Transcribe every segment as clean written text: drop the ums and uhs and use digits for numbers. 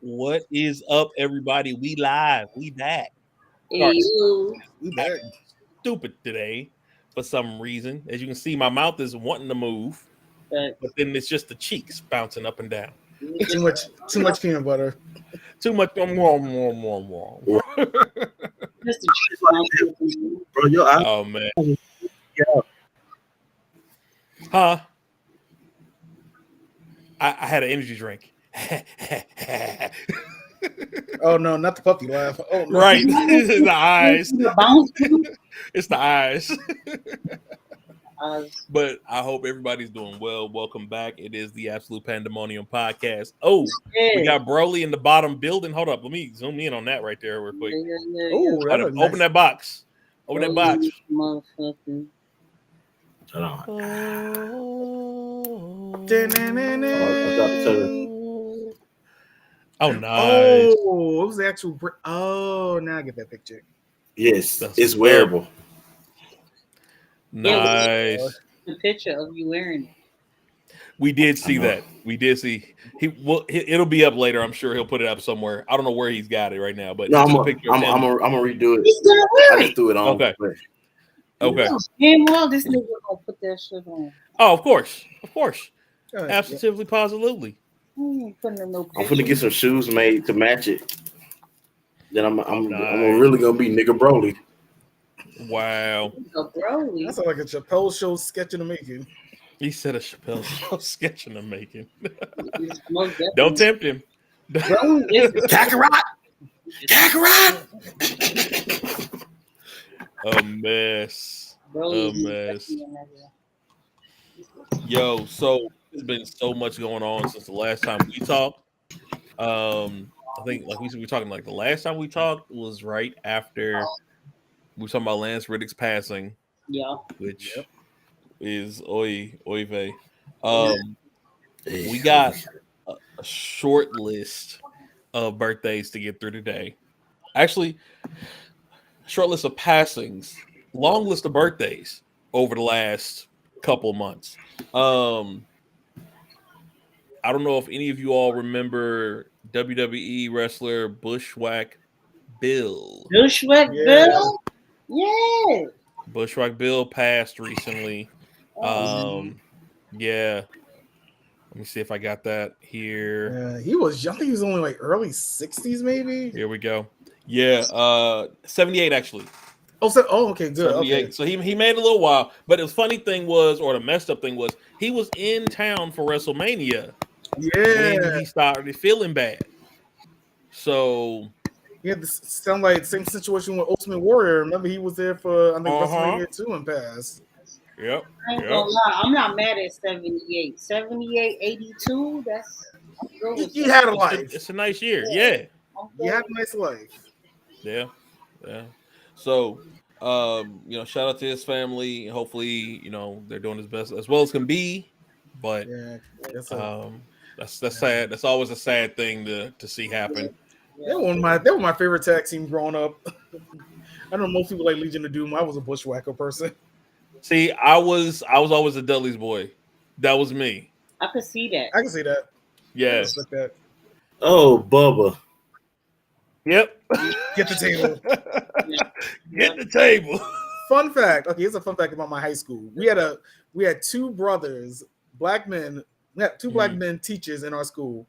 What is up, everybody? We live. We back. Sorry, We back. stupid today for some reason. As you can see, my mouth is wanting to move, but then it's just the cheeks bouncing up and down. Too much peanut butter. Too much. Oh man. Huh? I had an energy drink. Oh no, not the puppy laugh. Oh no. Right. The eyes. It's the eyes. But I hope everybody's doing well. Welcome back. It is the Absolute Pandemonium podcast. Oh, we got Broly in the bottom building. Hold up. Let me zoom in on that right there real quick. Oh, open that box. Open that box. Motherfucker. Hold on. Oh, nice. Oh, it was the actual. Oh, now I get that picture. Yes, it's wearable. Nice. The picture of you wearing it. We did see that. We did see. It'll be up later. I'm sure he'll put it up somewhere. I don't know where he's got it right now, but no, I'm gonna redo it. He's gonna wear I just threw it on. Okay. Damn well, this nigga gonna put that shit on. Oh, of course. Absolutely, positively. I'm gonna get some shoes made to match it. Then I'm really gonna be nigga Broly. Wow. That sounds like a Chappelle show sketch in the making. He said a Chappelle show sketch in the making. Don't tempt him. Kakarot. A mess. Yo, so there's been so much going on since the last time we talked. I think, like we were talking, like the last time we talked was right after we were talking about Lance Riddick's passing. Yeah. Which is oy vey. We got a short list of birthdays to get through today. Actually, short list of passings, long list of birthdays over the last couple months. I don't know if any of you all remember WWE wrestler Bushwhack Bill. Bill? Yeah. Bushwhack Bill passed recently. Yeah. Let me see if I got that here. He was young. He was only like early 60s, maybe. Here we go. Yeah, 78 actually. Okay, good. 78. Okay. So he made a little while, but the funny thing was, or the messed up thing was, he was in town for WrestleMania. Yeah. When he started feeling bad. So yeah, this sound like the same situation with Ultimate Warrior. Remember, he was there for I think WrestleMania 2 and passed. Yep. I ain't gonna lie, I'm not mad at 78. 78, 82, that's he had a life. It's a nice year. Yeah. He had a nice life. Yeah. So shout out to his family. Hopefully, they're doing his best as well as can be. But that's sad. That's always a sad thing to see happen. They were my favorite tag team growing up. I know most people like Legion of Doom. I was a Bushwhacker person. See, I was always a Dudley's boy. That was me. I could see that. Yeah. Like that. Oh, Bubba. Yep. Get the table. Get the table. Fun fact. Okay, here's a fun fact about my high school. We had two brothers, black men. We had two black men teachers in our school,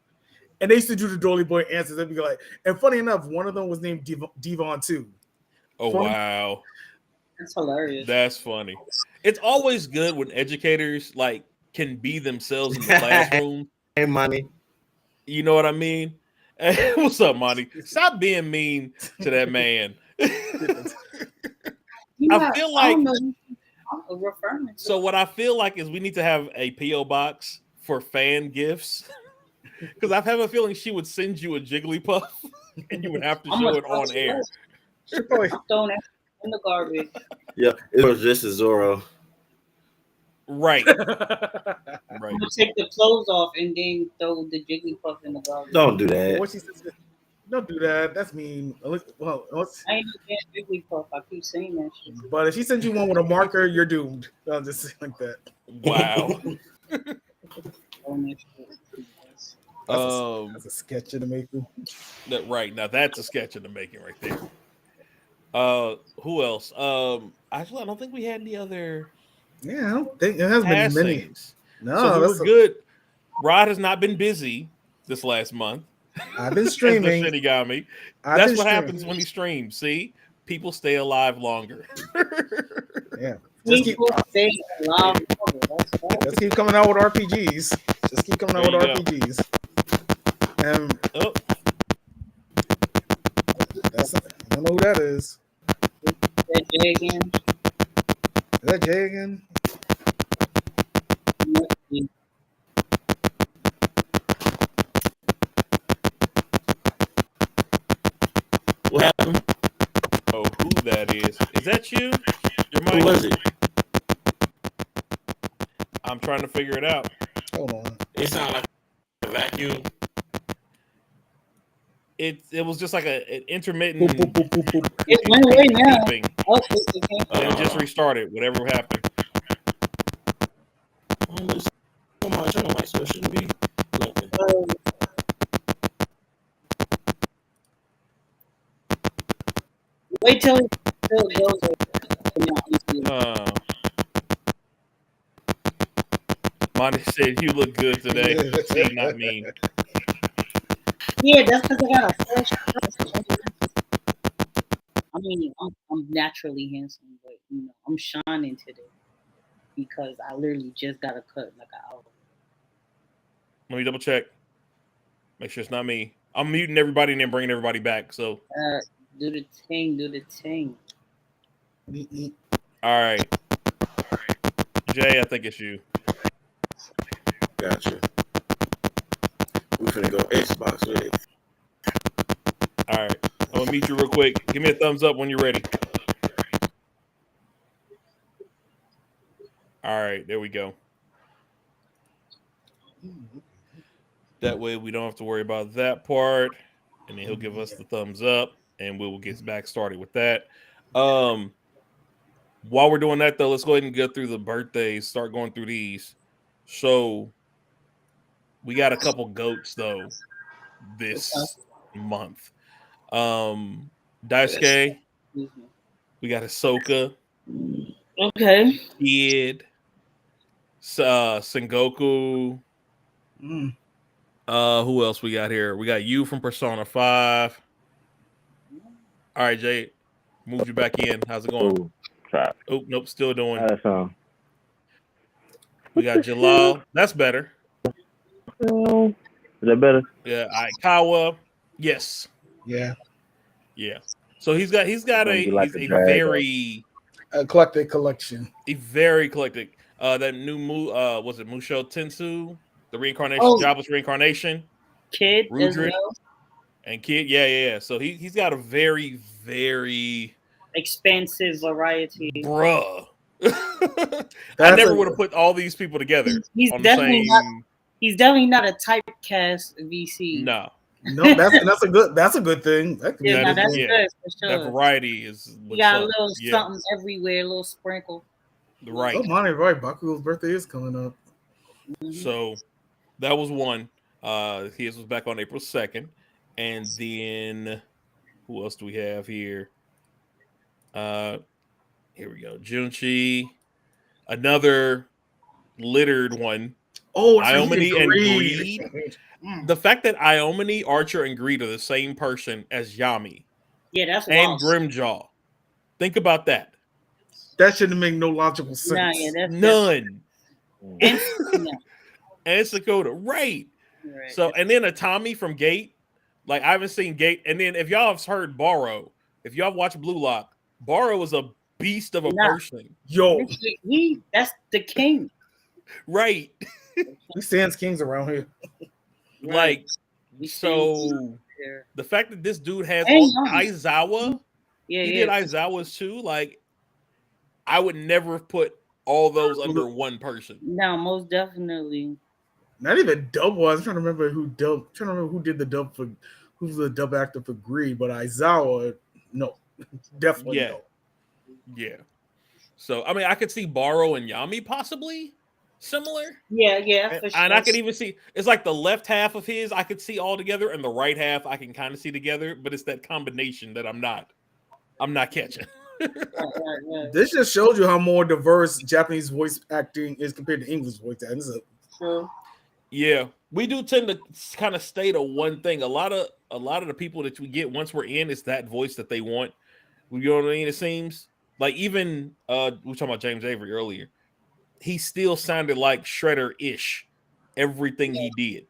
and they used to do the Dolly Boy answers. They'd be like, and funny enough, one of them was named Devon too. Oh wow, that's hilarious. That's funny. It's always good when educators can be themselves in the classroom. Hey, Money. You know what I mean? Hey, what's up, Monty? Stop being mean to that man. I feel like. So what I feel like is we need to have a PO box for fan gifts, because I have a feeling she would send you a Jigglypuff and you would have to show it on air. She probably throwing it in the garbage. Yeah, it was just a Zorro. Right. I'm gonna take the clothes off and then throw the Jigglypuff in the garbage. Don't do that. What she says, don't do that. That's mean. Well, I ain't no Jigglypuff. I keep saying that shit. But if she sends you one with a marker, you're doomed. I'll just say like that. Wow. That's a sketch in the making. Right now, that's a sketch in the making right there. Who else? Actually, I don't think we had any other Yeah, I don't think it has been many. passings. No, So we were that's good. Rod has not been busy this last month. I've been As the streaming. Shinigami. I've That's been what streaming. happens when he streams. See, people stay alive longer. Yeah, just keep People stay alive. just keep coming out with RPGs. Just keep coming out with There you go. RPGs. And Oh, that's I don't know who that is. That Jay again. Is that Jay again? What happened? oh, who that is? Is that you? Your Who mic? was it? I'm trying to figure it out. Hold on. It sounded like a vacuum. It was just like an intermittent. Boop, boop, boop, boop, boop. It went away now. beeping. Oh, it came. And it just restarted. Whatever happened. There's so much on my so it shouldn't be blinking. Wait till it goes. Monty said you look good today. See, not me. Yeah, that's because I got a fresh. I mean, I'm naturally handsome, but you know, I'm shining today because I literally just got a cut like an hour. Let me double check. Make sure it's not me. I'm muting everybody and then bringing everybody back. So, Do the thing, do the thing. all right. Jay, I think it's you. Gotcha. We finna go Xbox with it. All right. I'm gonna meet you real quick. Give me a thumbs up when you're ready. All right, there we go. That way we don't have to worry about that part. And then he'll give us the thumbs up and we will get back started with that. While we're doing that though, let's go ahead and get through the birthdays, start going through these. So we got a couple goats though this month. Daisuke, we got Ahsoka, Okay. Kid, Sengoku. Who else we got here? We got you from Persona 5. All right, Jay, moved you back in. How's it going? Ooh, try. Oh, nope, still doing. That's We got Jalal. That's better. is that better? Yeah, Aikawa. Yes. Yeah. Yeah. So he's got Gonna be like he's a a drag very Eclectic collection. very eclectic. That new was it Musho Tensu? The reincarnation, Oh. jobless reincarnation. Kid as Rudrick. well. And Kid, yeah. So he's got a very, very Expansive variety. bruh. I never would have put all these people together He's on the definitely same. He's definitely not a typecast VC. No, No, that's a good thing. That could be Yeah, a no, good that's thing. good for that sure. variety is. You got a what's up. little Yeah, something everywhere, a little sprinkle. right. Oh, Monty, right. Bakugo's birthday is coming up. So that was one. His was back on April 2nd. And then who else do we have here? Here we go. Junchi. Another littered one. Oh, Iomini and Greed. The fact that Iomini, Archer, and Greed are the same person as Yami Yeah, that's and wild. Grimjaw. Think about that. That shouldn't make no logical sense. Nah, yeah, that's None. And, And Sakura. Right. right. So, and then a Tommy from Gate. Like, I haven't seen Gate. And then if y'all have heard Borrow, if y'all have watched Blue Lock, Borrow is a beast of a person. Yo, that's the king. Right. we stands kings around here. Like, We so here. the fact that this dude has And all, young. Aizawa, Yeah, he yeah. did Aizawa's too. Like, I would never have put all those under one person. No, most definitely. Not even dub was. I'm trying to remember who dubbed. Trying to remember who did the dub for. Who's the dub actor for Greed? But Aizawa, no, definitely Yeah. no. Yeah. So, I mean, I could see Borrow and Yami possibly, similar. Yeah, And, for and I sure. could even see it's like the left half of his I could see all together, and the right half I can kind of see together, but it's that combination that I'm not catching. Right. This just shows you how more diverse Japanese voice acting is compared to English voice acting. True. Yeah, we do tend to kind of stay to one thing. A lot of the people that we get once we're in, it's that voice that they want. You know what I mean? It seems like even we were talking about James Avery earlier. He still sounded like Shredder-ish. Everything he did.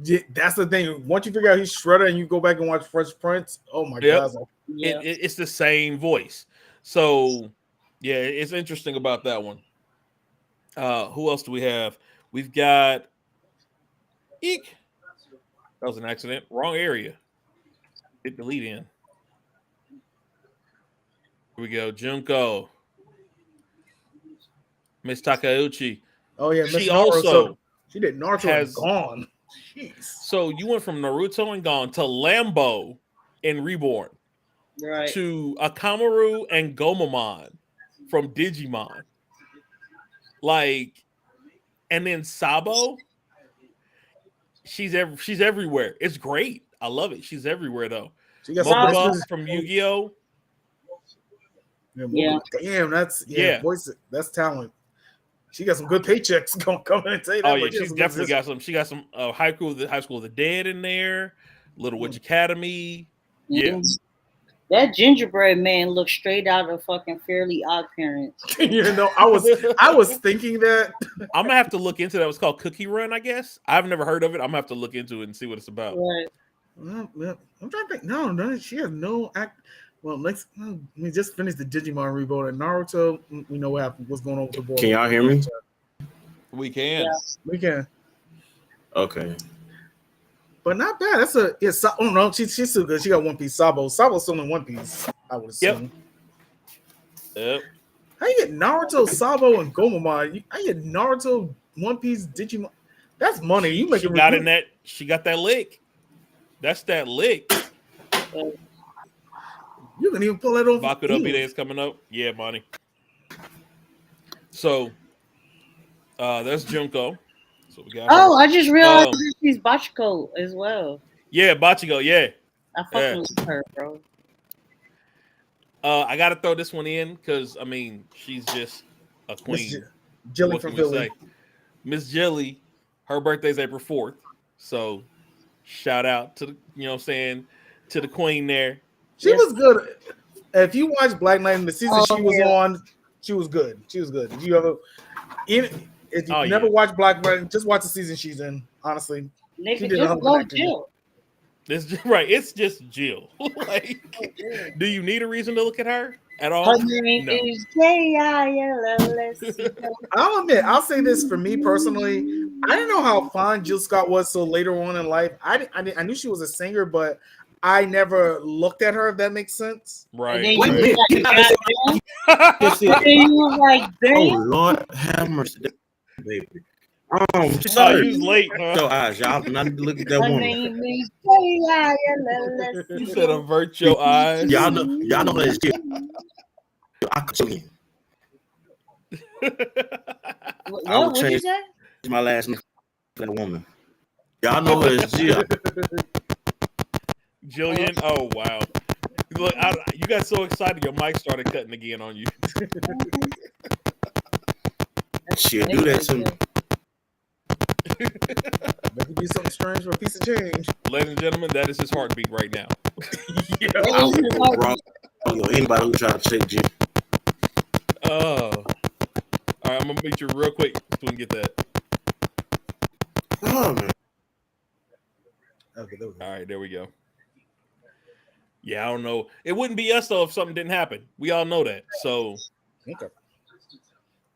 Yeah, that's the thing. Once you figure out he's Shredder and you go back and watch Fresh Prince, oh my Yep. god. Yeah. It's the same voice. So yeah, it's interesting about that one. Who else do we have? We've got Eek. That was an accident. Wrong area. Hit delete in. Here we go. Junko. Miss Takeuchi. Oh yeah, Miss She Naruto. also She did Naruto has. and Gone. Jeez. So you went from Naruto and Gone to Lambo and Reborn Right. to Akamaru and Gomamon from Digimon. Like, and then Sabo. She's everywhere. It's great. I love it. She's everywhere though. She got Mokuba some from Yu-Gi-Oh. Yeah. Damn, that's Yeah. voice. That's talent. She got some good paychecks gonna come in and tell you that. Oh yeah, she's definitely got some. She got some High School of the Dead in there. Little Witch Academy. Yeah. Mhm. That gingerbread man looks straight out of fucking Fairly Odd Parents. I was thinking that. I'm gonna have to look into that. It's called Cookie Run, I guess. I've never heard of it. I'm gonna have to look into it and see what it's about. Right. I'm trying to think. No, she has no act. Well, we just finished the Digimon reboot and Naruto. We know what's going on with the boy. Can y'all hear me? We can. Yeah. We can, Okay. but not bad. That's oh no, she's still good. She got One Piece. Sabo's still in One Piece. I would assume. Yep. How you get Naruto, Sabo, and Gomamon? How you get Naruto, One Piece, Digimon? That's money. You make She it. got in that. She got that lick. That's that lick. You can even pull that over. Baku no Bide is coming up. Yeah, money. So, that's Junko. So we got. Oh, I just realized Um, she's Bachiko as well. Yeah, Bachigo. Yeah. I fucking love her, bro. I got to throw this one in because I mean she's just a queen. Jilly What from can we Philly. say? Miss Jilly, her birthday's April 4th. So shout out to to the queen there. She was good. If you watch Black Knight in the season she was on, she was good. She was good. Did you ever? If you never watched Black Knight, just watch the season she's in. Honestly, Nigga, she did just love Jill. It's just Jill. Like, do you need a reason to look at her at all? Her name is Jills. I'll admit, I'll say this for me personally. I didn't know how fine Jill Scott was so later on in life. I knew she was a singer, but I never looked at her. If that makes sense. Right. And then you was like, oh Lord, have mercy, baby. Sorry, you was late, huh? Your eyes, y'all not look at that her woman. name is You said avert your eyes. Y'all know that shit. I could see What did you say? my last name for that woman. Y'all know her as Jill. Jillian. Oh wow. Look, you got so excited your mic started cutting again on you. She'll do that to me. Make you do something strange for a piece of change. Ladies and gentlemen, that is his heartbeat right now. Anybody who try to take Jill. Oh. All right, I'm gonna meet you real quick so we can get that. Oh man. Okay, there we go. All right, there we go. Yeah, I don't know. It wouldn't be us though if something didn't happen. We all know that. So, Okay.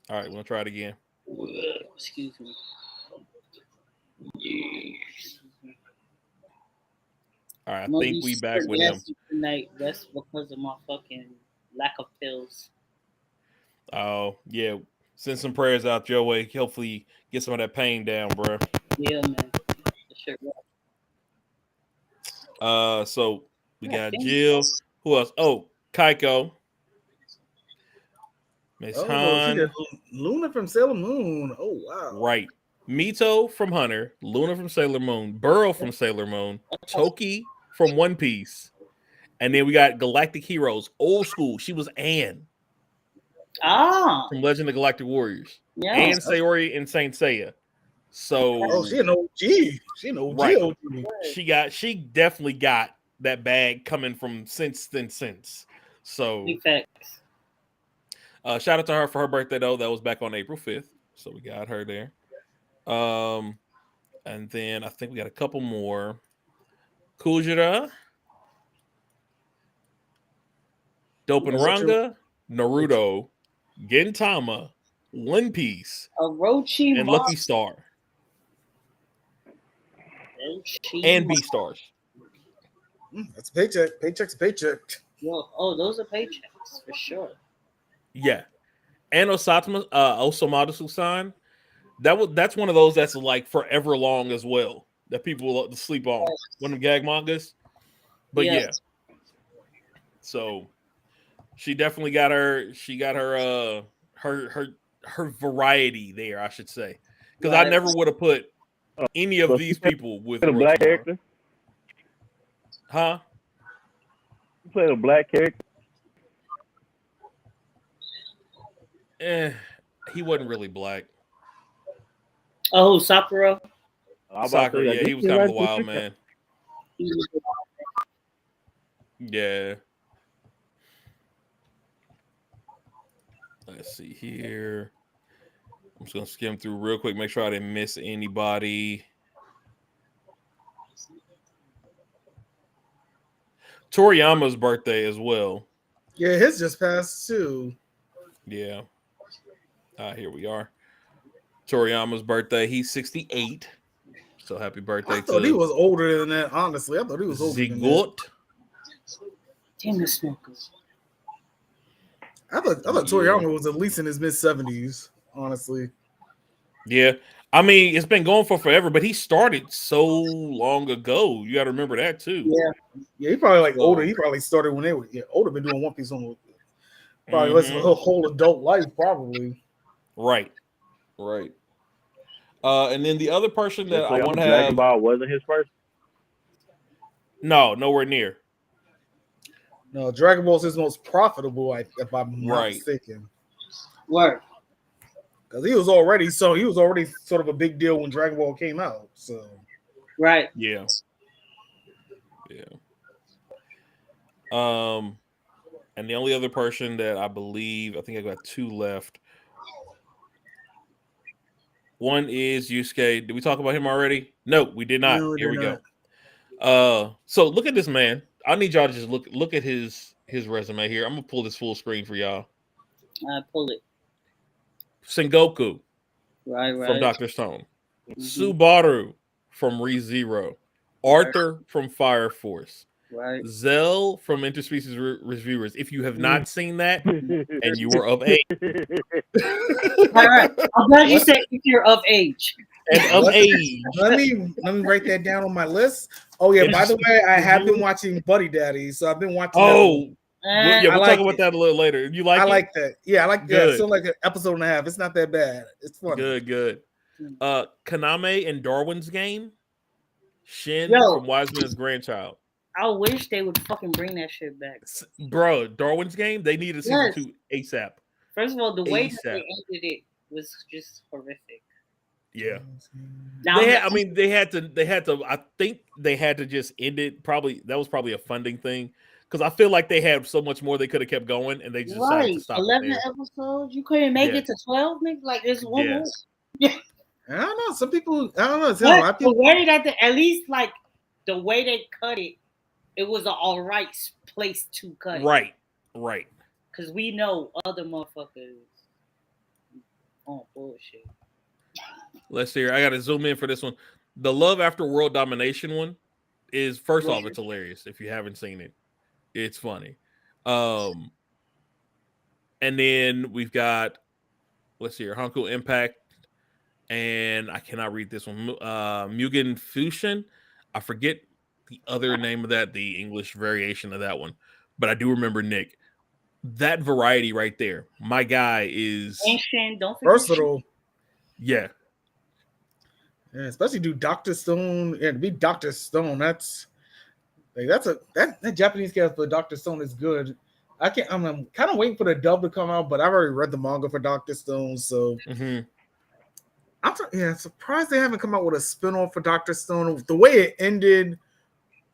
all right, we'll try it again. Excuse me. All right, I think we back with him. Tonight. That's because of my fucking lack of pills. Oh yeah, send some prayers out your way. Hopefully, get some of that pain down, bro. Yeah, man. Sure. So we got Jill. Who else? Oh, Kaiko. Miss Oh, she did Han. Luna from Sailor Moon. Oh wow. Right. Mito from Hunter, Luna from Sailor Moon, Burrow from Sailor Moon, Toki from One Piece, and then we got Galactic Heroes, old school. She was Anne Ah, from Legend of Galactic Warriors, yeah. Anne Sayori and Saint Seiya. So, Oh, she an OG. She an OG. right, OG. she definitely got that bag coming from since then. So, Effects. shout out to her for her birthday though. That was back on April 5th, so we got her there. And then I think we got a couple more. Kujira, Dopenranga, Naruto, Gintama, One Piece, Orochi and Lucky Star, and B Stars. That's a paycheck. Paycheck's a paycheck. Oh, those are paychecks for sure. Yeah, and Osamatsu-san. That's one of those that's like forever long as well that people will sleep on. One of the gag mangas, but yeah. So she definitely got her. She got her. Her variety there, I should say, because I never would have put any of these people with a black Orochimaru. character. Huh? You played a black character. He wasn't really black. Oh, Sakura. Sakura, yeah, he was kind of a wild man. Yeah. Let's see here. I'm just gonna skim through real quick, make sure I didn't miss anybody. Toriyama's birthday as well. Yeah, his just passed too. Yeah. Here we are. Toriyama's birthday. He's 68. So happy birthday I thought he was older than that, honestly. I thought he was older than that. Damn the smokers. I thought Toriyama was at least in his mid-70s, honestly. Yeah. I mean, it's been going for forever, but he started so long ago. You got to remember that too. Yeah, he probably like older. He probably started when they were older, been doing One Piece on probably his whole adult life, probably. Right. And then the other person that I want to have. Dragon Ball wasn't his first. No, nowhere near. No, Dragon Ball is his most profitable, if I'm not mistaken. Word. Because he was already sort of a big deal when Dragon Ball came out. So right. Yeah. And the only other person that I think I got two left. One is Yusuke. Did we talk about him already? No, we did not. No, Here we go. So look at this man. I need y'all to just look at his resume here. I'm gonna pull this full screen for y'all. Pull it. Sengoku, right, from Dr. Stone. Subaru from ReZero. Arthur from Fire Force. Right. Zell from Interspecies Reviewers. If you have not seen that and you were of age. All right. I'm glad you said if you're of age. And of age. Let me write that down on my list. Oh yeah, by the way, I have been watching Buddy Daddy, so I've been watching. We'll talk about that a little later. You like it? I like that. Yeah, I like that. Good. Still like an episode and a half. It's not that bad. It's funny. Good. Kaname and Darwin's Game. Shin from Wiseman's Grandchild. I wish they would fucking bring that shit back. Bro, Darwin's Game, they need a season 2 ASAP. First of all, the way that they ended it was just horrific. Yeah. Now, they had to I think they had to just end it. That was probably a funding thing. Because I feel like they had so much more they could have kept going, and they just decided to stop 11 episodes. You couldn't make it to 12, nigga. Like there's one more. Yeah. I don't know. Some people, I don't know. The way that at least like the way they cut it, it was an all right place to cut it. Right. Because we know other motherfuckers on bullshit. Let's see here. I got to zoom in for this one. The Love After World Domination one is, first off, it's hilarious. If you haven't seen it, it's funny. And then we've got, let's see here, Hanko Impact. And I cannot read this one. Mugen Fushin. I forget the other name of that, the English variation of that one. But I do remember Nick. that variety right there. My guy is Ancient, don't forget. Versatile. yeah. Yeah, especially do Dr. Stone. Yeah, to be Dr. Stone, that's like that Japanese character for Dr. Stone is good. I'm kind of waiting for the dub to come out, but I've already read the manga for Dr. Stone, so Mm-hmm. I'm surprised they haven't come out with a spin-off for Dr. Stone. The way it ended,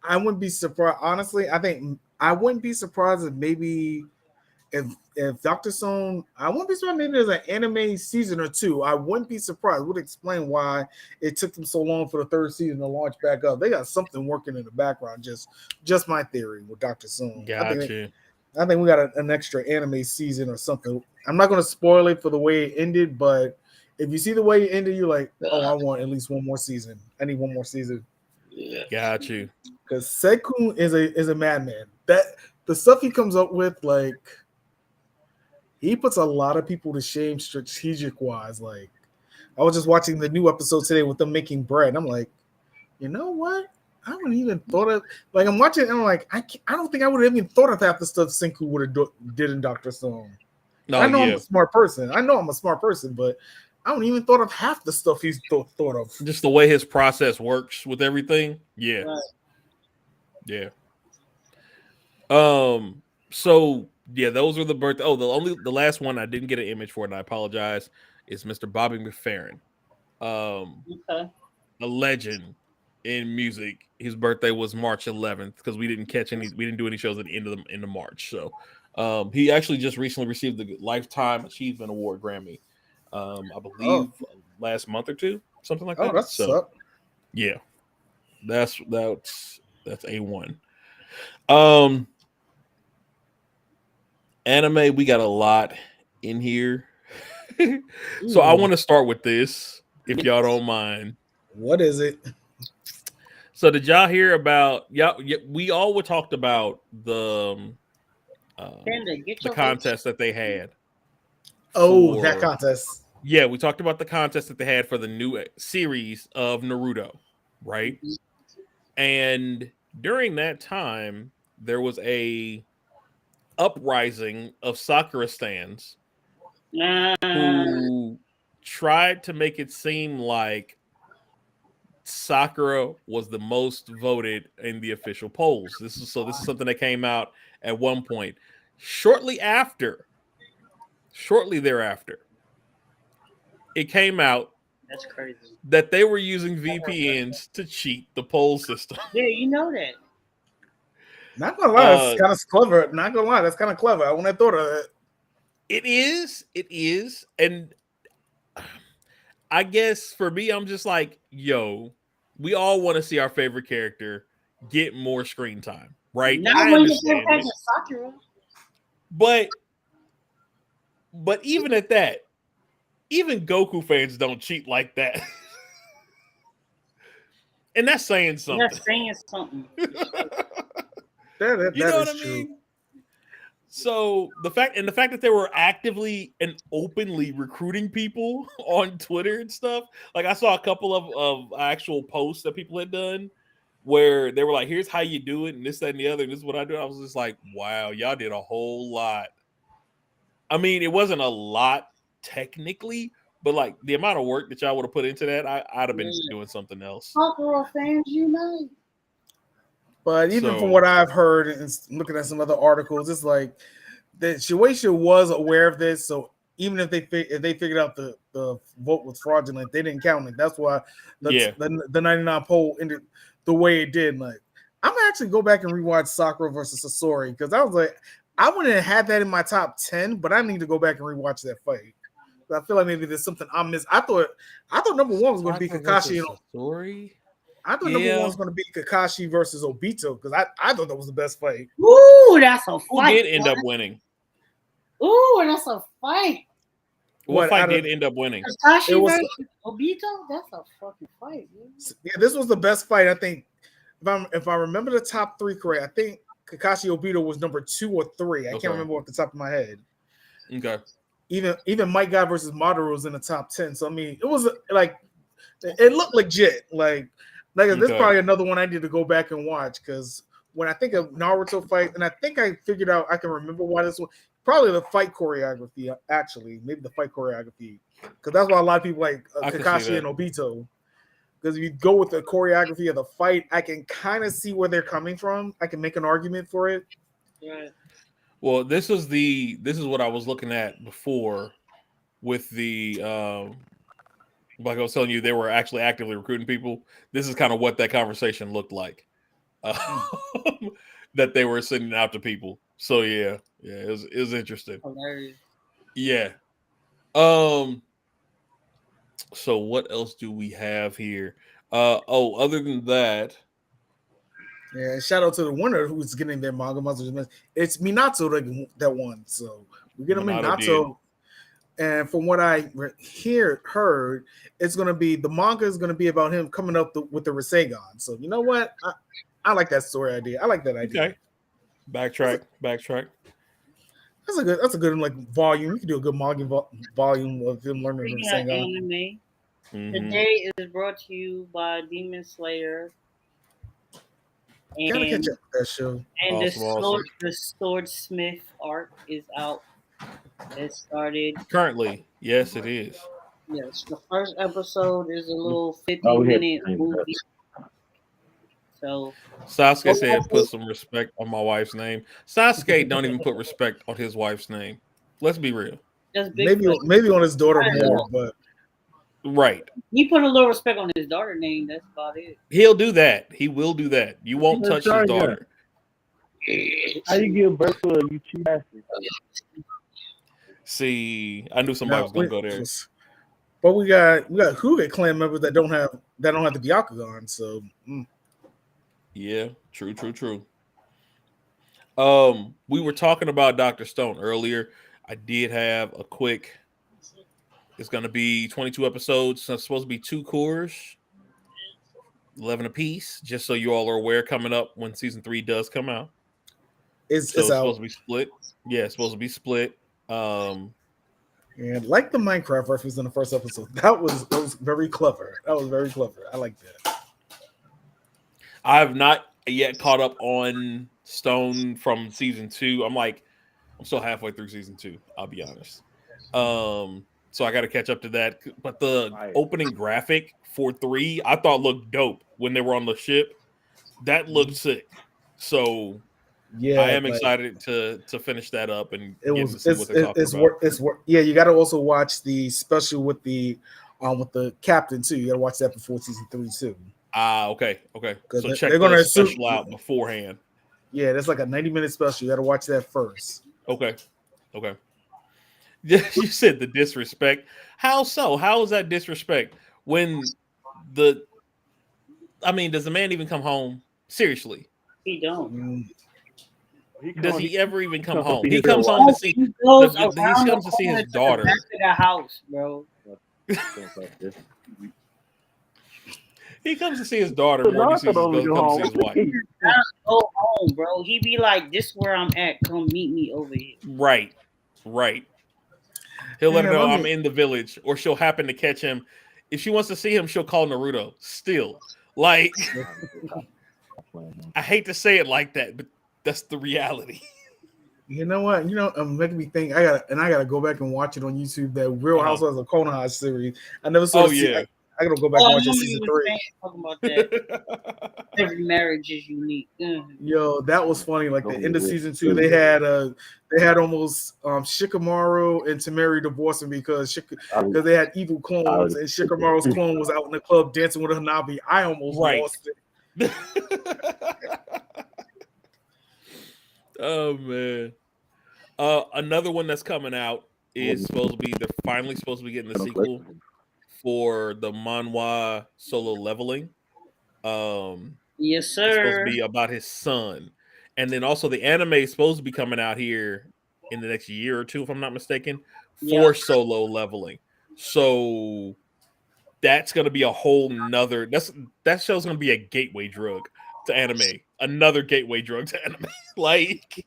I wouldn't be surprised. Honestly, I think I wouldn't be surprised if maybe if Dr. Stone, I wouldn't be surprised maybe there's an anime season or two. I wouldn't be surprised. It would explain why it took them so long for the third season to launch back up. They got something working in the background. Just my theory with Dr. Stone. Gotcha. I think we got an extra anime season or something. I'm not going to spoil it for the way it ended, but if you see the way it ended, you're like, oh, I want at least one more season. I need one more season. Yeah. Got you. Because Sekun is a madman. That the stuff he comes up with, like, he puts a lot of people to shame strategic wise. Like, I was just watching the new episode today with them making bread. I'm like, you know what? I wouldn't even thought of, like, I'm watching it and I'm like, I don't think I would have even thought of half the stuff Senku would have did in Dr. Stone. No, I know I'm yeah. a smart person. But I don't even thought of half the stuff he's thought of. Just the way his process works with everything. Yeah. Right. Yeah. So yeah, those are the birthday. Oh, the last one I didn't get an image for, and I apologize. Is Mr. Bobby McFerrin. Okay. A legend in music. His birthday was March 11th because we didn't do any shows at the end of March. So he actually just recently received the Lifetime Achievement Award Grammy. I believe last month or two, something like that. Oh, that's so up. yeah, that's A1. Anime, we got a lot in here. So I want to start with this, if y'all don't mind. What is it? So did y'all hear about we all talked about the Panda, get your contest that they had. That contest. Yeah, we talked about the contest that they had for the new series of Naruto, right? And during that time, there was a uprising of Sakura stans who tried to make it seem like Sakura was the most voted in the official polls. This is something that came out at one point. Shortly thereafter, it came out That's crazy. that they were using VPNs to cheat the poll system. Yeah, you know that. Not gonna lie, that's kind of clever. Not gonna lie, that's kind of clever. I wouldn't have thought of it. It is, and I guess for me, I'm just like, yo, we all want to see our favorite character get more screen time, right? Not I when understand you're it. Sakura. But even at that, even Goku fans don't cheat like that. And that's saying something. That's saying something. That you know what I true. mean? So the fact that they were actively and openly recruiting people on Twitter and stuff, like I saw a couple of actual posts that people had done where they were like, here's how you do it, and this, that, and the other, and this is what I do. I was just like, wow, y'all did a whole lot. I mean, it wasn't a lot technically, but like the amount of work that y'all would have put into that, I'd have been doing something else. Sakura fans unite. But even from what I've heard and looking at some other articles, it's like the Shueisha was aware of this. So even if they figured out the vote was fraudulent, they didn't count it. That's why the 99 poll ended the way it did. Like, I'm gonna actually go back and rewatch Sakura versus Sasori because I was like, I wouldn't have had that in my top 10, but I need to go back and rewatch that fight. I feel like maybe there's something I missed. I thought number one was going to be Kakashi and Sasori. I thought number one was going to be Kakashi versus Obito because I thought that was the best fight. Ooh, that's a fight. Who did end up winning? Ooh, that's a fight. What fight did end up winning? Kakashi versus Obito? That's a fucking fight, man. Yeah, this was the best fight. I think if I remember the top three correct, I think Kakashi Obito was number 2 or 3. I can't remember off the top of my head. Okay. Even Mike Guy versus Madara was in the top 10. So I mean, it was like it looked legit. Like this is probably another one I need to go back and watch because when I think of Naruto fight, and I think I figured out I can remember why this one. Probably the fight choreography, actually. Maybe the fight choreography. Because that's why a lot of people like I can see Kakashi that. and Obito. Because if you go with the choreography of the fight, I can kind of see where they're coming from. I can make an argument for it. Right. Well, this is what I was looking at before with the like I was telling you, they were actually actively recruiting people. This is kind of what that conversation looked like. Um, that they were sending out to people. So yeah, it was interesting. Hilarious. Yeah. Um. So what else do we have here? Other than that, Yeah, shout out to the winner who's getting their manga monsters. It's Minato that won. So we're getting Minato did. Minato. And from what I heard, it's gonna be the manga is gonna be about him coming up with the Rasengan. So you know what? I like that story idea. I like that idea. Okay. Backtrack. That's a good like volume. You can do a good manga volume of him learning the Speaking of Rasengan. anime, Mhm. today is brought to you by Demon Slayer Gotta and catch up with that show. and Awesome. the Swordsmith arc is out. It started. Currently, yes, it is. Yes, the first episode is a little Oh, we had 50-minute the same movie. So Sasuke said, "Put some respect on my wife's name." Sasuke don't even put respect on his wife's name. Let's be real. just big. Maybe on his daughter Yeah. more, but Right. He put a little respect on his daughter name. That's about it. He'll do that. He will do that. You won't touch his daughter. How you give birth to a you cheap bastard? See, I knew somebody was gonna go there. But we got Hyuga clan members that don't have the Byakugan. So Yeah, true. We were talking about Dr. Stone earlier. I did have a quick. It's going to be 22 episodes. So it's supposed to be 2 cores, 11 apiece. Just so you all are aware, coming up when season 3 does come out. it's It's out. supposed to be split. Yeah, it's supposed to be split. And like the Minecraft reference in the first episode, that was very clever. That was very clever. I like that. I have not yet caught up on Stone from season 2. I'm still halfway through season 2. I'll be honest. So I got to catch up to that. But the opening graphic for 3, I thought looked dope when they were on the ship. That looked sick. So Yeah, I am excited to finish that up and it get was to see what they're talking about. Yeah, you got to also watch the special with the captain too. You got to watch that before season 3 too. Okay. So They're check gonna the special out beforehand. Yeah, that's like a 90-minute special. You got to watch that first. Okay. You said the disrespect. How so? How is that disrespect? When does the man even come home? Seriously. He don't. Does he ever even come home? see He his comes real home to wife. see. He goes He around comes the to see his corner to the daughter. back of the house, bro. He comes to see his daughter more than he sees come to see his wife. Not go home, bro. He be like, "This where I'm at. Come meet me over here." Right. He'll let her Man, know let I'm me- in the village, or she'll happen to catch him. If she wants to see him, she'll call Naruto. Still, like, I hate to say it like that, but that's the reality. You know what? Making me think. I gotta go back and watch it on YouTube. That Real Housewives of Konoha series. I never saw. I gotta go back and watch it season 3. Talking about that. Every marriage is unique. Yo, that was funny. Like the end of season 2, they had almost Shikamaru and Tamari divorcing because they had evil clones, and Shikamaru's clone was out in the club dancing with Hanabi. I almost lost it. Oh man. Another one that's coming out is they're finally supposed to be getting the sequel for the manhwa Solo Leveling. Yes, sir. It's supposed to be about his son. And then also the anime is supposed to be coming out here in the next year or 2, if I'm not mistaken, for Solo Leveling. So that's gonna be a whole nother that show's gonna be a gateway drug to anime. Another gateway drug to anime. Like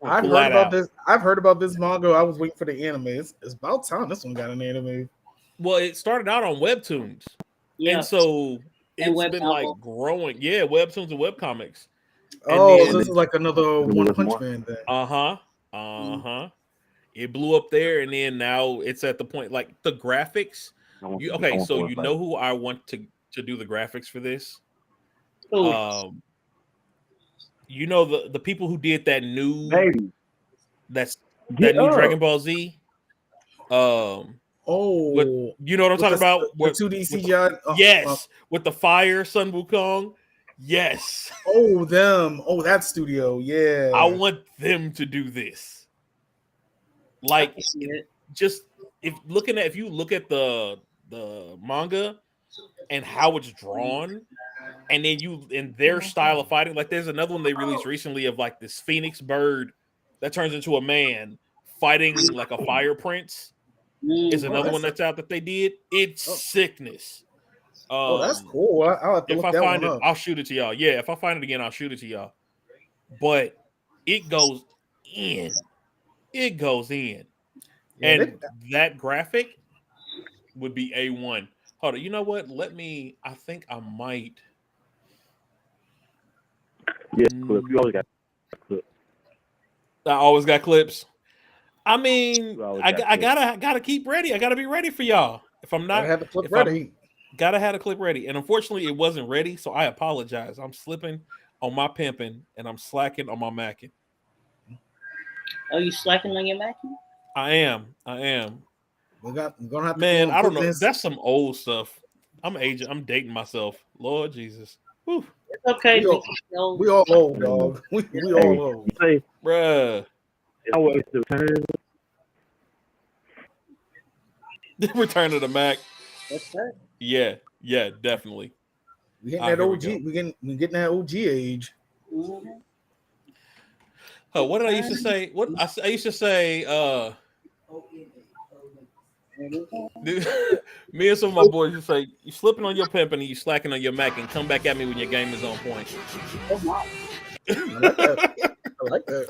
I've heard about this manga. I was waiting for the anime. It's about time this one got an anime. Well, it started out on webtoons. Yeah. And so And it's been like growing. Yeah, webtoons and webcomics. Oh, so this is like another One Punch Man thing. Uh-huh. It blew up there, and then now it's at the point like the graphics. So you know who I want to do the graphics for this? Oh, You know the people who did that new Baby, that get new up. Dragon Ball Z. What Oh, you know what I'm talking about? the 2D CGI. Yes, with the fire, Sun Wukong. Yes, Oh, them. Oh, that studio. Yeah. I want them to do this. I Like, can see it. just if you look at the manga and how it's drawn, and then in their style of fighting, like there's another one they released recently of like this phoenix bird that turns into a man fighting like a fire prince. Is another one that's out that they did. It's sickness. That's cool. I'll have to If look I that find one it, up. I'll shoot it to y'all. Yeah, if I find it again, I'll shoot it to y'all. But it goes in. It goes in. Yeah, And that graphic would be A1. Hold on. You know what? I think I might. Yeah, clip. You always got clip. I always got clips. I mean, You always I got gotta keep ready. I gotta be ready for y'all. If I'm not, gotta have the clip if ready. gotta have the clip ready. And unfortunately, it wasn't ready, so I apologize. I'm slipping on my pimping and I'm slacking on my macking. Are you slacking on your Mac? I am. We're gonna have to Man, go I don't put know. this. That's some old stuff. I'm aging. I'm dating myself. Lord Jesus. Whew. It's okay. We all old, dog. We all old. You say, Bruh. it's always the turn. Return to the Mac. That's right. Yeah, definitely. We getting that here we OG. go. We getting that OG age. Mm-hmm. Oh, what did I used to say? What I used to say, me and some of my boys used to say, you slipping on your pimp and you slacking on your Mac and come back at me when your game is on point. I like that.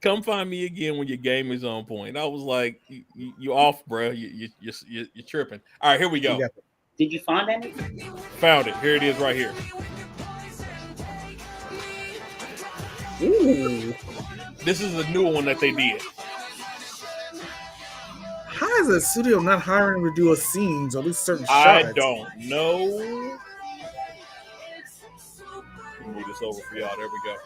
Come find me again when your game is on point. I was like, you off, bro. You're tripping. All right, here we go. Did you find any? Found it. Here it is right here. Ooh. This is a new one that they did. How is a studio not hiring to do a scenes or at least certain I shots? don't know. Move this over for y'all. There we go.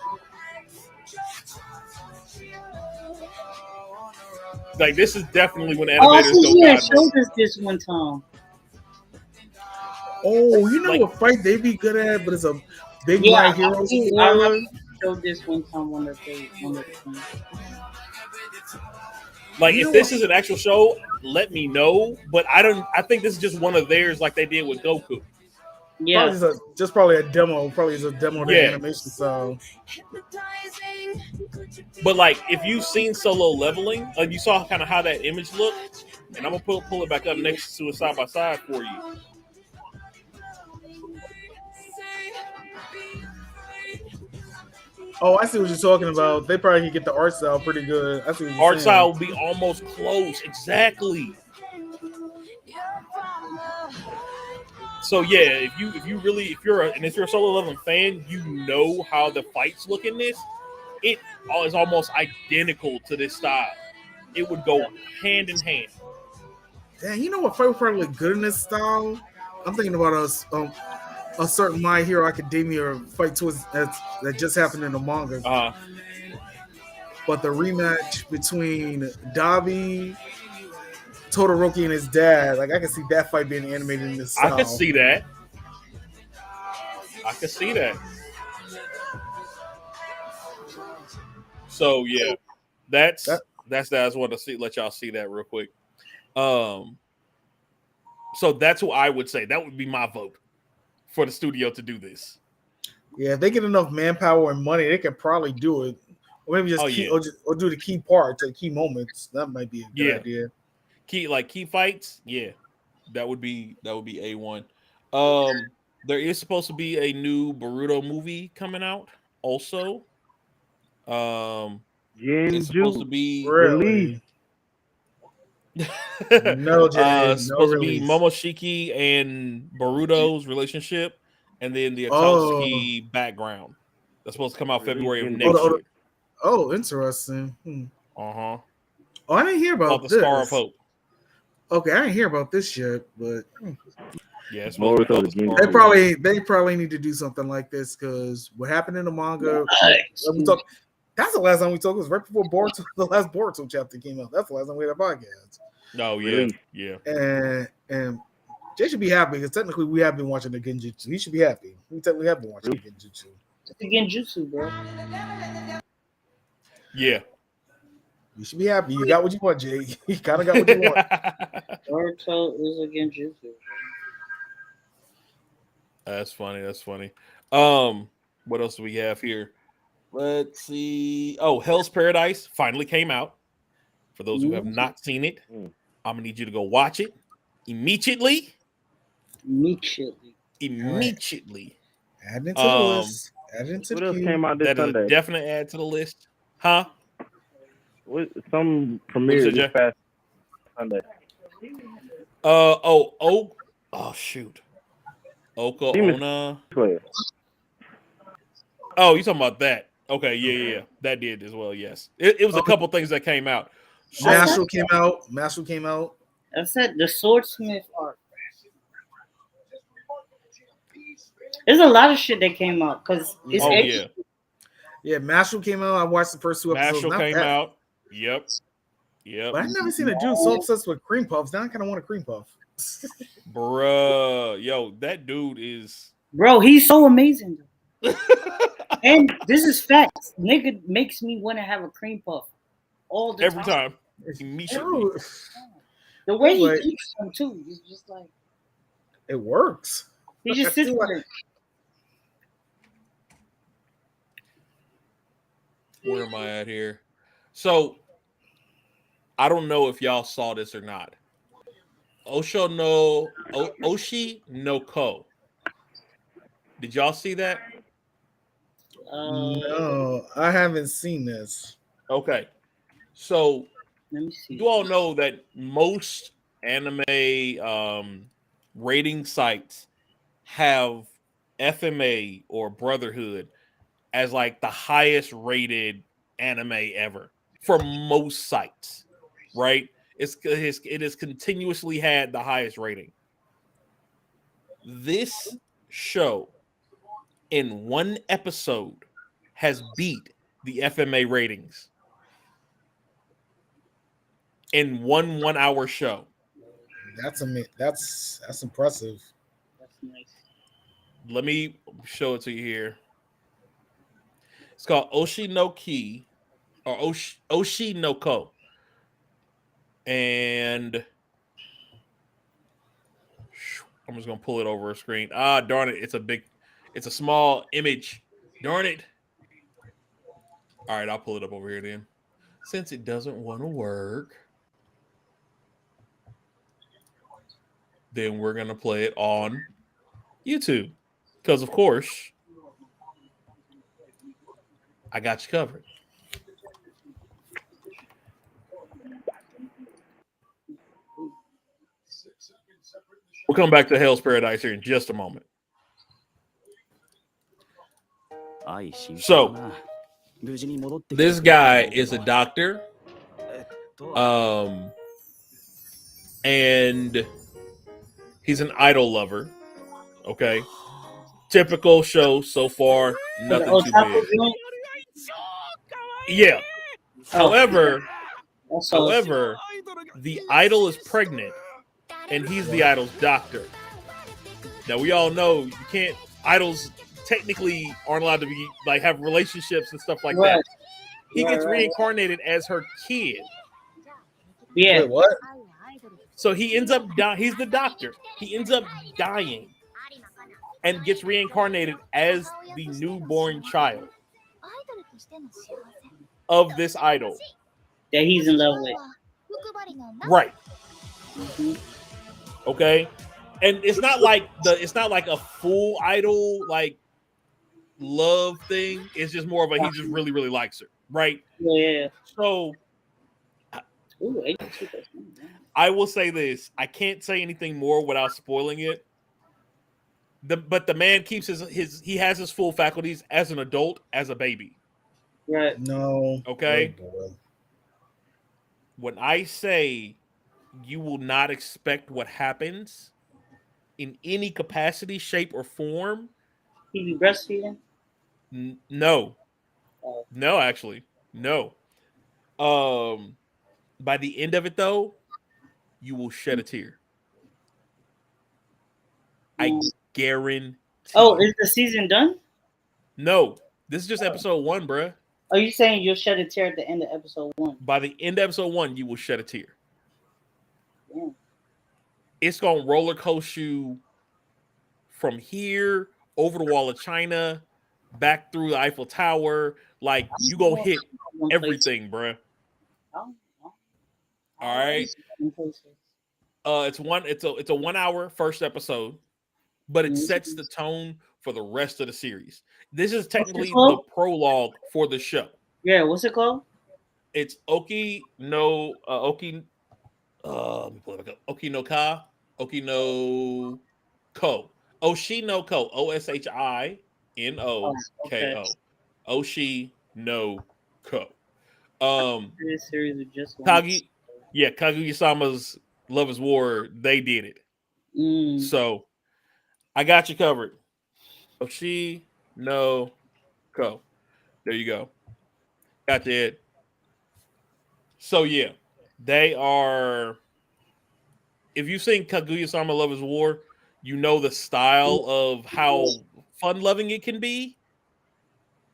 Like, this is definitely when animators showed us this one time. Oh, you know what fight they be good at, but it's a big My Hero. I remember showed this one time on the thing. Like, if this is an actual show, let me know. But I think this is just one of theirs, like they did with Goku. Yeah, probably a demo. Probably is a demo of the animation style. But like, if you've seen Solo Leveling, like you saw kind of how that image looked, and I'm gonna pull it back up next to a side by side for you. Oh, I see what you're talking about. They probably can get the art style pretty good. I see what you're Art saying. style will be almost close, exactly. So yeah, if you're a Solo Leveling fan, you know how the fights look in this. It is almost identical to this style. It would go hand in hand. Damn, you know what fight would probably look good in this style? I'm thinking about a certain My Hero Academia fight that just happened in the manga. But the rematch between Dabi, Todoroki, and his dad, like I can see that fight being animated in this style. I can see that. So yeah, that's that. I just want to let y'all see that real quick. So that's who I would say. That would be my vote for the studio to do this. Yeah, if they get enough manpower and money, they could probably do it. Or maybe just or do the key parts or key moments. That might be a good idea. Key fights, yeah. That would be A1. There is supposed to be a new Naruto movie coming out also. It's supposed to be really. No, it's supposed to be Momoshiki and Boruto's relationship, and then the Akatsuki background. That's supposed to come out February of next year. Oh, interesting. Uh-huh. Oh, I didn't hear Called about the this. Star of Hope. Okay, I didn't hear about this yet, but Yeah, it's supposed to be called the Star they of Hope. probably need to do something like this because what happened in the manga. Nice. We talk, that's the last time we talked. It was right before Boruto, the last Boruto chapter came out. That's the last time we had a podcast. Oh yeah, Really? yeah. And Jay should be happy because technically we have been watching the Genjutsu. He should be happy. We technically have been watching the Genjutsu. It's the Genjutsu, bro. Yeah. You should be happy. You got what you want, Jay. You kind of got what you want. Naruto is a Genjutsu. That's funny. That's funny. What else do we have here? Let's see. Oh, Hell's Paradise finally came out. For those who have not seen it, I'm gonna need you to go watch it immediately. Immediately. Immediately. Add it to the list. Add it to What the else queue. came out this That is Sunday? a definite add to the list. Huh? Some What you premiere said, this Jay? past Sunday. Oh shoot. Oka Demon Ona. Slayer. Oh, you talking about that? Okay, yeah. That did as well. Yes, it was a couple things that came out. So, Mashal came out. Mashal came out. I said the Swordsmith arc. There's a lot of shit that came out because it's yeah, Yeah, Mashal came out. I watched the first 2 episodes. Mashal Not came bad. out. Yep. But I've never seen a dude so obsessed with cream puffs. Now I kind of want a cream puff. Bruh, yo, that dude is. Bro, he's so amazing. And this is facts. Nigga makes me want to have a cream puff all the Every time. Immediately. Dude, The way he Like- eats them too is just like it works. he just sits there. Where am I at here? So, I don't know if y'all saw this or not. Oshi no Ko. Did y'all see that? No, I haven't seen this. Okay. So, Let me see. you all know that most anime rating sites have FMA or Brotherhood as like the highest rated anime ever for most sites, right? It has continuously had the highest rating. This show in one episode has beat the FMA ratings in one 1 hour show. That's impressive. That's nice. Let me show it to you here. It's called Oshi no Ki or Oshi no Ko. And I'm just gonna pull it over a screen. Ah, darn it! It's a small image. Darn it! All right, I'll pull it up over here then. Since it doesn't want to work, then we're gonna play it on YouTube because, of course, I got you covered. We'll come back to Hell's Paradise here in just a moment. So, this guy is a doctor, and he's an idol lover. Okay, typical show so far. Nothing too big. Yeah. However, the idol is pregnant, and he's the idol's doctor. Now we all know you can't. Idols technically aren't allowed to be like have relationships and stuff like that. He gets reincarnated as her kid. Yeah. Wait, what? So he ends up dying. He's the doctor. He ends up dying and gets reincarnated as the newborn child of this idol that he's in love with. Right. Okay. And it's not like a full idol like love thing. It's just more of a he just really, really likes her. Right. Yeah. So Ooh, I will say this. I can't say anything more without spoiling it. But the man keeps he has his full faculties as an adult, as a baby. Right. No. Okay. Oh, boy. When I say you will not expect what happens in any capacity, shape, or form, He be breastfeeding. no, Oh. no, actually, no. Um, by the end of it, though, you will shed a tear. I Mm. guarantee Oh, it. is the season done? No, this is just episode one, bruh. Are you saying you'll shed a tear at the end of episode 1? By the end of episode one, you will shed a tear. Damn. It's gonna roller coaster you from here over the wall of China, back through the Eiffel Tower. Like you go hit One place. everything, bruh. I don't, I don't, I All don't like right. one places. It's a 1 hour first episode, but it Mhm. sets the tone for the rest of the series. This is What's it technically the called? prologue for the show. Yeah, what's it called? It's Oki no Oki let me pull it back up. Oki no Ka. Oki no Ko. Oshi no Ko. Oh, okay. OSHINOKO. Oshi no Ko. Um This series with just one. Kagi, yeah, Kaguya-sama's Love is War, they did it. Mm. So I got you covered. Oshi no Ko. There you go. Got that. So yeah, they are. If you've seen Kaguya-sama Love is War, you know the style of how fun-loving it can be.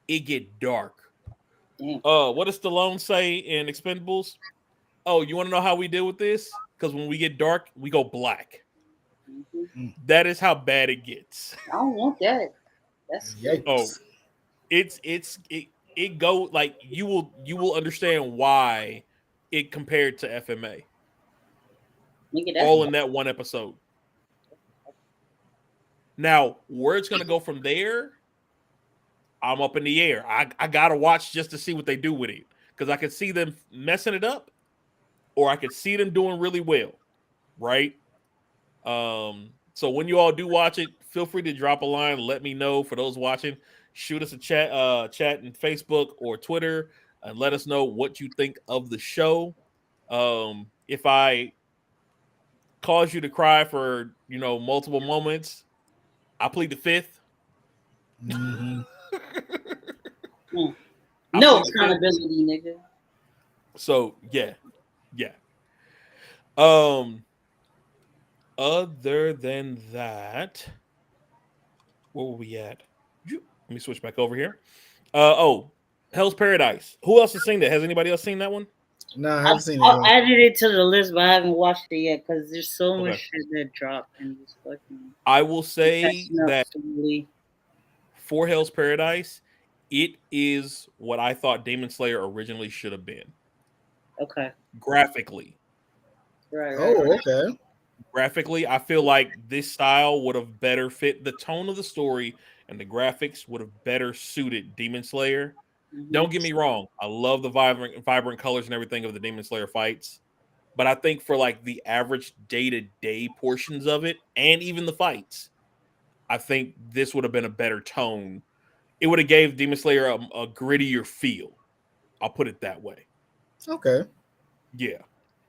It get dark. Damn. What does Stallone say in Expendables? Oh, you want to know how we deal with this? Because when we get dark, we go black. Mhm. That is how bad it gets. I don't want that. That's scary. Oh, Yikes. it go like you will understand why it compared to FMA Nigga, that's all in that one episode. Now, where it's gonna go from there, I'm up in the air. I gotta watch just to see what they do with it because I could see them messing it up, or I could see them doing really well, right? So when you all do watch it, feel free to drop a line. Let me know. For those watching, shoot us a chat in Facebook or Twitter, and let us know what you think of the show. If I cause you to cry for multiple moments, I plead the fifth. Mm-hmm. mm. I No plead the fifth. accountability, nigga. So yeah. Um, other than that, where were we at? Let me switch back over here. Hell's Paradise. Who else has seen that? Has anybody else seen that one? No, I I, haven't seen it I yet. added it to the list, but I haven't watched it yet because there's so much Okay. shit that dropped and just fucking I will say catching up that slowly. for Hell's Paradise, it is what I thought Demon Slayer originally should have been. Okay. Graphically. Right. Oh, okay. Graphically, I feel like this style would have better fit the tone of the story, and the graphics would have better suited Demon Slayer. Mm-hmm. Don't get me wrong. I love the vibrant colors and everything of the Demon Slayer fights. But I think for like the average day-to-day portions of it, and even the fights, I think this would have been a better tone. It would have gave Demon Slayer a grittier feel. I'll put it that way. Okay. Yeah.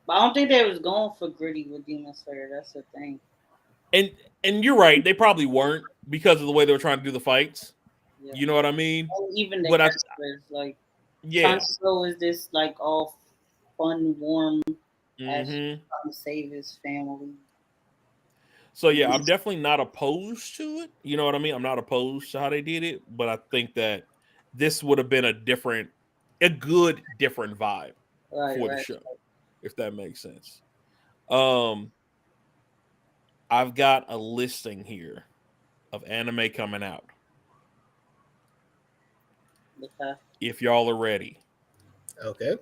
But I don't think they was going for gritty with Demon Slayer. That's the thing. And you're right, they probably weren't because of the way they were trying to do the fights. Yeah. You know what I mean? And even the But characters, like yeah. Tanjiro is this like all fun, warm, as Hmm. trying to save his family. So yeah, I'm definitely not opposed to it. You know what I mean? I'm not opposed to how they did it, but I think that this would have been a good different vibe Right. for the show, if that makes sense. Um, I've got a listing here of anime coming out. Okay. If y'all are ready. Okay.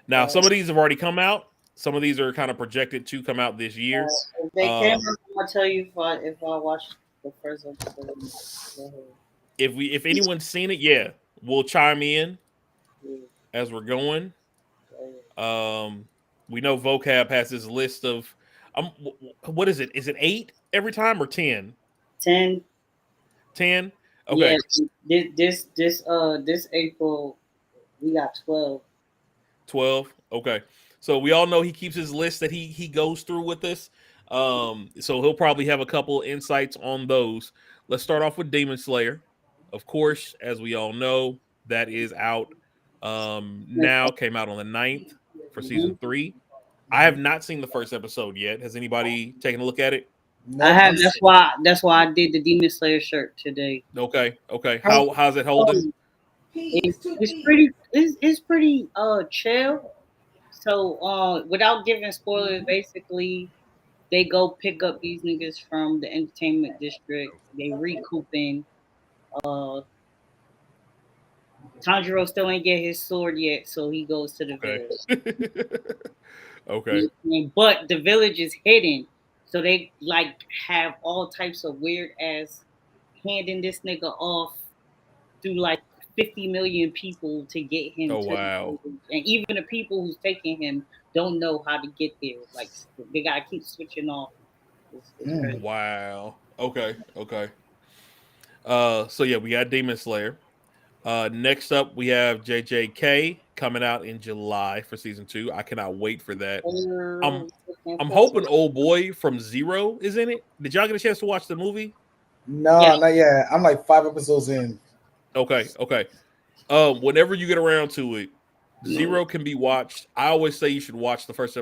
Now, some of these have already come out. Some of these are kind of projected to come out this year. If they came, I'm gonna tell you if I watch the first episode. If anyone's seen it, yeah, we'll chime in Yeah. as we're going. We know Vocab has his list of what is it? Is it 8 every time or 10? 10. 10. Yeah, Okay, this April we got 12. 12. Okay, so we all know he keeps his list that he goes through with us. So he'll probably have a couple insights on those. Let's start off with Demon Slayer. Of course, as we all know, that is out now. Came out on the 9th for season Mhm. 3. I have not seen the first episode yet. Has anybody taken a look at it? I Nope. have. That's why I did the Demon Slayer shirt today. Okay, okay. How- How's it holding? It's pretty chill. So without giving spoilers, basically they go pick up these niggas from the entertainment district. They recouping. Uh, Tanjiro still ain't get his sword yet, so he goes to the Okay. village. Okay. But the village is hidden, so they like have all types of weird ass handing this nigga off through like 50 million people to get him Oh to the wow. village. And even the people who's taking him don't know how to get there. Like they gotta keep switching off. It's crazy. Wow. Okay. Okay. So yeah, we got Demon Slayer. Next up we have JJK coming out in July for season 2. I cannot wait for that. I'm Looking I'm forward. hoping old boy from Zero is in it. Did y'all get a chance to watch the movie? Yeah, No, not yet. I'm like 5 episodes in. Okay, okay. Whenever you get around to it, Zero can be watched. I always say you should watch the first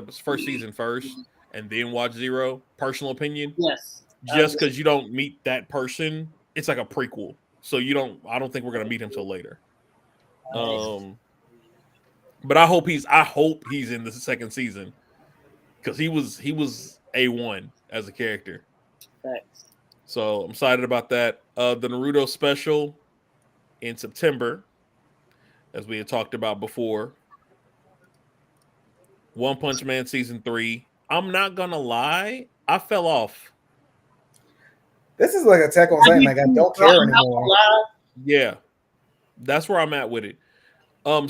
season first and then watch Zero. Personal opinion. yes. Just because you don't meet that person, it's like a prequel. So you don't. I don't think we're gonna meet him till later. Um, but I hope he's in the second season because he was A1 as a character. Facts. So I'm excited about that. The Naruto special in September, as we had talked about before. One Punch Man season 3. I'm not gonna lie, I fell off. This is like Attack on I Titan. did Like I too, don't bro. care I'm not anymore. gonna lie. Yeah, that's where I'm at with it.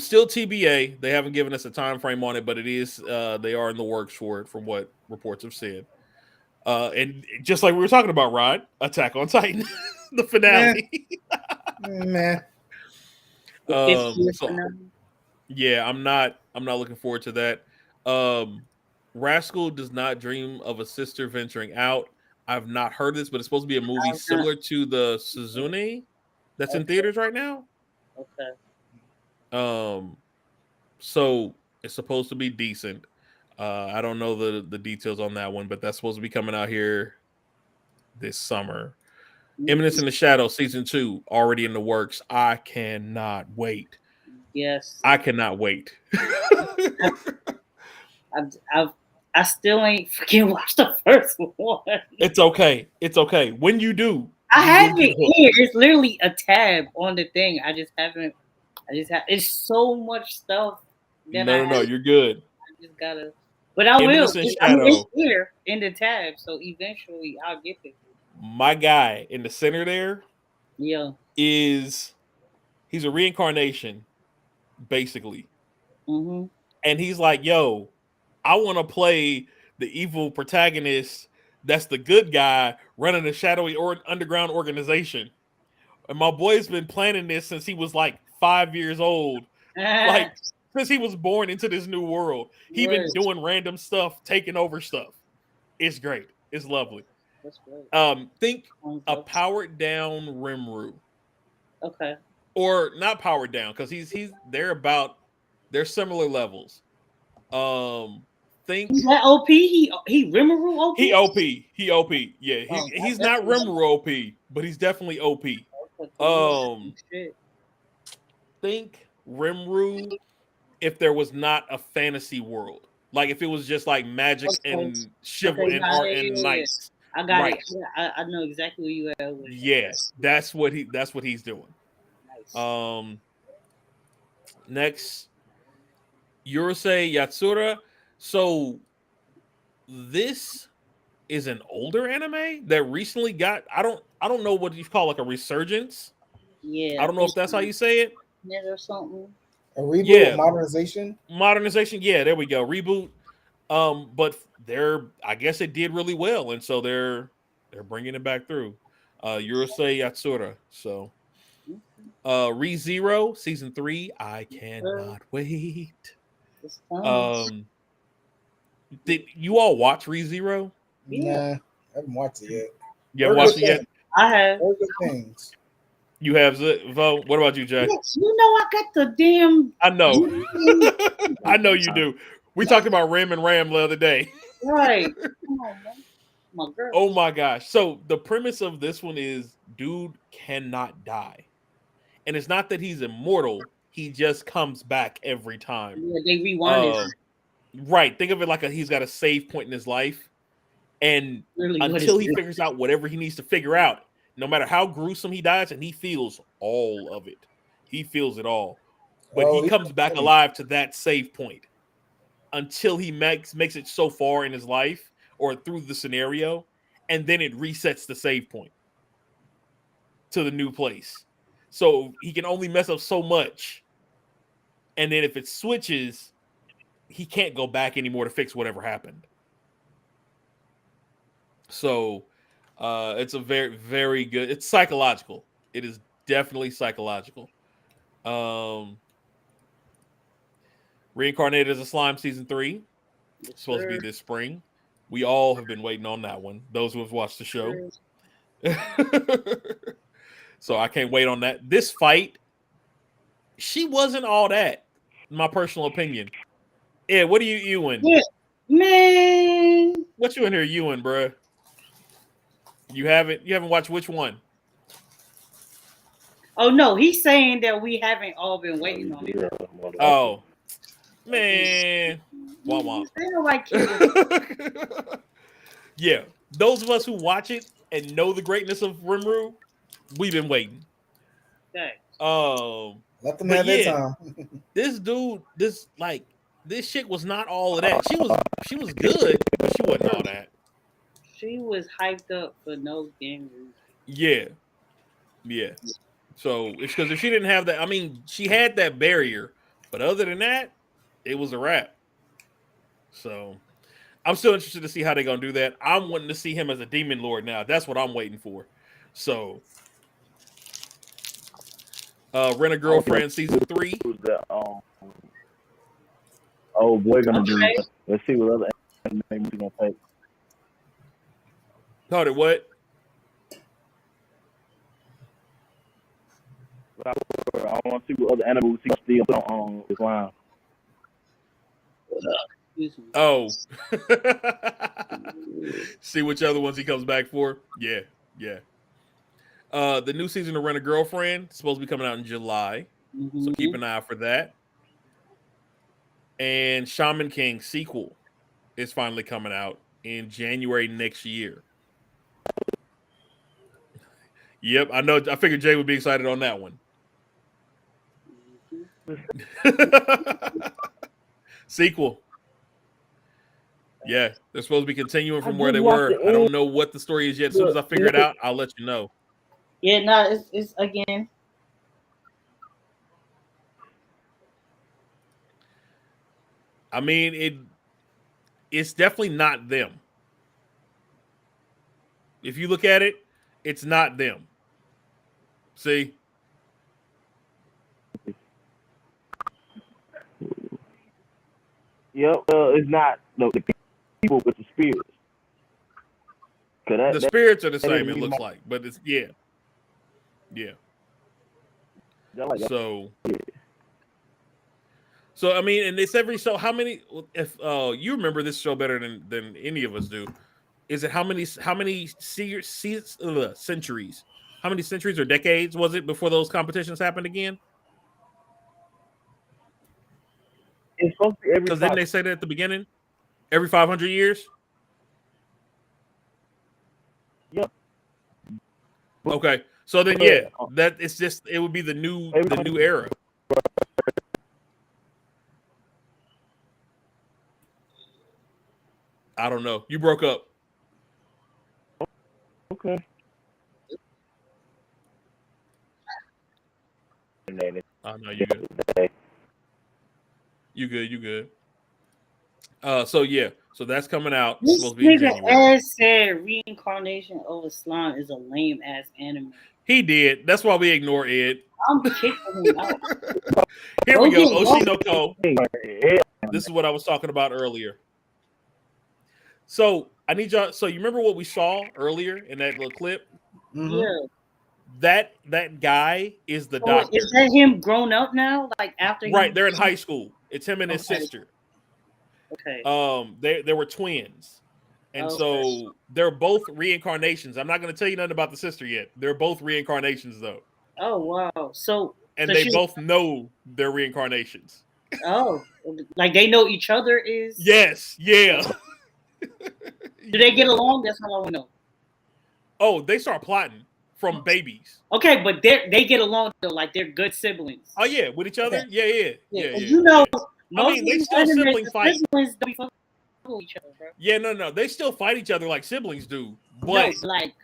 Still TBA. They haven't given us a time frame on it, but it is they are in the works for it, from what reports have said. And just like we were talking about, Rod, Attack on Titan, the Meh, finale. meh. The 50th So finale. yeah, I'm not looking forward to that. Um, Rascal does not dream of a sister venturing out. I've not heard this, but it's supposed to be a movie Uh, similar to the Suzune that's in Okay. theaters right now. Okay. Um, so it's supposed to be decent. I don't know the details on that one, but that's supposed to be coming out here this summer. Eminence in the Shadow season 2 already in the works. I cannot wait. Yes. I cannot wait. I've I still ain't freaking watched the first one. It's okay. It's okay. When you do, I you will have get it hooked. here. It's literally a tab on the thing. I just haven't. I just have. It's so much stuff that No, no, no. You're good. I just gotta. But I will. Eminence in I mean, it's Shadow. here in the tab, so eventually I'll get it. My guy in the center there Yeah. is he's a reincarnation, basically. Mhm. And he's like, yo, I want to play the evil protagonist that's the good guy running a shadowy or underground organization. And my boy's been planning this since he was like 5 years old. Like, since he was born into this new world. He Word. been doing random stuff, taking over stuff. It's great. It's lovely. That's great. Think a powered down Rimuru. Okay. Or not powered down, because he's they're similar levels. Think He's that OP. He Rimuru OP. he OP. He OP. Yeah, Oh, he's not Rimuru OP, but he's definitely OP. Shit. Think Rimuru if there was not a fantasy world. Like if it was just like magic Okay. and chivalry and Nah, art yeah. and knights. I got Right. it. Yeah, I know exactly where you at with it. Yeah, that's what he's doing. Nice. Next, Urusei Yatsura. So this is an older anime that recently got I don't know what you call like a resurgence. Yeah. I don't know if that's how you say it. Or something. A reboot, Yeah. modernization. Modernization. Yeah, there we go. Reboot. But I guess it did really well, and so they're bringing it back through. Urusei Yatsura. So ReZero season 3. I cannot wait. Did you all watch ReZero? Yeah. Nah, I haven't watched it yet. You haven't watched it yet? I have. Very good things. You have, Vo. What about you, Jay? Yes, you know I got the damn. I know. I know you do. We talked about Ram and Ram the other day. Right. Come on, man. My girl. Oh my gosh. So the premise of this one is dude cannot die. And it's not that he's immortal, he just comes back every time. Yeah, they rewind it. Right. Think of it like he's got a save point in his life. And Really, until he figures out whatever he needs to figure out, no matter how gruesome he dies, and he feels all of it. He feels it all. But he comes back alive to that save point until he makes it so far in his life or through the scenario, and then it resets the save point to the new place. So he can only mess up so much. And then if it switches, he can't go back anymore to fix whatever happened. So it's a very, very good. It's psychological. It is definitely psychological. Reincarnated as a Slime season 3. It's supposed to be this spring. We all have been waiting on that one. Those who have watched the show. So I can't wait on that. This fight, she wasn't all that. In my personal opinion. Yeah, what are you in? Yeah, man. What you in here, Ewan, bruh? You haven't watched which one? Oh no, he's saying that we haven't all been waiting on it. Oh man. Womp womp. Yeah. Those of us who watch it and know the greatness of Rimuru, we've been waiting. Okay. Let them have their time. This dude, this shit was not all of that. She was good, but she wasn't all that. She was hyped up for no game reason. Yeah. So it's because if she didn't have that, I mean, she had that barrier, but other than that, it was a wrap. So I'm still interested to see how they're gonna do that. I'm wanting to see him as a demon lord now. That's what I'm waiting for. So Rent a Girlfriend season 3. Oh boy, gonna do. Let's see what other anime he's gonna take. Thought it what? I want to see what other animals he's still on his line. Oh. See which other ones he comes back for? Yeah. The new season of Rent a Girlfriend is supposed to be coming out in July. Mm-hmm. So keep an eye out for that. And Shaman King sequel is finally coming out in January next year. Yep, I know. I figured Jay would be excited on that one. Sequel. Yeah, they're supposed to be continuing from where they were. I don't know what the story is yet. As soon as I figure it out, I'll let you know. Yeah, no, it's again. I mean, it's definitely not them. If you look at it, it's not them. See? Yep, it's not the people with the spirits. The spirits are the same, it looks like, but it's yeah. So I mean, and it's every so how many? If you remember this show better than any of us do, is it how many centuries? How many centuries or decades was it before those competitions happened again? It's supposed to be every. Because didn't they say that at the beginning? Every 500 years. Yep. Okay, so then that it's just it would be the new era. I don't know. You broke up. Okay. Oh no, you good. You good. So that's coming out. This supposed to be in nigga January. ass said Reincarnation of a Slime is a lame ass anime. He did. That's why we ignore Ed. I'm kicking him out. Here we go. Boji, Oshinoko. This is what I was talking about earlier. So I need y'all. So you remember what we saw earlier in that little clip? Mhm. Yeah. That guy is the So doctor. is that him grown up now? Like after he Right, they're in high school. It's him and his Okay. sister. Okay. They were twins. And Okay. so they're both reincarnations. I'm not going to tell you nothing about the sister yet. They're both reincarnations though. Oh wow. So And they both know they're reincarnations. Oh, like they know each other is. Yes, yeah. Do they get along? That's all I want to know. Oh, they start plotting from babies. Okay, but they get along though, like they're good siblings. Oh yeah, with each other. Okay. Yeah. You know, I mean, they still sibling fight. Siblings don't be fucking with each other, bro. Yeah, no, they still fight each other like siblings do, but No, like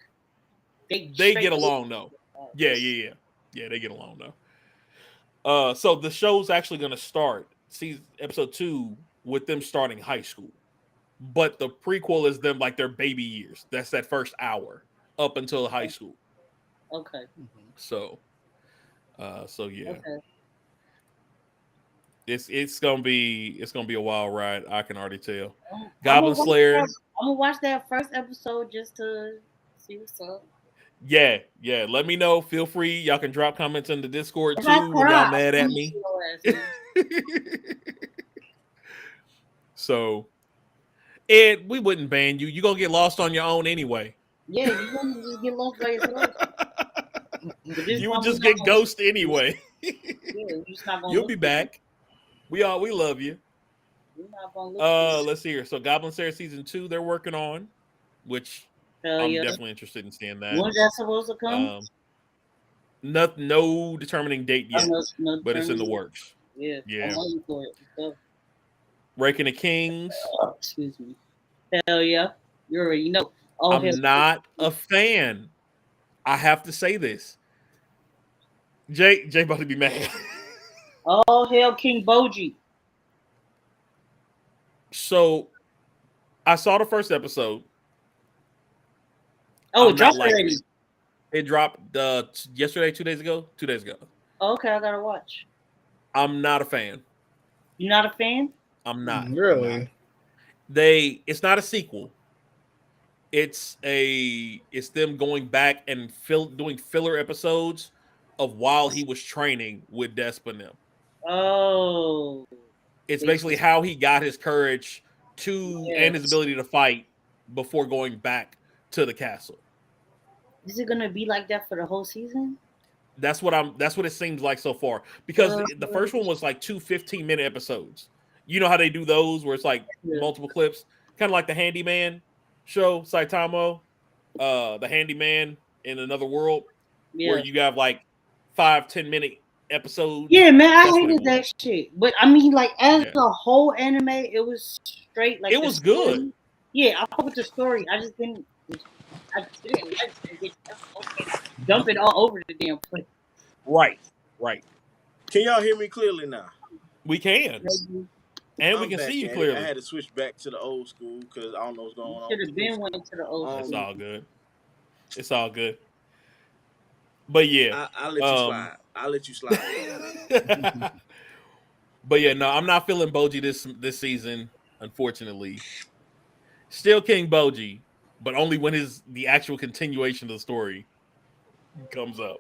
they get along though. Yeah, they get along though. So the show's actually going to start episode 2 with them starting high school, but the prequel is them like their baby years. That's that first hour up until high school. Okay. So yeah. Okay. It's gonna be a wild ride. I can already tell. Goblin Slayer. I'm gonna watch that first episode just to see what's up. Yeah. Let me know. Feel free. Y'all can drop comments in the Discord too when y'all mad at me. So, Ed, we wouldn't ban you. You gonna get lost on your own anyway. Yeah, you gonna just get lost by yourself. You would just get ghost anyway. Yeah, you're just not gonna. You'll be back. We love you. Let's see here. So Goblin Slayer season 2 they're working on, which I'm definitely interested in seeing that. When's that supposed to come? No determining date yet, but it's in the works. Yeah. I'm waiting for it. Raking the Kings. Excuse me. Hell yeah. You already know. I'm not a fan. I have to say this. Jay about to be mad. Oh hell, King Boji. So, I saw the first episode. Oh, it dropped already. It dropped yesterday, 2 days ago. 2 days ago. Oh, okay, I gotta watch. I'm not a fan. You're not a fan? I'm not. Really? It's not a sequel. It's them going back and doing filler episodes of while he was training with Desp and them. Oh. It's basically how he got his courage and his ability to fight before going back to the castle. Is it gonna be like that for the whole season? That's what it seems like so far. Because the first one was like 2 15-minute episodes. You know how they do those where it's like multiple clips? Kind of like the Handyman show, Saitama, the Handyman in Another World, where you have like 5-10-minute episodes. Yeah, man, I hated that shit. But I mean, like as a whole anime, it was straight. Like it was good. Yeah, I fuck with the story. I just didn't. Dump it all over the damn place. Right. Can y'all hear me clearly now? We can. And we can see you clearly. I had to switch back to the old school because I don't know what's going on. Should have been went to the old school. It's all good. It's all good. But yeah. I'll let you slide. I'll let you slide. But yeah, no, I'm not feeling Boji this season, unfortunately. Still King Boji, but only when the actual continuation of the story comes up.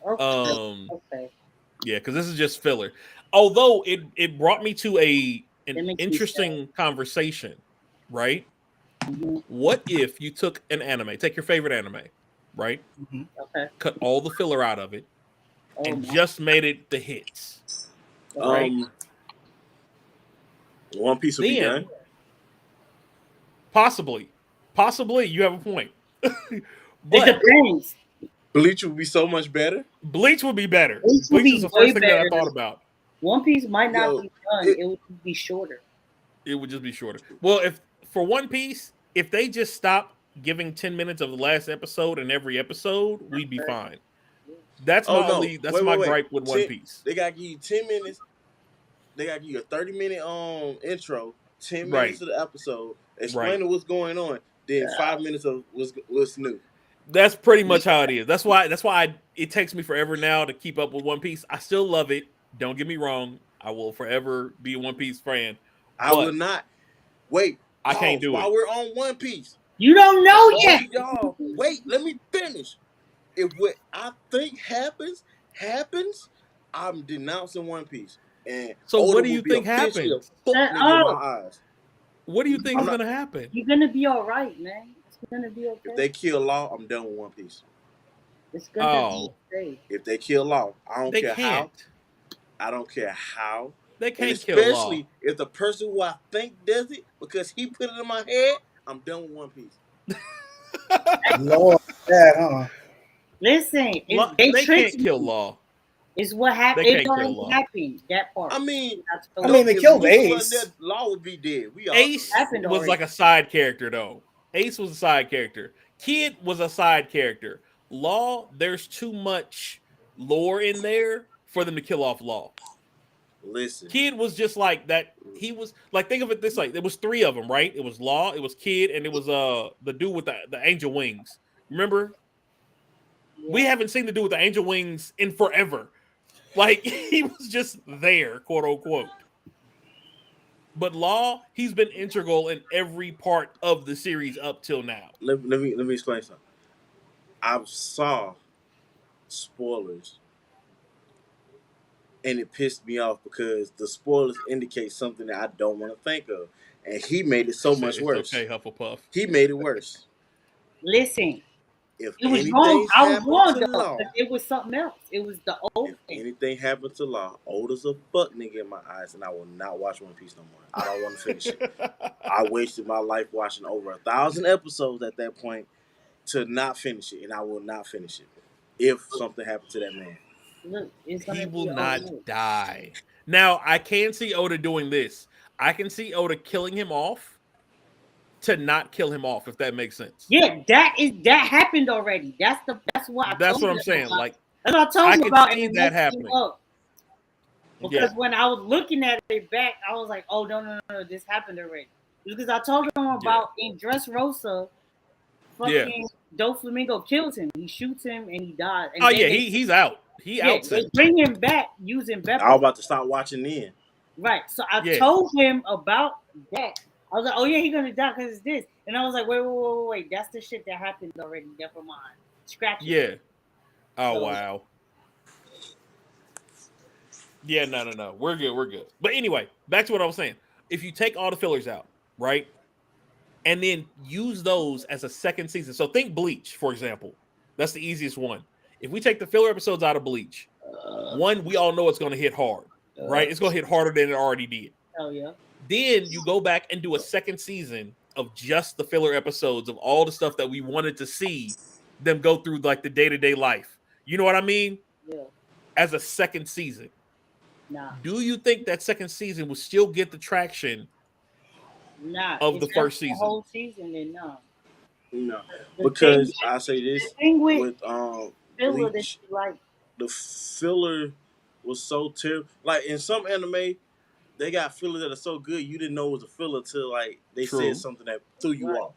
Okay. Yeah, because this is just filler. Although it brought me to an interesting conversation, right? Mm-hmm. What if you took an anime, take your favorite anime, right? Mm-hmm. Okay. Cut all the filler out of it, and just made it the hits, right? One Piece would be done. Possibly, you have a point. But it depends. Bleach would be so much better. Bleach would be better. Bleach is the first thing that I thought about. One Piece might not be done. It would be shorter. It would just be shorter. Well, if for One Piece, if they just stop giving 10 minutes of the last episode in every episode, we'd be fine. That's my gripe with One Piece. They gotta give you 10 minutes. They gotta give you a 30-minute intro, 10 minutes of the episode, explaining what's going on, then 5 minutes of what's new. That's pretty much how it is. That's why it takes me forever now to keep up with One Piece. I still love it. Don't get me wrong. I will forever be a One Piece fan. I will But not. Wait, I can't pause. do While it. we're on One Piece, You don't for know all yet. of y'all, wait, let me finish. If what I think happens, I'm denouncing One Piece. And So Oda what do will you be think officially a happens? fuck nigga in my Oh, eyes. What do you think I'm is not. gonna happen? you're gonna be all right, man. It's gonna be If okay. they kill Law, I'm done with One Piece. It's gonna be Oh, okay. If they kill Law, I don't they care how. can't. I don't care how. They And can't kill Law. especially if the person who I think does it because he put it in my head, I'm done with One Piece. Lord, that, huh? Listen, they They tricked can't me. kill Law. It's what They happened. It can't kill already Law. happened. That part. I mean, That's I mean, they if killed Luffy wasn't Ace. there, Law would be dead. We all know Ace that. happened was already. like a side character though. Ace was a side character. Kid was a side character. Law, there's too much lore in there for them to kill off Law. Listen, Kid was just like that. He was like, think of it this way: there was three of them, right? It was Law, it was Kid, and it was the dude with the angel wings. Remember? We Yeah. haven't seen the dude with the angel wings in forever. Like he was just there, quote unquote. But Law, he's been integral in every part of the series up till now. let me explain something. I saw spoilers and it pissed me off because the spoilers indicate something that I don't want to think of. And he made it so much It's worse. okay, Hufflepuff. He made it worse. Listen, If it was wrong. anything's I was happened wrong to though, Law, because it was something else. It was the old if thing. anything happened to Law, Oda's a fuck nigga in my eyes, and I will not watch One Piece no more. I don't want to finish it. I wasted my life watching over 1,000 episodes at that point to not finish it, and I will not finish it if something happened to that man. Look, it's He gonna will be not okay. die. Now, I can see Oda doing this. I can see Oda killing him off to not kill him off, if that makes sense. Yeah, that happened already. That's what I That's told what you I'm saying. about. Like, That's what I told I you could about, and see it that messed me happening. up. Yeah. Because when I was looking at it back, I was like, "Oh no, this happened already." Because I told him Yeah. about in Dressrosa, Yeah. fucking Doflamingo kills him. He shoots him and he dies. And Oh, then yeah, they, he's out. He yeah, outs they him. bring him back using I was Beppo. about to stop watching then. Right. So I Yeah. told him about that. I was like, "Oh yeah, he's gonna die because it's this." And I was like, "Wait. That's the shit that happened already. Never mind. Scratch it." Yeah. Oh, So, wow. Yeah, no. We're good. But anyway, back to what I was saying. If you take all the fillers out, right? And then use those as a second season. So think Bleach, for example. That's the easiest one. If we take the filler episodes out of Bleach, one, we all know it's going to hit hard, right? It's going to hit harder than it already did. hell yeah. Then you go back and do a second season of just the filler episodes of all the stuff that we wanted to see them go through, like the day-to-day life. You know what I mean? Yeah. As a second season. Nah. Do you think that second season will still get the traction Nah. of If the that's first the season? whole season, then no. No, The because thing, I say the this thing with with filler that Bleach, you like, the filler was so terrible. Like in some anime, they got fillers that are so good you didn't know it was a filler till like they said True. something that threw you right? off.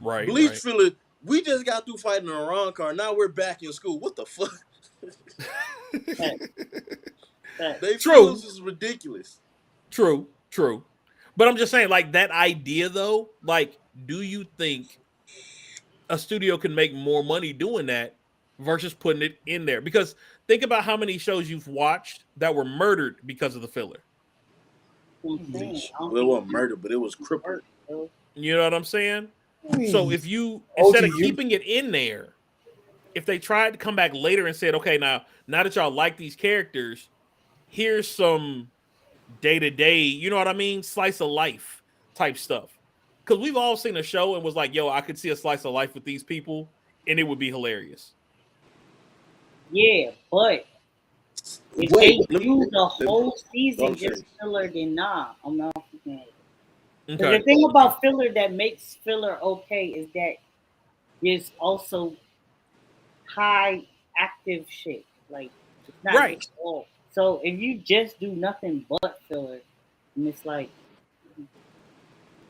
Right, Bleach right. filler, we just got through fighting a wrong car. Now we're back in school. What the fuck? They True. fillers is ridiculous. True. But I'm just saying, like, that idea though, like, do you think a studio can make more money doing that versus putting it in there? Because think about how many shows you've watched that were murdered because of the filler. Bleach. Well, it wasn't murder, but it was crippled. You know what I'm saying? Hmm. So if you, OG, instead of you- keeping it in there, if they tried to come back later and said, okay, now that y'all like these characters, here's some day-to-day, you know what I mean? Slice of life type stuff. Because we've all seen a show and was like, yo, I could see a slice of life with these people, and it would be hilarious. Yeah, but if Wait, they do the whole season I'm just filler, then nah, I'm not fucking. Okay. The thing about filler that makes filler okay is that there's also high active shit. Like it's not Right. just all. So if you just do nothing but filler, and it's like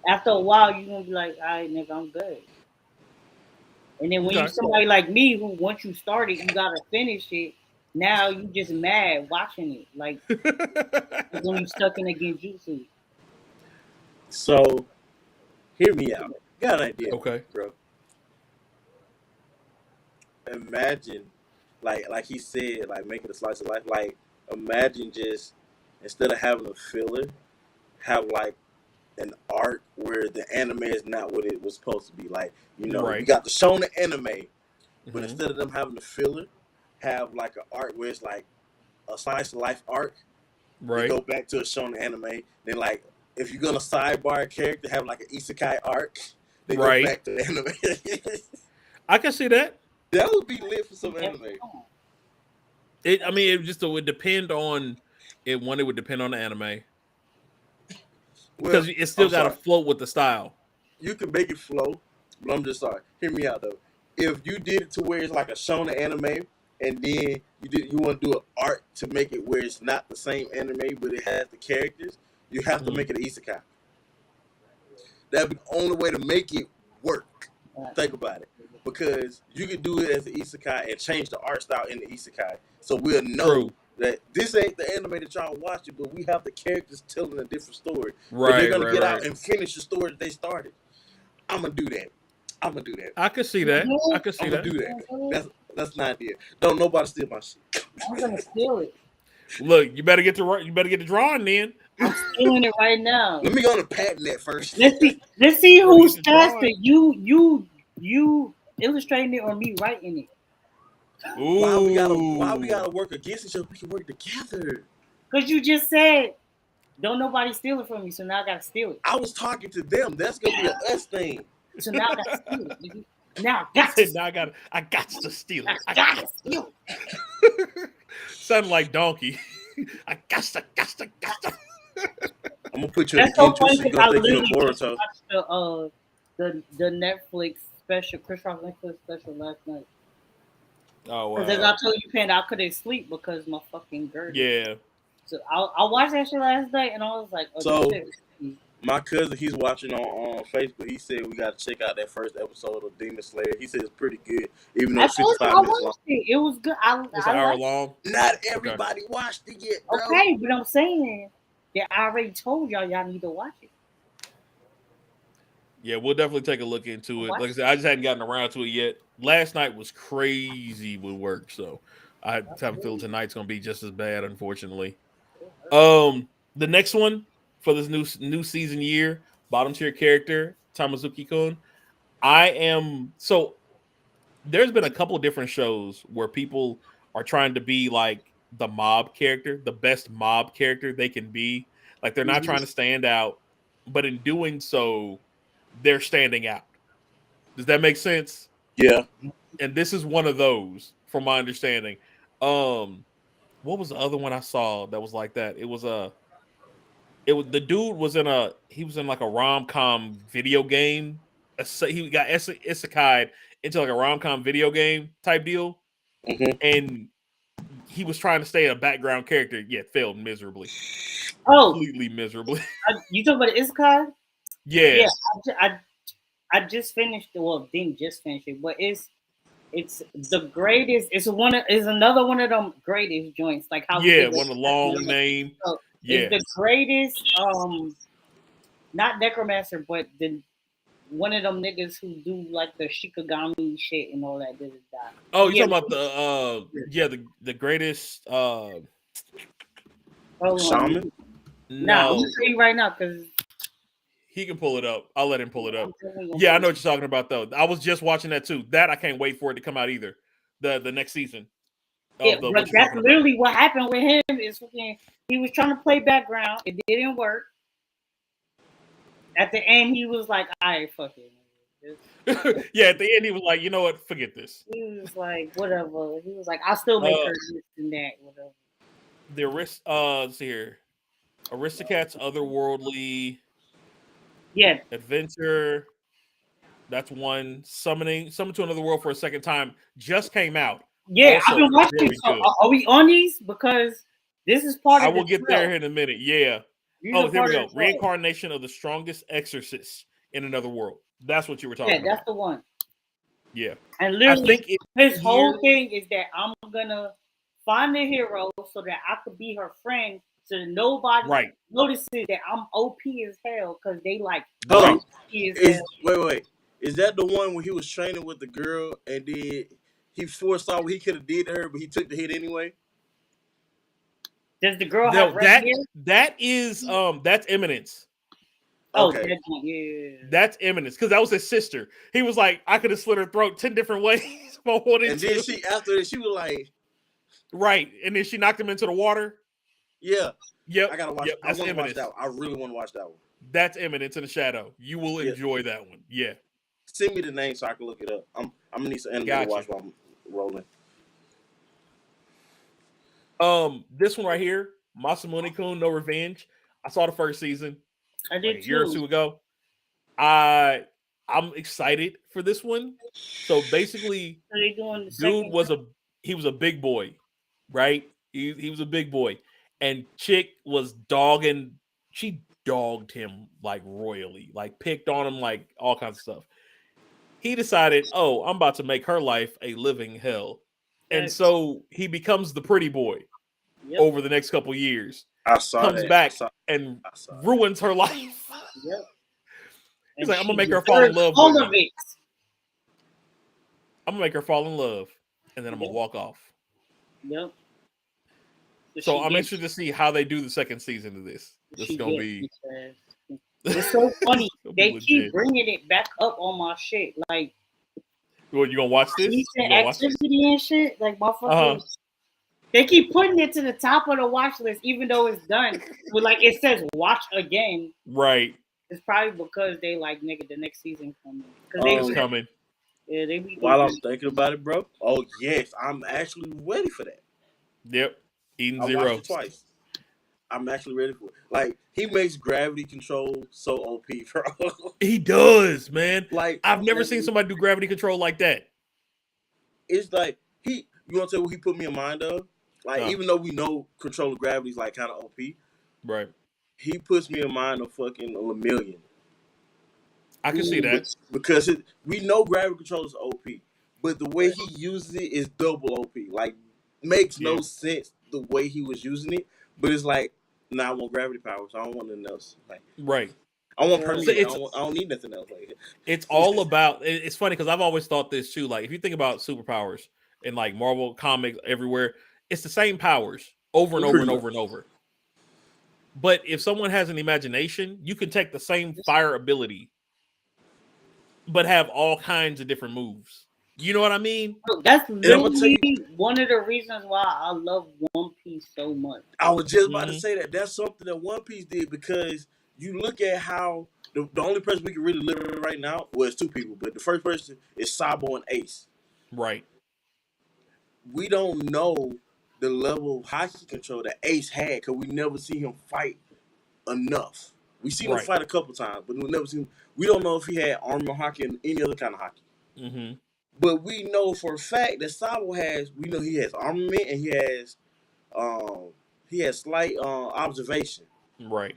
after a while you're gonna be like, all right, nigga, I'm good. And then when you Okay. somebody like me who once you start it, you gotta finish it. Now you just mad watching it. Like when you stuck in a genjutsu. So hear me out. Got an idea, Okay. bro. Imagine, like he said, like making a slice of life. Like imagine just instead of having a filler, have like an arc where the anime is not what it was supposed to be. Like we Right. got the shonen anime, but Mhm. instead of them having the filler, have like an arc where it's like a slice of life arc. They Right. go back to a shonen anime. Then like if you're gonna sidebar a character, have like an isekai arc. They go Right. back to the anime. I can see that. That would be lit for some anime. I mean, it would depend on it. One, it would depend on the anime Well, because it still I'm got to sorry. float with the style. You can make it flow, but I'm just sorry. Hear me out though. If you did it to where it's like a shonen anime, and then you want to do an art to make it where it's not the same anime, but it has the characters, you have to make it an isekai. That'd be the only way to make it work. Think about it. Because you can do it as an isekai and change the art style in the isekai. So we'll know that this ain't the anime that y'all watching, but we have the characters telling a different story. But they're going to get out and finish the story that they started. I'm going to do that. I can see that. I can see I'm that. going to do that. That's an idea. Don't nobody steal my shit. I'm gonna steal it. Look, you better get the drawing then. I'm stealing it right now. Let me go to patent that first. Let's see who's faster. You illustrating it or me writing it? Ooh. Why we gotta work against each other? We can work together. Because you just said don't nobody steal it from me, so now I gotta steal it. I was talking to them. That's gonna be an us thing. So now I gotta steal it. Nigga. Now I got to steal it. I got to steal it. Sounded like Donkey. I got to. I'm gonna put you That's in so funny so because I you literally can just watched the Netflix special, Chris Rock Netflix special last night. Oh wow! Because as I told you, Panda, I couldn't sleep because my fucking GERD. Yeah. So I watched that shit last night and I was like, oh, So shit. my cousin, he's watching on Facebook. He said we gotta check out that first episode of Demon Slayer. He said it's pretty good, even though I it's told you 55 I minutes long. watched it. It was good. It's an hour long. Not everybody watched it yet, bro. Okay, but I'm saying that I already told y'all need to watch it. Yeah, we'll definitely take a look into it. Like I said, I just hadn't gotten around to it yet. Last night was crazy with work, so I have a feeling tonight's gonna be just as bad, unfortunately. The next one for this new season year, bottom tier character, Tamazuki-kun. There's been a couple of different shows where people are trying to be like the mob character, the best mob character they can be. Like they're not trying to stand out, but in doing so, they're standing out. Does that make sense? Yeah. And this is one of those, from my understanding. What was the other one I saw that was like that? It was the dude was in like a rom-com video game. He got isekai into like a rom-com video game type deal, and he was trying to stay a background character, yet failed miserably. Completely miserably. You talking about Isekai? Yeah. I just finished it. Well, didn't just finish it, but it's the greatest. It's another one of them greatest joints. Like how one of the long name. So it's the greatest. Not necromancer, but one of them niggas who do like the shikigami shit and all that. Oh, you're talking about the greatest shaman? No, I'm gonna tell you right now because he can pull it up. I'll let him pull it up. Yeah, I know what you're talking about though. I was just watching that too. That I can't wait for it to come out either. The next season. Yeah, but that's literally what happened with him. Is he was trying to play background. It didn't work. At the end, he was like, "All right, fuck it." Yeah, at the end, he was like, "You know what? Forget this." He was like, "Whatever." He was like, "I'll still make her this and that." Whatever. Let's see here. Aristocats, Otherworldly. Yeah. Adventure. That's one. Summon to Another World for a Second Time just came out. Yeah, I've been watching. So are we on these? Because this is part of I will get there in a minute. Yeah. Here we go. Reincarnation of the Strongest Exorcist in Another World. That's what you were talking about. Yeah, that's the one. Yeah. And I literally, think his whole thing is that I'm gonna find a hero so that I could be her friend, so that nobody right. notices that I'm OP as hell because they like Hold Right. on. OP as Is hell. wait. Is that the one where he was training with the girl and then he foresaw what he could have did to her, but he took the hit anyway? Does the girl have No, red hair? that's Eminence. Oh, Okay. that one, yeah. That's Eminence because that was his sister. He was like, I could have slit her throat 10 different ways if I wanted And to. then after that, she was like, right, and then she knocked him into the water. "Yeah, Yep, I gotta watch. Yep, I want to watch that one. I really want to watch that one. That's Eminence in the Shadow. You will Yeah. enjoy that one. Yeah. Send me the name so I can look it up. I'm gonna need some anime to watch while I'm rolling. This one right here, Masamune-kun No Revenge. I saw the first season I did like a year or too. two ago. I'm excited for this one. So basically, So they doing the dude second was a big boy, right? He was a big boy, and chick was dogging. She dogged him like royally, like picked on him, like all kinds of stuff. He decided, oh, I'm about to make her life a living hell, and so he becomes the pretty boy Yep. over the next couple years. I saw Comes that. back and ruins her life. Yep. He's like, I'm gonna make her fall in love all with of me. it. I'm gonna make her fall in love, and then I'm gonna walk off. Yep. So I'm interested to see how they do the second season of this. This is gonna be. It's so funny. They legit. keep bringing it back up on my shit. Like, What, you gonna watch this? recent activity and shit. Like, motherfuckers. They keep putting it to the top of the watch list, even though it's done. But like it says, watch again. Right. It's probably because they like, nigga, the next season coming. It's coming. Yeah, they be. While I'm thinking about it, bro. Oh yes, I'm actually ready for that. Yep. Eden I Zero. watched it twice. I'm actually ready for it. Like, he makes gravity control so OP, bro. He does, man. Like, I've never seen somebody do gravity control like that. It's like you want to tell what he put me in mind of? Like, even though we know control of gravity is like kind of OP, right? He puts me in mind of fucking a million. I can see that because we know gravity control is OP, but the way he uses it is double OP. Like, makes no sense the way he was using it. But it's like, I want gravity power, so I don't want nothing else. Like, right. I want permanent. I don't need nothing else. Like, it's all about. It's funny because I've always thought this too. Like, if you think about superpowers in like Marvel comics everywhere, it's the same powers over and over and over and over. But if someone has an imagination, you can take the same fire ability, but have all kinds of different moves. You know what I mean? That's literally one of the reasons why I love One Piece so much. I was just about to say that. That's something that One Piece did, because you look at how the only person we can really live with right now, well, it's two people, but the first person is Sabo and Ace. Right. We don't know the level of hockey control that Ace had, because we never see him fight enough. We seen him fight a couple times, but we never seen him. We don't know if he had armor hockey and any other kind of hockey. Mm-hmm. But we know for a fact that Sabo has. We know he has armament and he has slight observation. Right.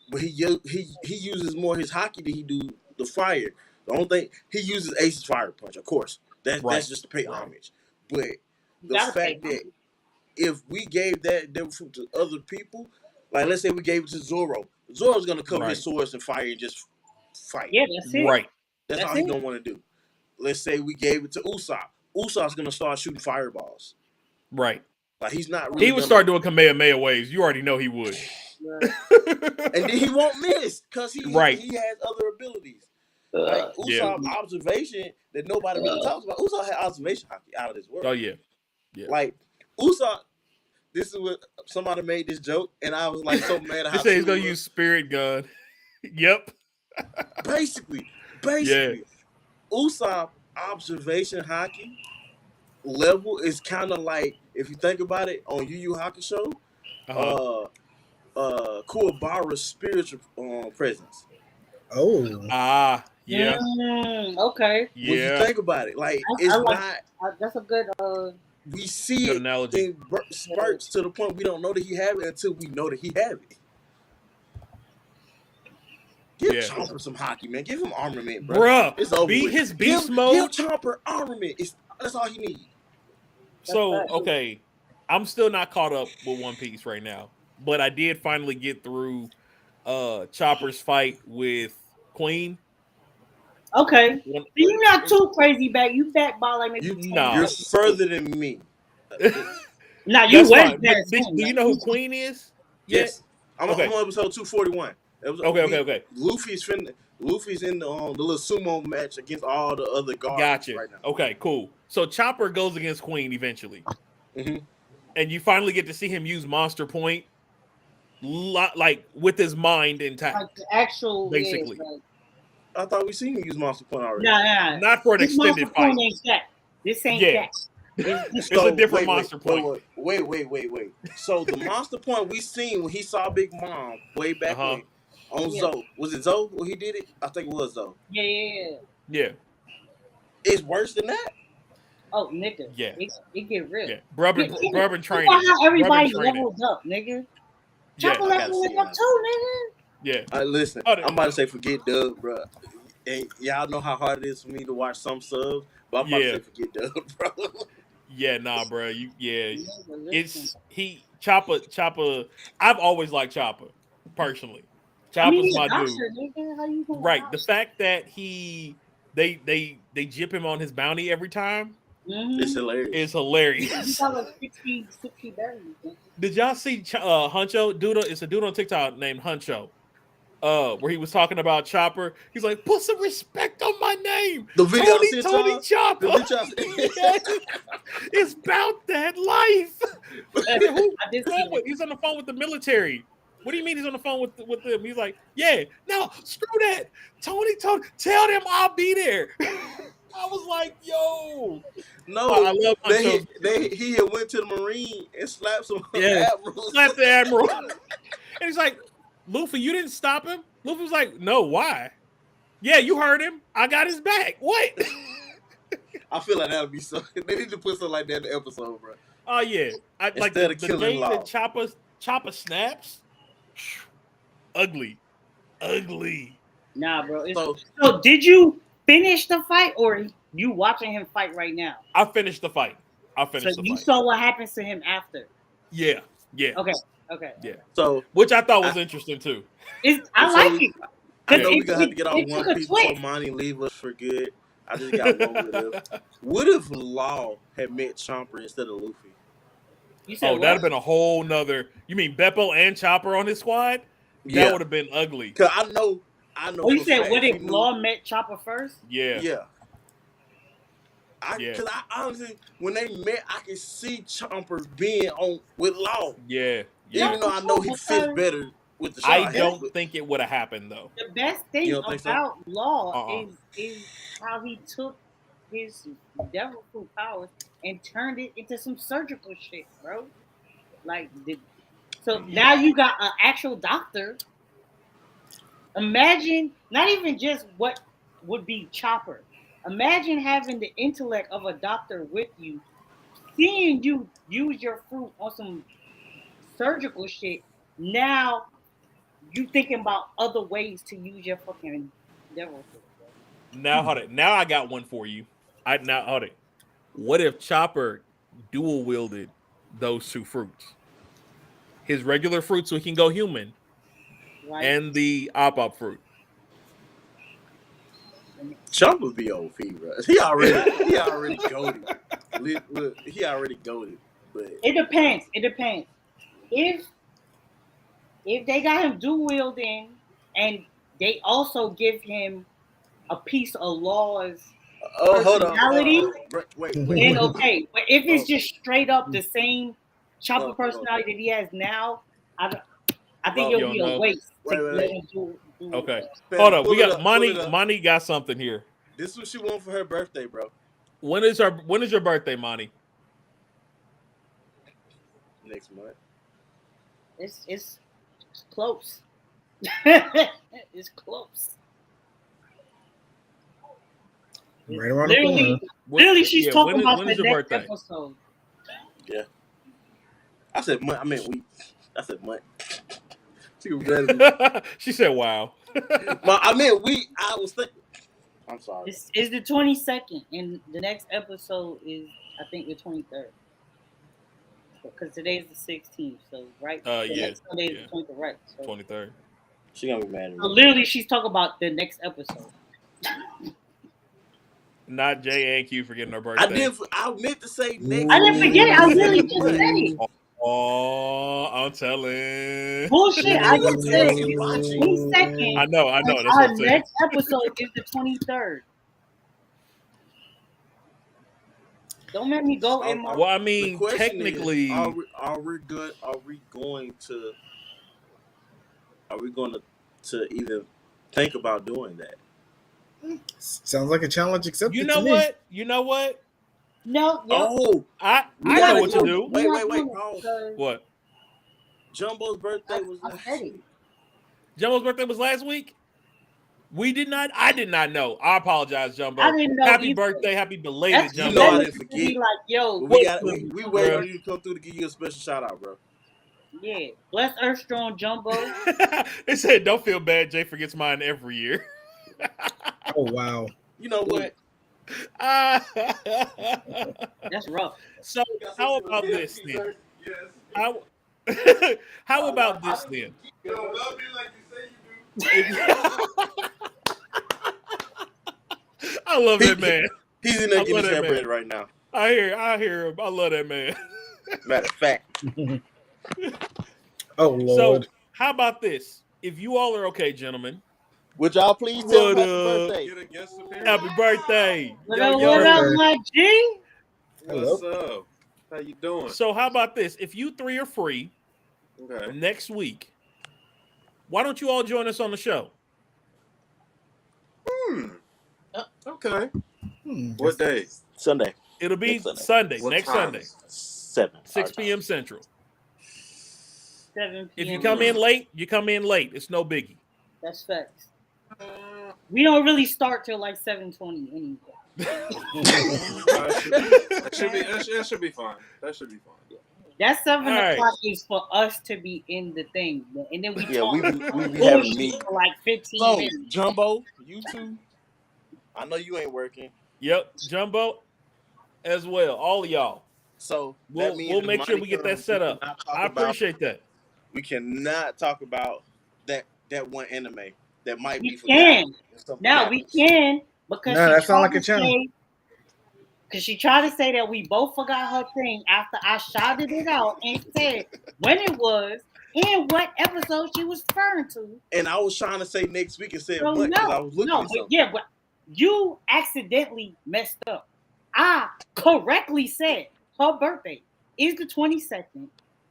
But he uses more his hockey than he do the fire. The only thing he uses Ace's fire punch, of course. That's just to pay homage. But the fact that if we gave that different to other people, like let's say we gave it to Zoro, Zoro's gonna cover his swords and fire and just fight. Yeah, that's it. Right. That's all he's gonna want to do. Let's say we gave it to Usopp. Usopp's gonna start shooting fireballs. Right. Like, he's not really. He would start doing Kamehameha waves. You already know he would. And then he won't miss because he has other abilities. Like Usopp's observation that nobody really talks about. Usopp had observation hockey out of this world. Oh yeah. Like Usopp, this is what somebody made this joke, and I was like so mad. He said he's gonna use spirit gun. Yep. Basically, Usopp observation hockey level is kind of like, if you think about it, on Yu Yu Hakusho, Kuwabara's spiritual presence. Oh. Yeah. Okay. Yeah. When you think about it, like, it's not. That's a good. We see it in spurts to the point we don't know that he have it until we know that he have it. Give Yeah. Chomper some hockey, man. Give him armament, bro. Bruh, It's over beat with. his beast Give mode. Chomper armament. That's all he needs. So, okay, I'm still not caught up with One Piece right now, but I did finally get through Chopper's fight with Queen. Okay. One- You're not too crazy back. You back by like maybe 10 Nah. You're minutes. further than me. Nah, you That's way fine. But past him. do you know who Queen is? Yet? Yes. I'm Okay. on episode 241. Okay. Luffy's in the little sumo match against all the other guards Gotcha. right now. Okay, cool. So Chopper goes against Queen eventually. Mhm. And you finally get to see him use Monster Point like with his mind intact. Like the actual, basically. Yeah, like, I thought we seen him use Monster Point already. nah. Not for an This extended Monster Point fight. ain't that. This ain't Yeah. that. It's It's a different Monster Point. Wait. So the Monster Point we seen when he saw Big Mom way back when on Zoe. Was it Zoe when he did it? I think it was Zoe. Yeah. It's worse than that? Oh, nigga. Yeah. It get real. Yeah. Bourbon training. Look at how everybody Bourbon training. leveled up, nigga. Yeah. Chopper leveled up too, nigga. Yeah. Listen, I'm about to say forget Doug, bro. And y'all know how hard it is for me to watch some subs, but I'm about to say forget Doug, bro. Yeah, nah, bro. It's Chopper. I've always liked Chopper, personally. Chopper's my dude. Nigga. How you Right. The fact that they jip him on his bounty every time. It's hilarious. It's hilarious. Like 60 berries. Did y'all see Huncho? It's a dude on TikTok named Huncho. Where he was talking about Chopper. He's like, put some respect on my name. The video Tony Chopper. It's about that life. He's on the phone with the military. What do you mean he's on the phone with them? He's like, yeah, no, screw that. Tony, tell them I'll be there. I was like, yo. No, I love he had went to the Marine and slapped some admiral. Slapped the admiral. And he's like, Luffy, you didn't stop him? Luffy was like, no, why? Yeah, you heard him. I got his back. What? I feel like that would be so. They need to put something like that in the episode, bro. Oh, yeah. Like the day that Chopper snaps, ugly. Nah, bro. So did you finish the fight or you watching him fight right now? I finished the fight. So you saw what happens to him after? Yeah. Okay. Yeah. So, which I thought was interesting too. I like it. I know we're gonna have to get on One Piece before Monty leave us for good. I just got one with him. What if Law had met Chomper instead of Luffy? That'd have been a whole nother. You mean Beppo and Chopper on his squad? Yeah. That would have been ugly. Cause I know. Oh, you said what if Law met Chopper first? Yeah. Because I honestly, when they met, I could see Chomper being on with Law. Yeah. Even though I know he fits better with the shot. I don't think it would have happened though. The best thing about Law is how he took his devil fruit powers and turned it into some surgical shit, bro. So now you got an actual doctor. Imagine not even just what would be Chopper. Imagine having the intellect of a doctor with you, seeing you use your fruit on some surgical shit. Now you thinking about other ways to use your fucking devil fruit. Bro. Now I got one for you. What if Chopper dual wielded those two fruits? His regular fruit so he can go human. Right. And the op fruit. Chomper would be OP, bro. He already goated. Look, he already goated. But it depends. If they got him dual wielding and they also give him a piece of Law's personality, wait. Then okay. But if it's just straight up the same Chopper personality that he has now, I think it'll be a waste. Okay. Hold up. We got Monty got something here. This is what she wants for her birthday, bro. When is your birthday, Monty? Next month. It's close. It's close. Right around the corner. Literally, she's talking about the next birthday? Episode. Yeah. I said month. I meant week. I said month. She said, "Wow." I was thinking. I'm sorry. It's the 22nd, and the next episode is I think the 23rd. Because today is the 16th, so right. The Yeah, next Sunday is the 23rd, right? So 23rd. She gonna be mad at So me. literally, she's talking about the next episode. Not J and Q for getting her birthday. I meant to say next. I didn't forget it. I really just said it. Oh, I'm telling. Bullshit. I just said it. She watching. 22nd. I know. That's what Our I'm saying. next episode is the 23rd. Don't make me go in my. Well, I The mean, question technically, is, are we good? Are we going to even think about doing that? Sounds like a challenge accepted. you know to me. what? You know what? No, yeah. Oh, I We know gotta what to go. do. Wait, We're not wait, doing pause. it because What? Jumbo's birthday was I last said it. week. Jumbo's birthday was last week. We did not. I did not know. I apologize, Jumbo. I didn't know Happy either. birthday. Happy belated, That's Jumbo. You know I that didn't nigga forget. be like, yo, We wait Bruh. on you to come through to give you a special shout out, bro. yeah, bless Earth Strong Jumbo. They said, "Don't feel bad. Jay forgets mine every year." Oh wow. You know what? That's rough. So how about this then? How, how about this then? You don't love me like you say you do. I love that man. He's in there I getting love his that hair man. braided right now. I hear him. I love that man. Matter of fact, Oh Lord. So how about this? If you all are okay, gentlemen, would y'all please tell What him happy up? birthday? Get a guest appearance. happy birthday. What Yo, up, yo. what up, Okay. my G? What's up? How you doing? So how about this? If you three are free Okay. next week, why don't you all join us on the show? Okay. Hmm. What day? Sunday, It'll be Next Sunday. Sunday, What next time? Sunday, 7 6 p.m. Central. 7 If p.m. you come in late, you come in late. It's no biggie. That's facts. We don't really start till like 7:20 anyway. That should be fine. That should be fine. That 7 All right. o'clock is for us to be in the thing, and then we Yeah, talk we be having bullshit meetings. for like 15 So, minutes. Jumbo, you two. I know you ain't working, Yep, Jumbo as well. All of y'all. so We'll make sure we get that set up. I appreciate that. We cannot talk about that one anime that might We be for can. guys if something Now we happens. can because Nah, she that sound tried like a to challenge. say- Cause she tried to say that we both forgot her thing after I shouted it out and said when it was and what episode she was referring to. And I was trying to say next week and said So what because I no, was looking no, at but something. yeah, but you accidentally messed up. I correctly said her birthday is the 22nd.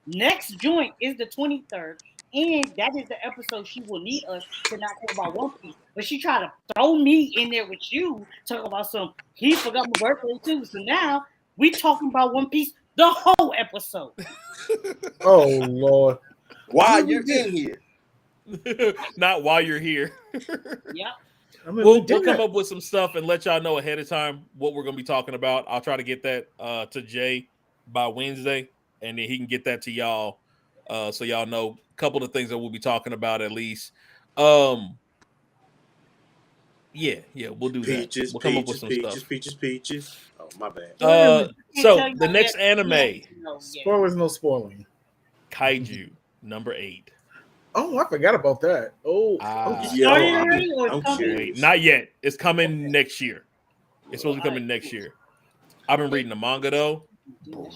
Next joint is the 23rd. And that is the episode she will need us to not talk about One Piece. But she tried to throw me in there with you, talking about some, he forgot my birthday too. So now we talking about One Piece the whole episode. Oh Lord. While you're in here, Not while you're here. Yep. I mean, We'll we did come that. up with some stuff and let y'all know ahead of time what we're going to be talking about. I'll try to get that to Jay by Wednesday, and then he can get that to y'all so y'all know a couple of things that we'll be talking about at least. Yeah, we'll do peaches, that. We'll come up with peaches, some stuff. peaches. Oh, my bad. So tell you the next yet. anime, No, yeah. Spoilers, no spoiling. Kaiju number 8. Oh, I forgot about that. Oh, Yo, Started already or I'm coming? curious. Not yet. It's coming next year. It's supposed to be coming next year. I've been reading the manga though.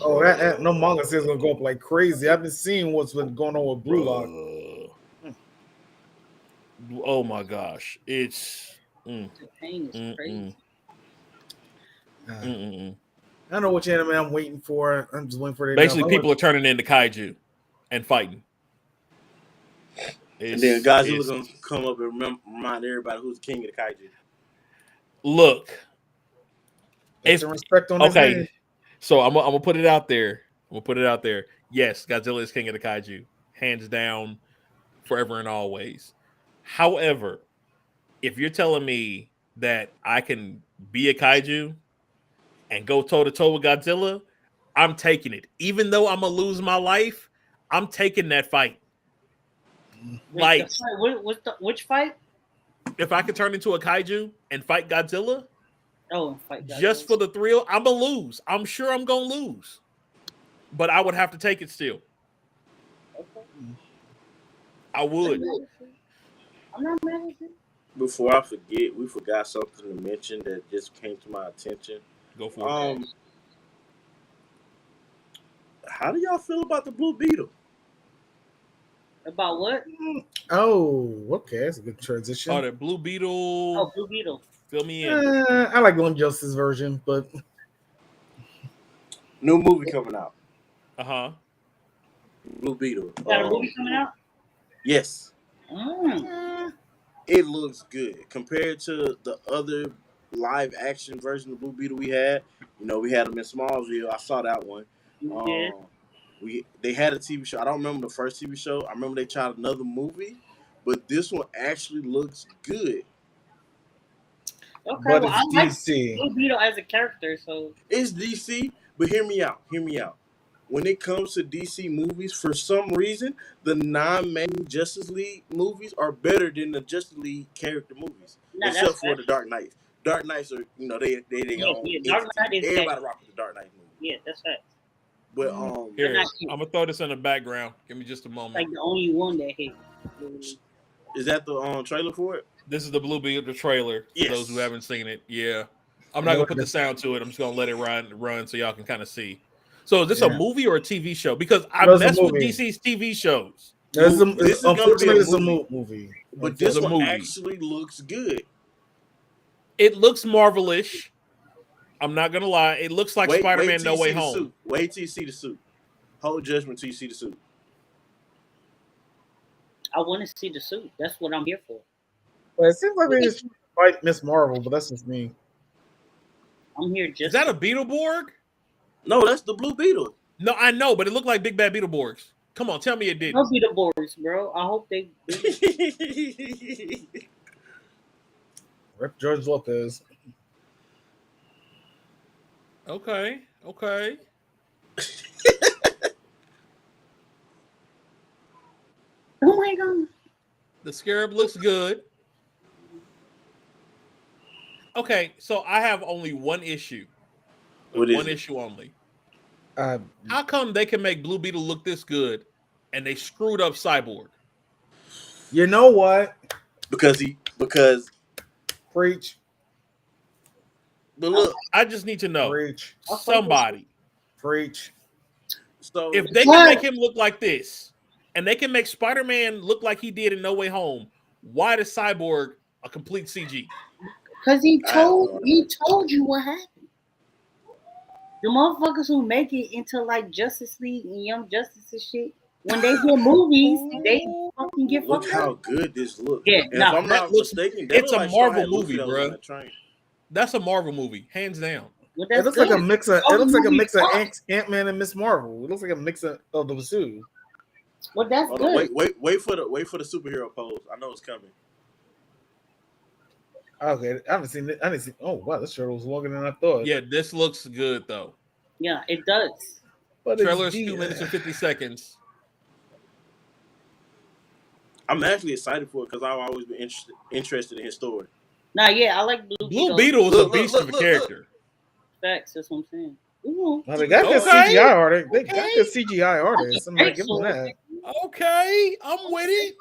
oh, that no manga sales gonna go up like crazy. I've been seeing what's been going on with Blue Lock. Oh my gosh, it's The pain is crazy. I don't know which anime I'm waiting for. I'm just waiting for it. Basically, people are turning into kaiju and fighting. And then Godzilla's gonna come up and remind everybody who's the king of the kaiju. Look, It's some respect on his okay. name. So I'm gonna put it out there. Yes, Godzilla is king of the kaiju, hands down, forever and always. However, if you're telling me that I can be a kaiju and go toe to toe with Godzilla, I'm taking it. Even though I'm gonna lose my life, I'm taking that fight. Wait, Like, which fight? If I could turn into a kaiju and fight Godzilla Oh, and fight just Godzilla. for the thrill, I'm gonna lose. I'm sure I'm gonna lose, but I would have to take it still. Okay. I would. I'm not mad at you. Before I forget, we forgot something to mention that just came to my attention. Go for it. How do y'all feel about the Blue Beetle? About what? Oh, okay, that's a good transition. Oh, that Blue Beetle. Oh, Blue Beetle. Fill me in. I like Young Justice version, but New movie coming out. Blue Beetle. Got a movie coming out? Yes. Mm. It looks good compared to the other live action version of Blue Beetle we had. You know, we had them in Smallville. I saw that one. Yeah. They had a TV show. I don't remember the first TV show. I remember they tried another movie, but this one actually looks good. Okay, but well, I it's like DC. Blue Beetle as a character, so It's DC, but hear me out. Hear me out. When it comes to DC movies, for some reason, the non-main Justice League movies are better than the Justice League character movies, nah, except that's for the Dark Knights. Dark Knights are, you know, they yeah, own Dark entity. Knight is Everybody that. rock with the Dark Knight movie. Yeah, that's facts. But Here, not I'm gonna throw this in the background. Give me just a moment. Like the only one that hit. is that the trailer for it? This is the Blue Beetle trailer for Yes. those who haven't seen it. Yeah, I'm not gonna put the sound to it. I'm just gonna let it run so y'all can kind of see. So is this a movie or a TV show? Because I No, it's a mess with movie. DC's TV shows. This is gonna be Unfortunately, a it's a movie. movie. But this a one movie. actually looks good. It looks Marvelish. I'm not gonna lie. It looks like Spider-Man till No you Way see the Home. suit. Wait till you see the suit. Hold judgment till you see the suit. I want to see the suit. That's what I'm here for. But it seems like they just fight Miss Marvel, but that's just me. I'm here just. Is that a Beetleborg? No, that's the Blue Beetle. No, I know, but it looked like Big Bad Beetleborgs. Come on, tell me it didn't. No Beetleborgs, bro. I hope they. Rip George Lopez. Okay. Oh my god. The Scarab looks good. Okay, so I have only one issue. What is one it? issue only. Uh, How come they can make Blue Beetle look this good and they screwed up Cyborg? you know what? Because Preach. but look, I just need to know Preach. somebody. Preach. so If they can make him look like this and they can make Spider-Man look like he did in No Way Home, why is Cyborg a complete CG? Because he told you what happened. The motherfuckers who make it into like Justice League and Young Justice and shit, when they get movies, they fucking get look fucked how up. good this looks. Yeah, and nah, if I'm not mistaken, that it's look a like Straw Marvel Hat Luffy movie, that was bruh. on that train. That's a Marvel movie, hands down. Well, It that's looks good. like a mix of Fuck. Ant-Man and Miss Marvel. It looks like a mix of the two. Well, that's Hold good. on, wait for the superhero pose. I know it's coming. Okay, I haven't seen it. I didn't see. Oh wow, this trailer was longer than I thought. Yeah, this looks good though. Yeah, it does. But Trailer is 2 minutes and 50 seconds. I'm actually excited for it because I've always been interested in his story. Nah, yeah, I like Blue Blue Beetle is a Look, beast of a look. character. Facts, that's what I'm saying. Ooh. Well, they got good Okay. CGI artists. They got good CGI artists. I'm not giving them that. Okay, I'm with it.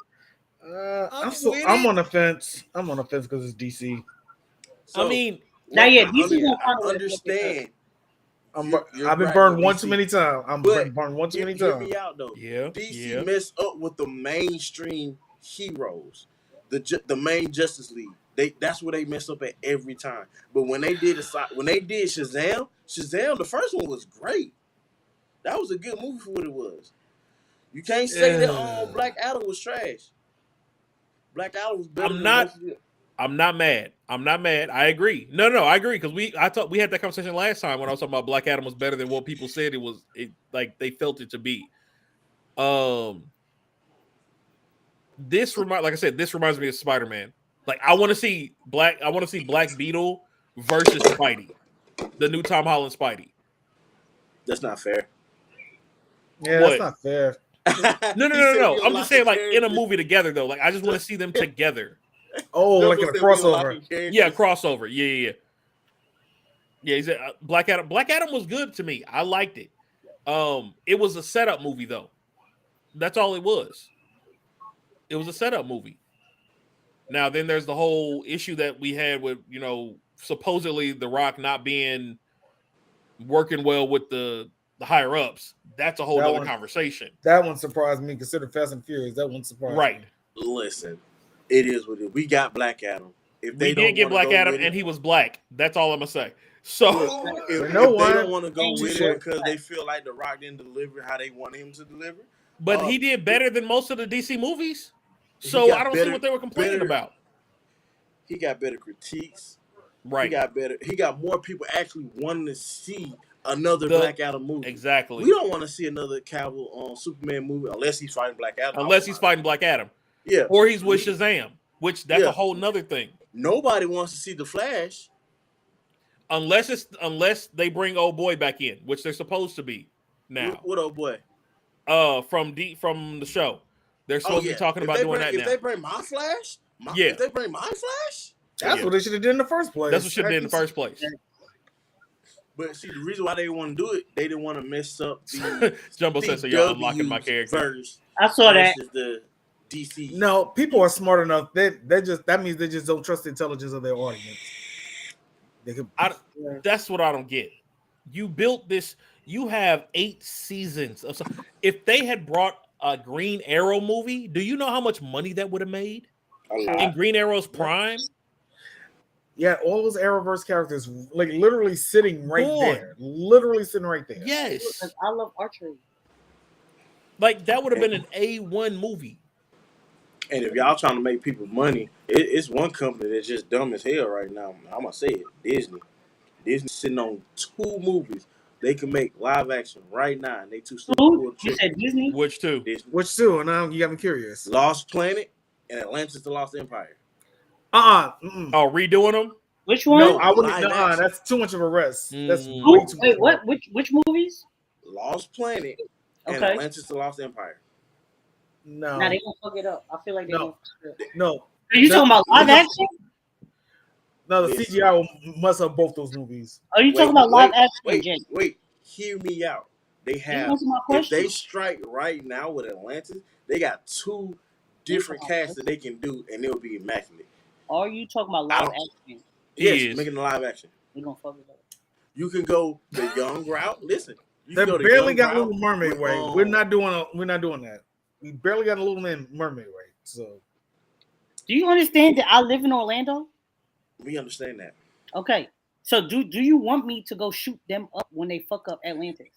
I'm on the fence. I'm on the fence because it's DC. So, I mean, Now, yeah, I DC understand. I've been burned one too many times. Burned one too many Hear times. me out though. Yeah, DC messed up with the mainstream heroes, the main Justice League. That's where they mess up at every time. But when they did Shazam, the first one was great. That was a good movie for what it was. You can't say that Black Adam was trash. Black Adam was better. I'm not mad. I agree. No, I agree because we had that conversation last time when I was talking about Black Adam was better than what people said it was. Like they felt it to be. This reminds me of Spider-Man. Like I want to see Black Beetle versus Spidey, the new Tom Holland Spidey. That's not fair. Yeah, that's not fair. No. I'm just saying, like in a movie together though. Like I just want to see them together. Oh, like in a Jumbo said we crossover. unlocking characters. Yeah, crossover. Yeah. Yeah, he said Black Adam. Black Adam was good to me. I liked it. It was a setup movie though. That's all it was. It was a setup movie. Now then, there's the whole issue that we had with supposedly The Rock not being working well with the higher ups. That's a whole That other one- conversation. That one surprised me. Consider Fast and Furious. That one surprised Right. me. Listen, it is what it is. We got Black Adam. If they We don't did get wanna Black go Adam, with it- and he was black. That's all I'm gonna say. So if No they one- don't want to go Thank with you. it because they feel like The Rock didn't deliver how they want him to deliver, but he did better than most of the DC movies. He So got I don't see better- what they were complaining better- about. he got better critiques. Right. He got more people actually wanting to see another The- Black Adam movie. Exactly. We don't want to see another Cavill Superman movie unless he's fighting Black Adam. Unless he's fighting Black Adam. Yeah. Or he's with Shazam, which that's Yeah. a whole nother thing. Nobody wants to see the Flash. Unless they bring old boy back in, which they're supposed to be now. What old boy? From the show. They're supposed to be talking If about they doing bring, that if now. they bring my Flash, Yeah. If they bring my Flash, That's Yeah. what they should have did in the first place. That's what should have been in the first place. but see the reason why they didn't want to do it, they didn't want to mess up the Jumbo says, so y'all unlocking my character. verse I saw that. versus the DC. No, people are smart enough. That means they just don't trust the intelligence of their audience. They could. That's what I don't get. You built this. You have 8 seasons of stuff. If they had brought a Green Arrow movie, do you know how much money that would have made in Green Arrow's prime? Yeah, all those Arrowverse characters, like literally sitting right Boy. there, literally sitting right there. Yes, I love archery. like that would have been an A1 movie. And if y'all trying to make people money, it's one company that's just dumb as hell right now. I'm gonna say it, Disney. Disney's sitting on 2 movies they can make live action right now, and they too still pull Who? the You trigger. said Disney? Which two? Disney. Which two? And now you got me curious. Lost Planet and Atlantis: The Lost Empire. Mm-mm. Oh, redoing them? Which one? No, I wouldn't. Live action. That's too much of a risk. That's Mm. way Who? too Wait, much. what? Which movies? Lost Planet and Okay. Atlantis: The Lost Empire. No, Nah, they gonna fuck it up. I feel like they No. gonna fuck it up. no, Are you talking about live action? no. The CGI will mess up both those movies. Are you talking about live action, Jay? Wait, hear me out. They have, answer my if question. they strike right now with Atlantis, they got 2 different casts that they can do, and it'll be immaculate. Are you talking about live action? He Yes, is. making a live action. We gonna fuck it up. You can go the young route. Listen, you They can go the barely young got route Little Mermaid with, way. We're not doing that. We barely got a Little Mermaid way. So Do you understand that I live in Orlando? We understand that. Okay, so do you want me to go shoot them up when they fuck up Atlantis?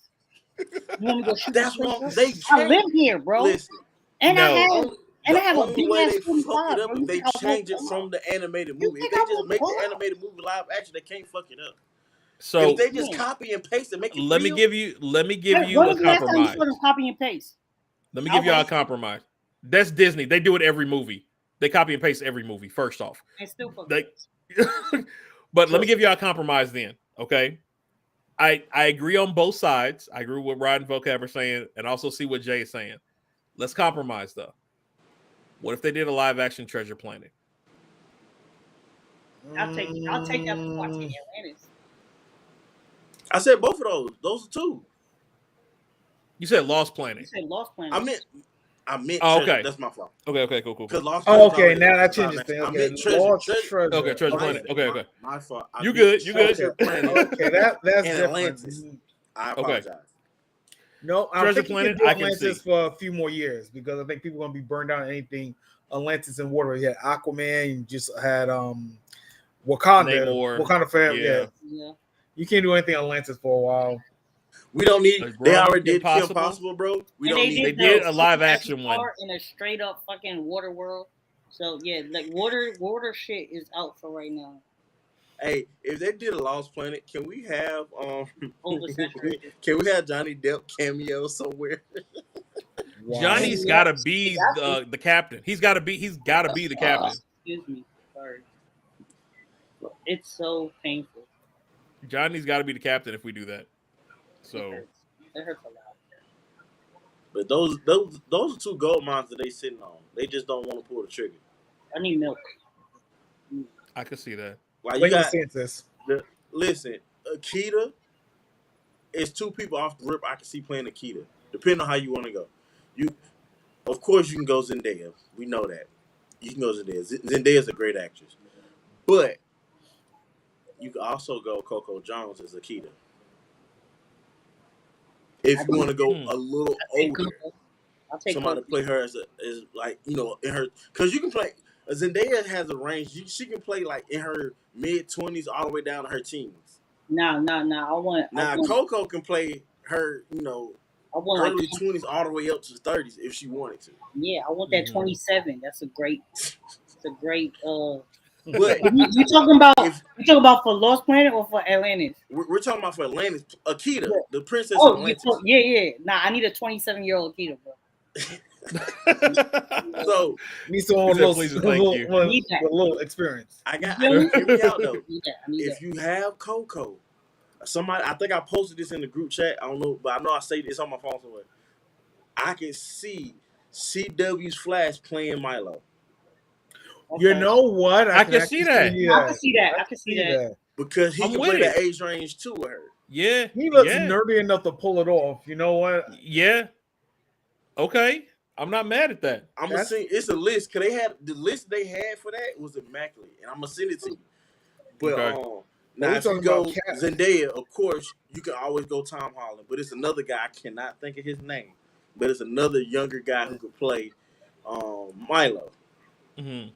You want me to go shoot That's them what up? they I can't. live here, bro, Listen, and I No. have and I have a only big way ass they fuck 45. it up bro. You if they think I change it won't from the animated You movie. If think they I just won't make pull the up? animated movie live action, they can't fuck it up. So If they just Yeah. copy and paste and make it let me real, give you Hey, a when was the last time you compromise. saw them copy and paste? Let me give y'all a compromise. That's Disney. They do it every movie. They copy and paste every movie. First off, And still fuck they. it up. But let me give y'all a compromise then. Okay, I agree on both sides. I agree with what Rod and Vocab are saying, and also see what Jay is saying. Let's compromise though. What if they did a live action Treasure Planet? I'll take that for watching Atlantis. I said both of those. Those are 2. You said Lost You Planet. said Lost Planet. I meant. Oh, Treasure. okay. That's my fault. Okay, cool. Because Lost. Oh, Planet's okay. already Now that live changes action. things. I Okay, meant Treasure. Lost Treasure. Treasure. Okay, Treasure My Planet. fault. Okay. My fault. I You meant good, you good. Treasure Planet Okay, that's and different. Atlantis. I apologize. No, I Treasure think you Planet, can do I can Atlantis see. for a few more years because I think people are gonna be burned out on anything Atlantis and water. You had Aquaman, you just had Wakanda. Namor. Wakanda forever. Yeah. Yeah. You can't do anything Atlantis for a while. We don't need. Like They Gronk, already did Kim Impossible? Possible, bro. We And don't need. They the did a live Super action one. part in a straight up fucking water world. So yeah, like water shit is out for right now. Hey, if they did a Lost Planet, can we have Oversaturated. can we have Johnny Depp cameo somewhere? Wow. Johnny's got to be the captain. He's got to be the captain. Excuse me. Sorry. It's so painful. Johnny's got to be the captain if we do that. It So hurts. It hurts a lot. But those are 2 gold mines that they sitting on. They just don't want to pull the trigger. I need milk. I could see that. Like you Wait, got this. listen, Akita is two people off the rip I can see playing Akita, depending on how you want to go. You, of course, you can go Zendaya. We know that. You can go Zendaya. Zendaya's a great actress, but you can also go Coco Jones as Akita. If you want to go a little older, somebody play her as like in her, because you can play. Zendaya has a range. She can play like in her mid-20s all the way down to her teens. No. Coco can play her, I want early like 20s all the way up to the 30s if she wanted to. yeah, I want that 27. That's a great. It's a great. But you talking about for Lost Planet or for Atlantis? We're talking about for Atlantis. Akita, Yeah. the princess of Atlantis. Yeah. Nah, I need a 27-year-old Akita, bro. So need someone with a little experience. I hear me out though. Need if you have Coco, somebody, I think I posted this in the group chat. I don't know, but I know I say this on my phone somewhere. I can see CW's Flash playing Milo. Okay. You know what? I can see that. I can see that. Because he can play the age range too with her. Yeah. He looks nerdy enough to pull it off. You know what? Yeah. Okay. I'm not mad at that. I'm gonna see. It's a list. Cause the list they had for that was immaculate, and I'm gonna send it to you. But now if you go Zendaya, of course you can always go Tom Holland. But it's another guy I cannot think of his name. But it's another younger guy who could play Milo. Mm-hmm.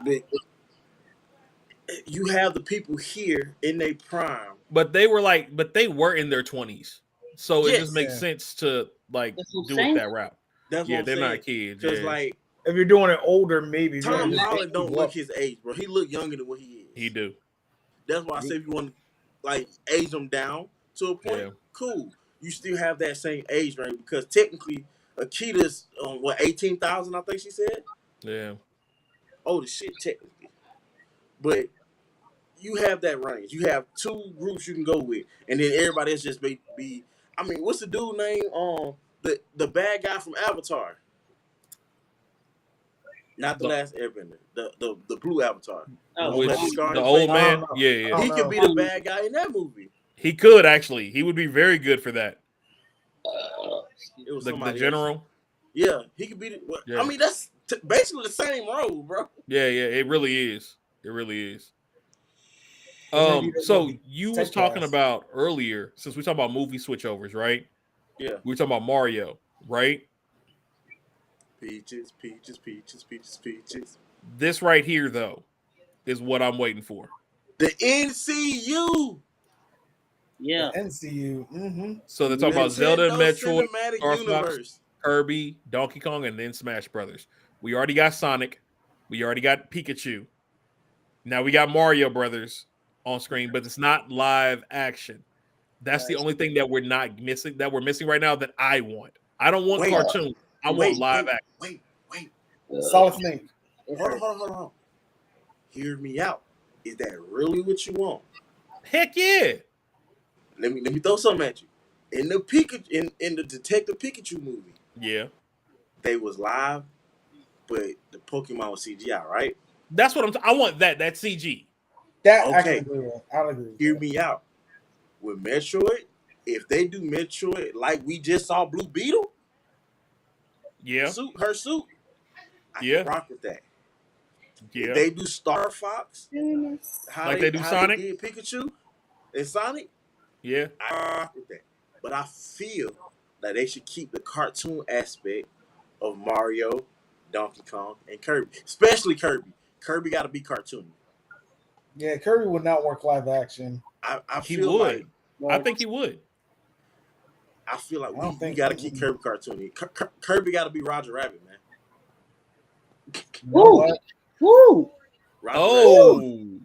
But you have the people here in their prime. But they were in their 20s, so it just makes sense to do it that route. That's what I'm they're saying. not kids. Because like if you're doing it older, maybe Tom Holland don't look his age, bro. He look younger than what he is. He do. That's why I say if you want to like age him down to a point, cool. You still have that same age range because technically Akita's 18,000, I think she said. Yeah. Oh, the shit, technically. But you have that range. You have two groups you can go with, and then everybody else just be. I mean, what's the dude name? The bad guy from Avatar. Not the last Airbender. The blue Avatar. The old man. Yeah. He could be the bad guy in that movie. He could actually. He would be very good for that. It was the general. Else. Yeah, he could be. I mean, that's basically the same role, bro. Yeah. It really is. It really is. So you was talking about earlier, since we talking about movie switchovers, right? Yeah. We were talking about Mario, right? Peaches. This right here, though, is what I'm waiting for. The NCU. Yeah. The NCU. Mm-hmm. So they're talking about Zelda and Metroid, Star Fox, Kirby, Donkey Kong, and then Smash Brothers. We already got Sonic. We already got Pikachu. Now we got Mario Brothers on screen, but it's not live action. That's the only thing that we're missing right now that I want. I don't want cartoon. I want live action. Wait. Solid Snake. Hold on. Hear me out. Is that really what you want? Heck yeah. Let me throw something at you. In the Pikachu in the Detective Pikachu movie. Yeah. They was live, but the Pokemon was CGI, right? That's what I want that's CG. That okay. I'll agree. Hear me out. With Metroid, if they do Metroid like we just saw Blue Beetle, her suit, I can rock with that. Yeah. If they do Star Fox, how they do Sonic, they did Pikachu and Sonic, I rock with that. But I feel that they should keep the cartoon aspect of Mario, Donkey Kong, and Kirby, especially Kirby. Kirby got to be cartoony. Yeah, Kirby would not work live action. I feel like I think he would. I feel like we got to keep Kirby cartoony. Kirby got to be Roger Rabbit, man. Woo! Rabbit.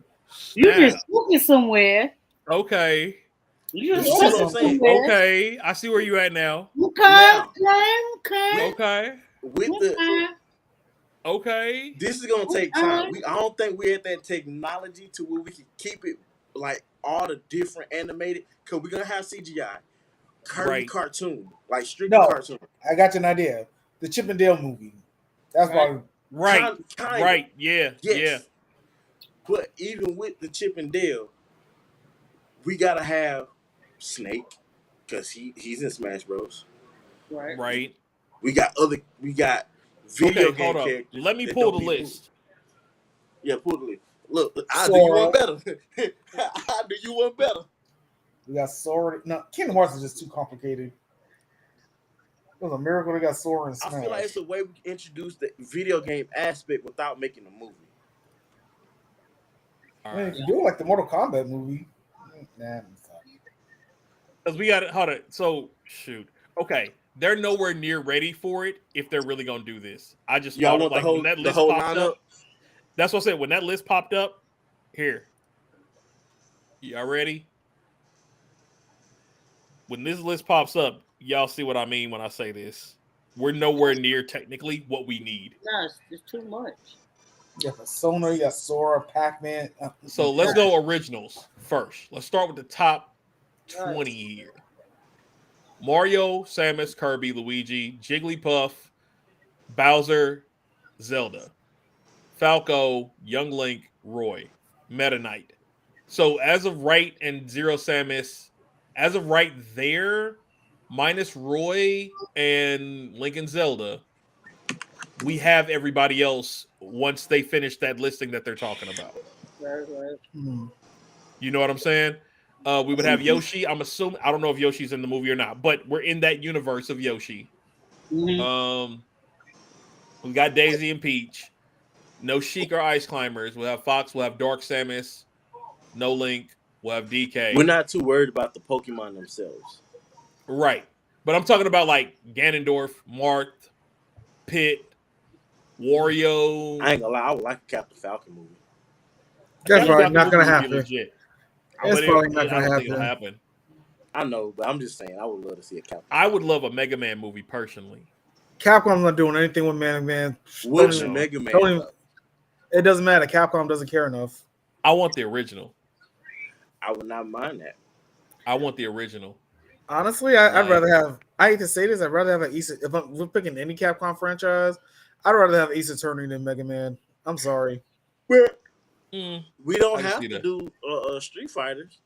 You just looking somewhere. Okay. You just looking somewhere. Okay, I see where you at now. Okay. Okay. This is gonna take time. I don't think we're at that technology to where we can keep it like all the different animated. Cause we're gonna have CGI, Kirby cartoon, like strictly cartoon. I got you an idea. The Chip and Dale movie. That's why. Right. Yeah. But even with the Chip and Dale, we gotta have Snake because he's in Smash Bros. Right. Right. We got video Okay, game hold up. characters Let me that pull don't the be moved. list. Yeah, pull the list. Look, I do you Sora. one better. I do you one better. We got Sora. No, Kingdom Hearts is just too complicated. It was a miracle they got Sora and I Smash. feel like it's a way we can introduce the video game aspect without making a movie. I mean, if you do it like the Mortal Kombat movie, nah, Because we got it. Hold it. So shoot. Okay. They're nowhere near ready for it if they're really gonna do this. I just Y'all thought want like when that the list whole popped lineup? up. That's what I said. When that list popped up, here. Y'all ready? When this list pops up, y'all see what I mean when I say this. We're nowhere near technically what we need. No, it's too much. you got Persona, you got Sora, Pac-Man. So let's go originals first. Let's start with the top 20 here. Mario, Samus, Kirby, Luigi, Jigglypuff, Bowser, Zelda, Falco, Young Link, Roy, Meta Knight. So as of right and Zero Samus, as of right there, minus Roy and Link and Zelda, we have everybody else once they finish that listing that they're talking about. Right. You know what I'm saying? We would have Yoshi. I'm assuming I don't know if Yoshi's in the movie or not, but we're in that universe of Yoshi. Mm-hmm. We got Daisy and Peach. No Sheik or Ice Climbers. We'll have Fox. We'll have Dark Samus. No Link. We'll have DK. We're not too worried about the Pokemon themselves. Right. But I'm talking about like Ganondorf, Marth, Pit, Wario. I ain't gonna lie, I would like a Captain Falcon movie. That's Captain probably Falcon not movie going to would be happen. legit. It's But probably not I going don't to think it'll happen. happen. I know, but I'm just saying I would love to see a Captain. I would love a Mega Man movie personally. Capcom's not doing anything with Man. Which No. Mega Man? It doesn't matter. Capcom doesn't care enough. I want the original. I would not mind that. I want the original. Honestly, I'd rather have. I hate to say this. I'd rather have an Ace. If we're picking any Capcom franchise, I'd rather have Ace Attorney than Mega Man. I'm sorry. We I don't can have see to that. do Street Fighters.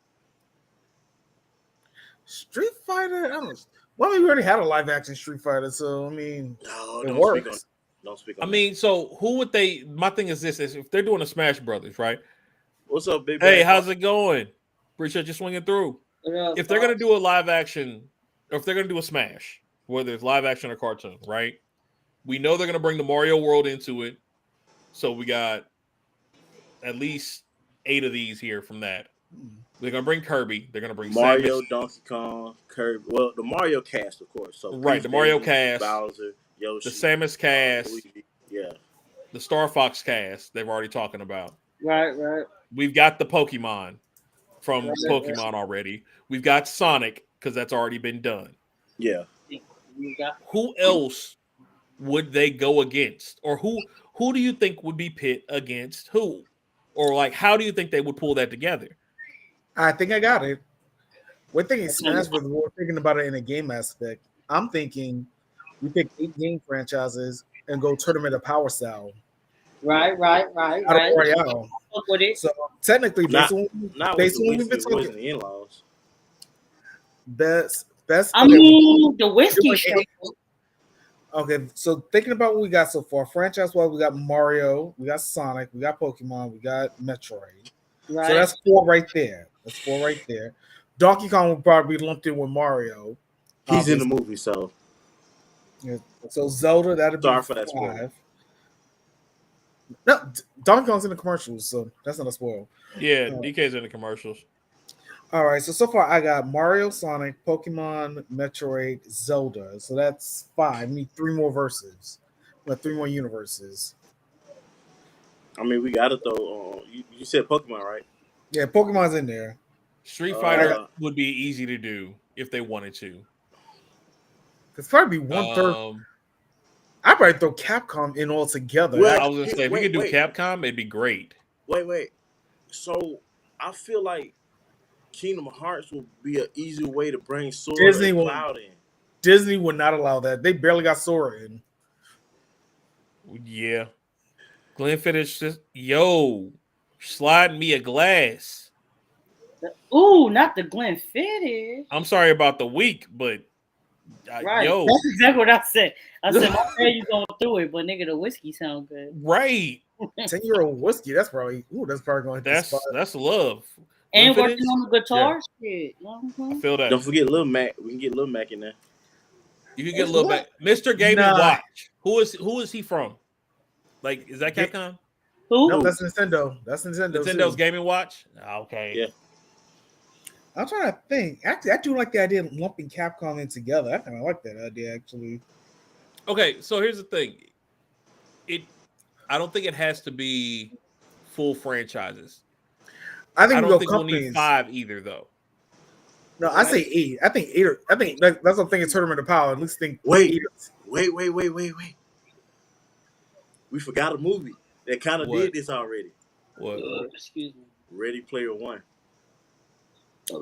Street Fighter. I don't know. Well, I mean, we already had a live action Street Fighter, so I mean, No, it don't works. speak on. Don't speak on. I mean, so who would they? My thing is this: is if they're doing a Smash Brothers, right? What's up, Big? Hey, Bad how's Boss? it going? Appreciate you swinging through. If they're gonna do a live action, or if they're gonna do a Smash, whether it's live action or cartoon, right? We know they're gonna bring the Mario world into it, so we got at least 8 of these here from that. They're gonna bring Kirby. They're gonna bring Mario, Samus. Donkey Kong, Kirby. Well, the Mario cast, of course. So Right, Peach, the Mario Daisy, cast, Bowser, Yoshi, the Samus cast, Luigi. Yeah. the Star Fox cast. They've already talking about. Right. We've got the Pokemon from Pokemon already. We've got Sonic because that's already been done. Yeah. Who else would they go against, or who do you think would be pit against who, or like how do you think they would pull that together? I think I got it. We're thinking Smash Bros. We're thinking about it in a game aspect. I'm thinking we pick 8 game franchises and go tournament of power style. Right. Battle Royale. With it. So technically, Not based with on the what we've been Whiskey Boys talking, and the In-Laws. best. I mean, the whiskey doing show. Okay, so thinking about what we got so far, franchise-wise, we got Mario, we got Sonic, we got Pokemon, we got Metroid. Right. So that's 4 right there. Donkey Kong will probably be lumped in with Mario. He's in the movie, so Yeah. So Zelda, that'd be sorry for that 5. spoiler. No, Donkey Kong's in the commercials, so that's not a spoil. Yeah, DK's in the commercials. All right, so far I got Mario, Sonic, Pokemon, Metroid, Zelda. So that's 5. We need 3 more verses. We have 3 more universes. I mean, we got to throw. You said Pokemon, right? Yeah, Pokemon's in there. Street Fighter would be easy to do if they wanted to. It's probably 1/3. I'd probably throw Capcom in altogether. Well, I was gonna say if we could do Capcom, it'd be great. Wait. So I feel like Kingdom Hearts would be an easy way to bring Sora Disney and will- Cloud in. Disney would not allow that. They barely got Sora in. Yeah. Glenn finished this. Yo, Slide me a glass. Ooh, not the Glenfiddich. I'm sorry about the week, but Right. yo, That's exactly what I said. I said, my bad you going through it, but nigga, the whiskey sound good. right. 10-year-old whiskey. That's probably going to hit the spot. That's love. And Glenfiddich? working on the guitar shit. I feel that. Don't forget Lil Mac. We can get Lil Mac in there. You can get a little back. Mr. Game and Watch. Who is he from? Like, is that Capcom? Who? No, that's Nintendo. That's Nintendo. Nintendo's too. Game and Watch. Okay. Yeah. I'm trying to think. Actually, I do like the idea of lumping Capcom in together. I kind of like that idea, actually. Okay, so here's the thing. I don't think it has to be full franchises. I think I we don't go think we'll companies. need 5 either, though. No, I say 8. I think 8. I think that's what I'm thinking. Tournament of Power. At least think. Wait. 8. Wait. We forgot a movie that kind of What? did this already. What? Excuse me. Ready Player One.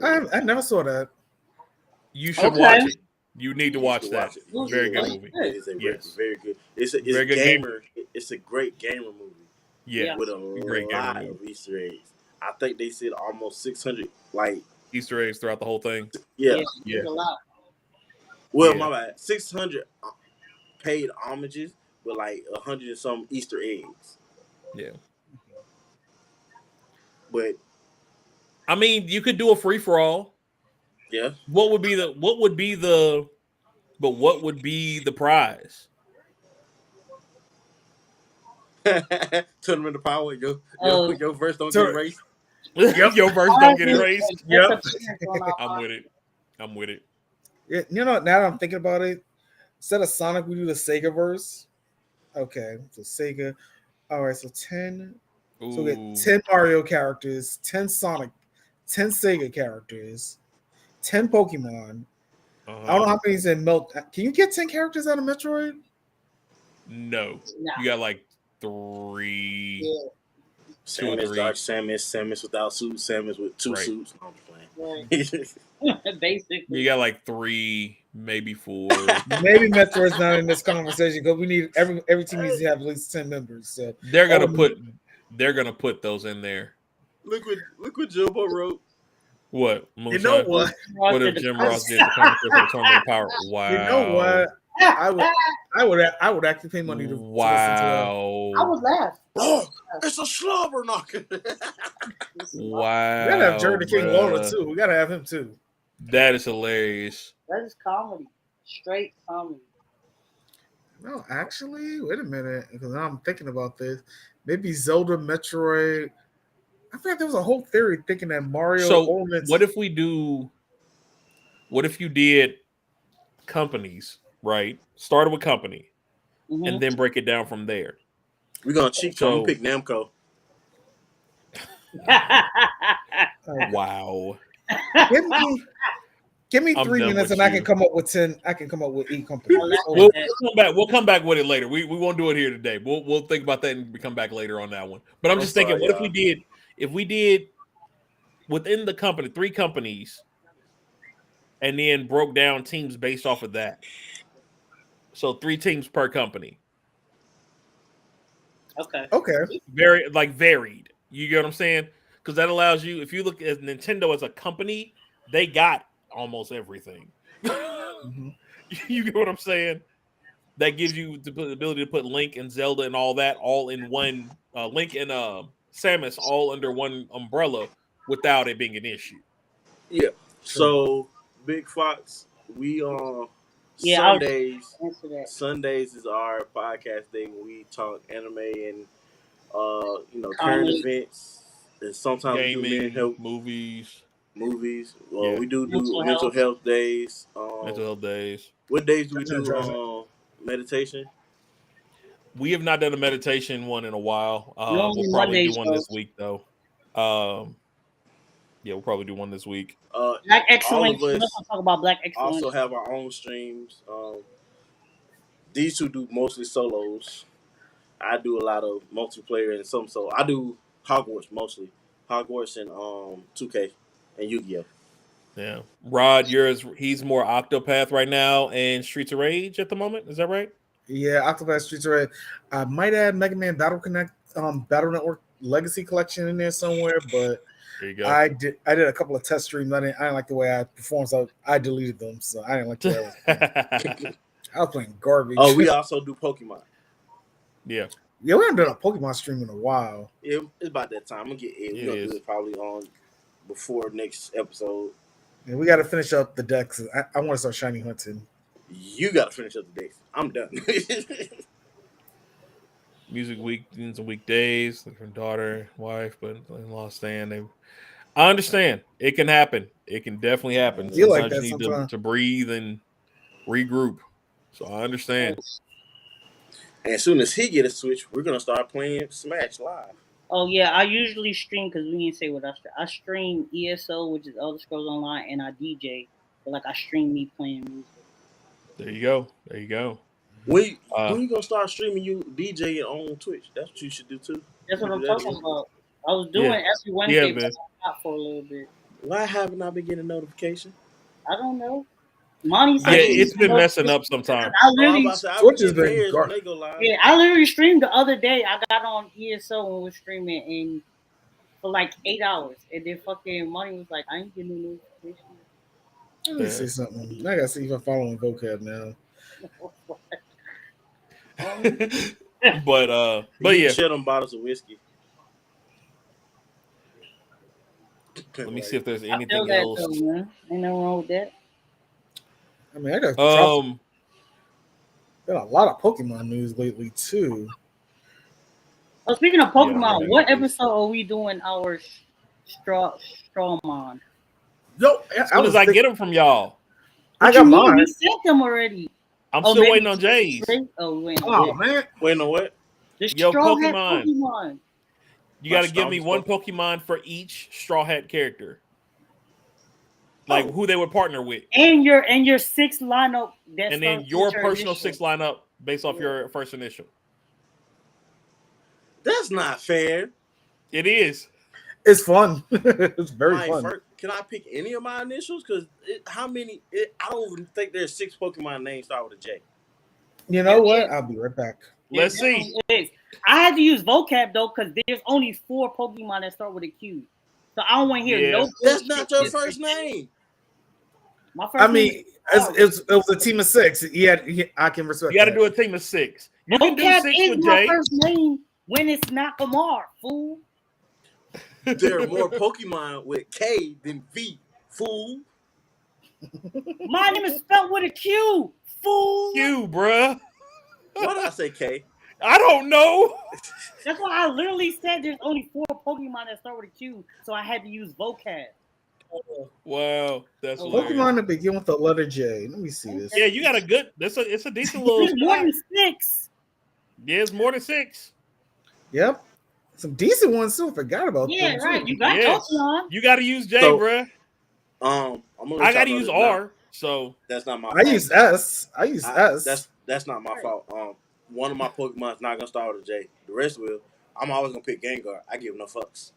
I never saw that. You should Okay. watch it. You need to You watch should that. watch it. You Very should good watch movie. It is a Yes. very good. It's a Very good game. gamer. It's a great gamer movie Yeah. with a Great gamer lot movie. of Easter eggs. I think they said almost 600. Like, Easter eggs throughout the whole thing. yeah. There's a lot. Well, Yeah. my bad. 600 paid homages with like 100 and some Easter eggs. Yeah. But I mean, you could do a free for all. yeah, What would be the prize? Tournament of Power. Your verse don't So- get erased. Your verse don't get erased. Yep. I'm with it. Yeah, now that I'm thinking about it, instead of Sonic, we do the Sega verse. Okay, so Sega. All right, so 10. So we Ooh. get 10 Mario characters, 10 Sonic, 10 Sega characters, 10 Pokemon. Uh-huh. I don't know how many's in Melt. Can you get 10 characters out of Metroid? No. You got like 3. Yeah. Samus, 3. Dark Samus without suits, Samus with 2 Right. suits. No, I'm playing. Right. Basically. You got like 3, maybe 4. Maybe Metroid's not in this conversation because we need every team needs to have at least 10 members. So They're gonna put those in there. Look what Jumbo wrote. What? you know Moonshine? what? What if Jim Ross did the comic book for the Tournament of Power? Wow. You know what? I would actually pay money to listen to that. Wow. I would laugh. Oh, it's a slobber knocker. Wow. We gotta have Jerry the King Lawler bruh. too. We gotta have him too. That is hilarious. That is comedy. Straight comedy. No, actually, wait a minute, because now I'm thinking about this. Maybe Zelda, Metroid. I think there was a whole theory thinking that Mario. So Ornaments, what if you did companies, right? Started with company Mhm. and then break it down from there. We're gonna cheat So- code. Pick Namco. Wow. give me I'm 3 done minutes with and I you. can come up with 10. I can come up with 8 companies. We'll come back with it later. We won't do it here today. We'll think about that and come back later on that one. But I'm I'm just thinking, sorry, what if we did within the company 3 companies and then broke down teams based off of that? So 3 teams per company. Okay. Okay. Varied. You get what I'm saying? Because that allows you, if you look at Nintendo as a company, they got almost everything. You get what I'm saying? That gives you the ability to put Link and Zelda and all that all in one. Link and Samus all under one umbrella without it being an issue. Yeah. So Big Fox, we Yeah, I was- Sundays. Answer that. Sundays is our podcast day when we talk anime and current Comedy. events and sometimes we do Gaming, mental health movies, movies. Yeah. We do Mental mental health. health days. mental health days. What days do we do Gotcha. meditation? We have not done a meditation one in a while. Normally We'll probably Mondays, do one though. this week though. Yeah, we'll probably do one this week. Black excellence. All of us Let's talk about black excellence. also have our own streams. These two do mostly solos. I do a lot of multiplayer and some solo. I do Hogwarts mostly. Hogwarts and 2K and Yu-Gi-Oh. Yeah, Rod, he's more Octopath right now and Streets of Rage at the moment. Is that right? Yeah, Octopath Streets Red. I might add Mega Man Battle Connect, Battle Network Legacy Collection in there somewhere, but There you go. I did a couple of test streams. I didn't like the way I performed, so I deleted them. So I didn't like the way I was playing. I was playing garbage. Oh, we also do Pokemon. Yeah. Yeah, we haven't done a Pokemon stream in a while. Yeah, it's about that time. I'm gonna get it. We're gonna do it probably on before next episode. Yeah, we got to finish up the decks. I want to start shiny hunting. You gotta finish up the days. I'm done. Music weekends and weekdays, like her daughter, wife, but in-law stand. I understand. It can happen. It can definitely happen. You like Sometimes that you need sometimes. to breathe and regroup. So I understand. And as soon as he get a Switch, we're gonna start playing Smash Live. Oh yeah, I usually stream because we didn't say what I stream. I stream ESO, which is Elder Scrolls Online, and I DJ. But like I stream me playing music. There you go. There you go. When you gonna start streaming you DJing on Twitch? That's what you should do too. That's what I'm talking about. I was doing every Wednesday, but I stopped for a little bit. Why haven't I been getting a notification? I don't know. Monty said it's been messing up sometimes. I literally Twitch has been when they go live. Yeah, I literally streamed the other day. I got on ESO and was streaming and for like 8 hours, and then fucking Monty was like, "I ain't getting no notification." Let me say something. I gotta see if I'm following vocab now. but yeah. Shut them bottles of whiskey. Let me see if there's anything else. Though, man. Ain't nothing wrong with that. I mean, I got got a lot of Pokemon news lately too. Oh, speaking of Pokemon, what episode are we doing our Strawmon? Yo, as soon as I get them from y'all. I got mine. We sent them already. I'm still waiting on Jay's. Oh, man. Waiting on what? The Yo, Straw Hat Pokemon. You got to give me one Pokemon for each Straw Hat character. Like who they would partner with. And your 6 lineup. And then your personal 6 lineup based off your first initial. That's not fair. It is. It's fun. It's very fun. Can I pick any of my initials? Because how many? I don't even think there's 6 Pokemon names start with a J. You know what? I'll be right back. Let's see. I had to use vocab though because there's only 4 Pokemon that start with a Q. So I don't want to hear no. That's not your first name. My first name it was a team of 6. I can respect. You got to do a team of 6. You can do 6 with Jay. My first name when it's not Kamar, fool. There are more Pokemon with K than V, fool. My name is spelled with a Q, fool. Q, bruh. Why did I say K? I don't know. That's why I literally said there's only 4 Pokemon that start with a Q, so I had to use vocab. Wow, that's Pokemon that begin with the letter J. Let me see this. Yeah, you got a good. It's a decent little. There's more than 6. Yeah, it's more than 6. Yep. Some decent ones too. Forgot about them. Yeah, right. You got Pokemon. You got to use J, bruh. I got to use R. So that's not my. I use S. I use S. That's not my fault. One of my Pokemon's not gonna start with a J. The rest will. I'm always gonna pick Gengar. I give no fucks.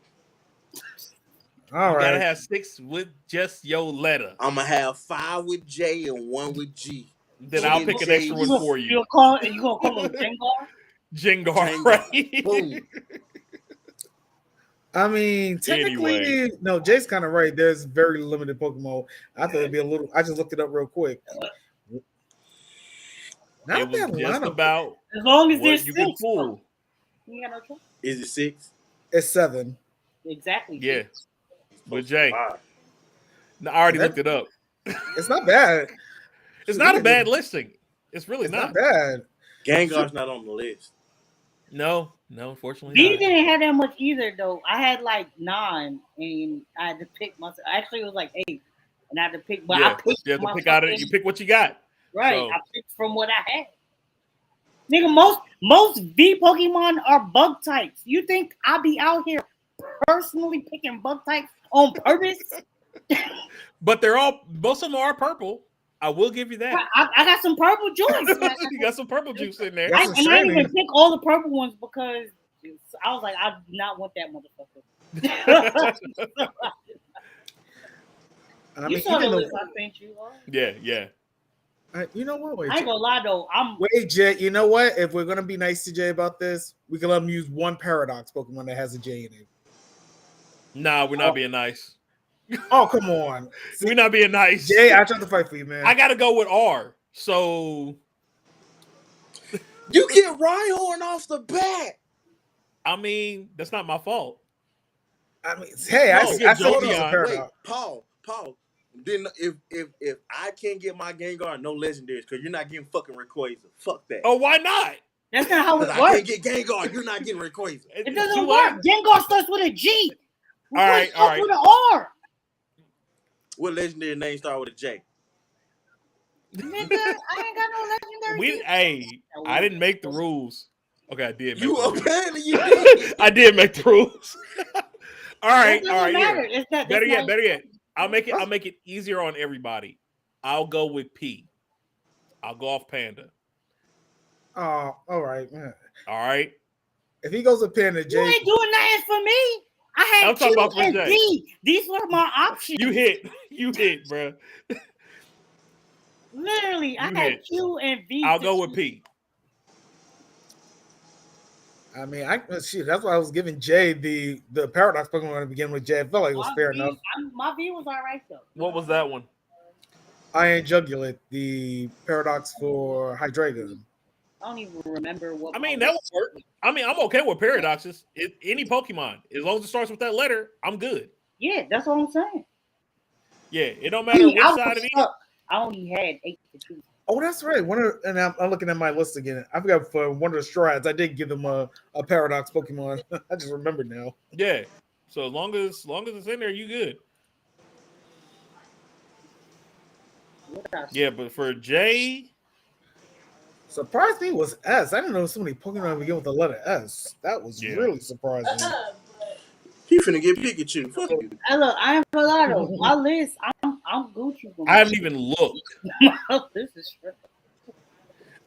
All right. Gotta have 6 with just your letter. I'm gonna have 5 with J and 1 with G. Then I'll pick an extra one for you. You gonna call him Gengar? Jengar, right? Boom. I mean, technically, no. Jay's kind of right. There's very limited Pokemon. I thought it'd be a little. I just looked it up real quick. Not it was that just about as long as there's you 6. can pull. You got no choice. Is it 6? It's 7. Exactly. Yeah. With Jay. No, I already looked it up. It's not bad. It's not a bad listing. It's really not bad. Gengar's not on the list. No, unfortunately. B didn't have that much either, though. I had like 9, and I had to pick myself. Actually, it was like 8, and I had to pick. But I picked. You have to pick out of it. You pick what you got. Right. So. I picked from what I had. Nigga, most V Pokemon are bug types. You think I'll be out here personally picking bug types on purpose? But most of them are purple. I will give you that. I got some purple juice. You got some purple juice in there. I didn't even pick all the purple ones because I was like, I do not want that motherfucker. I mean, you saw the list I sent you. Yeah. You know what? Wait, I ain't gonna lie though. wait, Jay. You know what? If we're gonna be nice to Jay about this, we can let him use one Paradox Pokemon that has a J in it. Nah, we're not being nice. Oh, come on. We're not being nice. Jay, I tried to fight for you, man. I gotta go with R. So You get Rhyhorn off the bat. I mean, that's not my fault. I mean, hey, No, I said it was a Jolteon. Wait, Paradox. Paul. Then if I can't get my Gengar, no legendaries, because you're not getting fucking Rayquaza. Fuck that. Oh, why not? That's not how it Because I works. can't get Gengar, you're not getting Rayquaza. It doesn't work. Gengar starts with a G. All right. With an R. What legendary name start with a J? Nigga, I ain't got no legendary. I didn't make the rules. Okay, I did. You apparently you did. I did make the rules. all right. Matter. Yeah. Better yet. I'll make it easier on everybody. I'll go with P. I'll go off Panda. Oh, all right, man. All right. If he goes with Panda, Jay, You ain't doing nothing for me. I had I'm talking Q about for and Jay. D. These were my options. You hit, bro. Literally, I had Q and V. I'll go with P. I mean, that's why I was giving Jay the Paradox Pokemon to begin with. Jay, I felt like it was fair enough. My V was all right though. What was that one? Iron Jugulate, the Paradox for Hydreigon. I don't even remember what. I mean, that would work. I mean, I'm okay with paradoxes. Any Pokemon, as long as it starts with that letter, I'm good. Yeah, that's what I'm saying. Yeah, it don't matter which side it is. I only had 8 to choose. Oh, that's right. And I'm looking at my list again. I forgot for one of the Straw Hats, I did give them a Paradox Pokemon. I just remembered now. Yeah. So as long as it's in there, you good. Yeah, but for J, surprised me was S. I didn't know so many Pokemon begin with the letter S. That was really surprising. He finna get Pikachu. Fuck you. Look, I ain't gonna lie though. My list, I'm Gucci. I haven't even looked. This is true.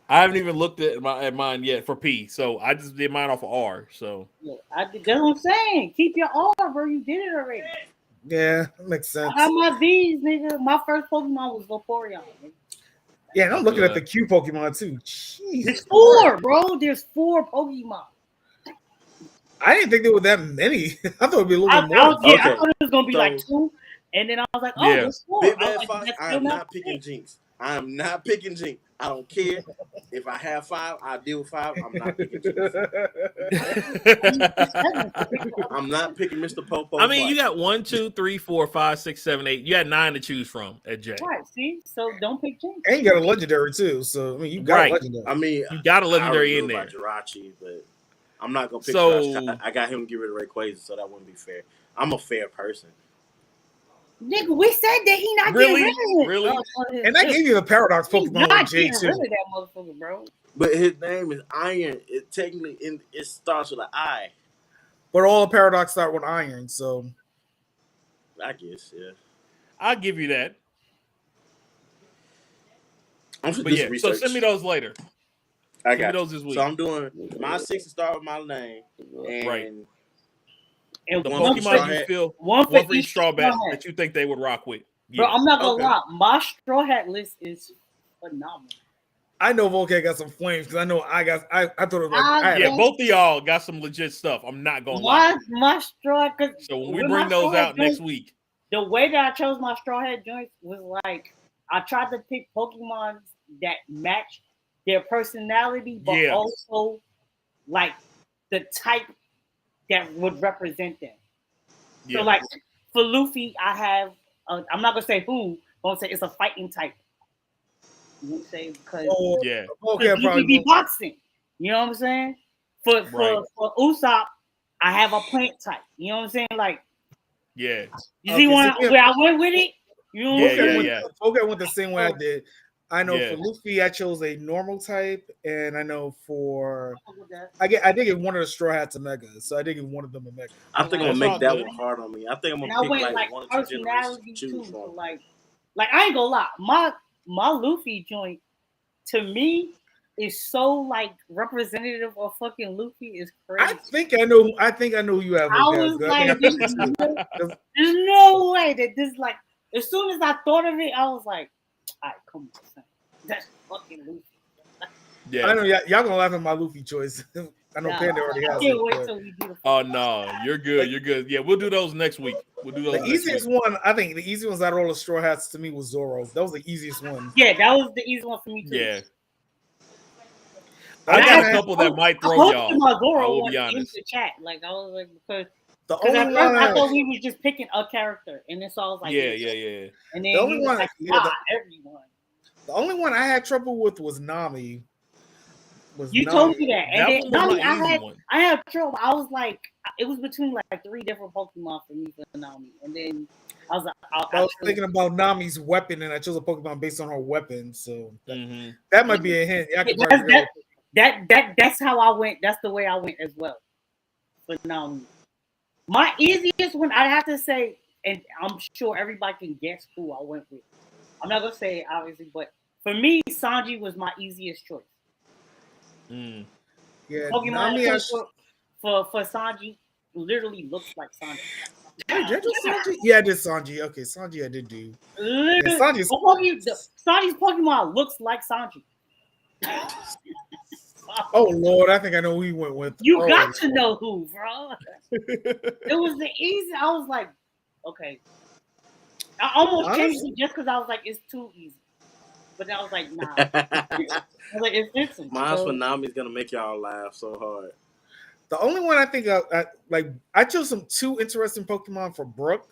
I haven't even looked at mine yet for P. So I just did mine off of R. So that's what I'm saying. Keep your R, bro. You did it already. Yeah, that makes sense. I got my V's, nigga. My first Pokemon was Vaporeon. Yeah, and I'm looking at the Q Pokemon too. Jeez. There's 4, bro. There's 4 Pokemon. I didn't think there were that many. I thought it'd be a little bit more. I thought it was gonna be like 2, and then I was like, "Oh, there's 4." Big Bad Fox, I am not picking Jinx. I am not picking Jinx. I don't care if I have 5. I'll deal with 5. I'm not picking Jinx. I'm not picking Mr. Popo. I mean, you got 1, 2, 3, 4, 5, 6, 7, 8. You had 9 to choose from at J. Right? See, so don't pick Jinx. And you got a legendary too. So I mean, you got a legendary. I mean, you got a legendary in there. Jirachi, but I'm not gonna pick. I got him to get rid of Rayquaza, so that wouldn't be fair. I'm a fair person. Nigga, we said that he not getting rid of it. Really? And I gave you the Paradox Pokemon with J too. Rid of that motherfucker, bro. But his name is Iron. It technically it starts with an I. But all the Paradox start with Iron, so I guess, yeah. I'll give you that. But yeah, so send me those later. I got those this week. So I'm doing my 6 to start with my name, and the Pokemon you feel one for each straw hat that you think they would rock with. Yeah. Bro, I'm not gonna lie, my Straw Hat list is phenomenal. I know Volcano got some flames because I know I thought it was like both of y'all got some legit stuff. I'm not gonna lie. My Straw Hat. So when we bring those out next week, the way that I chose my Straw Hat joints was like I tried to pick Pokemon that match their personality, but also like the type that would represent them. So like for Luffy, I have I'm not gonna say who, but I'm gonna say it's a fighting type. You would say because he could be boxing. You know what I'm saying? For Usopp, I have a plant type. You know what I'm saying? Like you see where I went with it? You know what I'm saying? Okay, went the same way I did. I know for Luffy, I chose a normal type, and I know for I did give one of the Straw Hats a Mega, so I did give one of them a Mega. I think I'm gonna make that one hard on me. I think I'm gonna pick like 1 or 2 personality too. So like I ain't gonna lie, my Luffy joint to me is so like representative of fucking Luffy is crazy. I think I know who you have. I was like, there's no way that this like as soon as I thought of it, I was like, all right, come on. That's fucking Luffy. Yeah. I know y'all gonna laugh at my Luffy choice. I know Nah, Panda already I has can't it. wait But till we do the. Oh no, you're good. Like- You're good. Yeah, we'll do those next week. We'll do those the next easiest week. one, I think, the easy ones out of all the Straw Hats to me was Zoro's. That was the easiest one. Yeah, that was the easy one for me too. Yeah. The I only got one a couple that might I throw posted y'all. my I Zoro will one be in honest. the chat. Like I was like because The at only first one, I thought we was just picking a character, and then so I was like, Yeah. And then The only he was one- like, yeah, nah, everyone. the only one I had trouble with was Nami. You told me that, and That then one was Nami, my easy one. I had trouble. I was like, it was between like 3 different Pokemon for me for Nami, and then I was like, I was thinking about Nami's weapon, and I chose a Pokemon based on her weapon. So Mm-hmm. that might be a hint. I could probably that's how I went. That's the way I went as well for Nami. My easiest one, I have to say, and I'm sure everybody can guess who I went with. I'm not gonna say it, obviously, but for me, Sanji was my easiest choice. Mm. Yeah, Pokemon Nami. for Sanji literally looks like Sanji. Wait, did I do Sanji? Yeah, I did Sanji. Okay, Sanji I did do. Literally, Sanji's- Sanji's Pokemon looks like Sanji. Oh Lord, I think I know who he went with. You Oh, got to know who, bro. It was the easy. I was like, okay. I almost changed it just because I was like, it's too easy. But then I was like, nah. I was like, it's fixing. Mine's for Nami's gonna make y'all laugh so hard. The only one I think I chose some 2 interesting Pokemon for Brooke.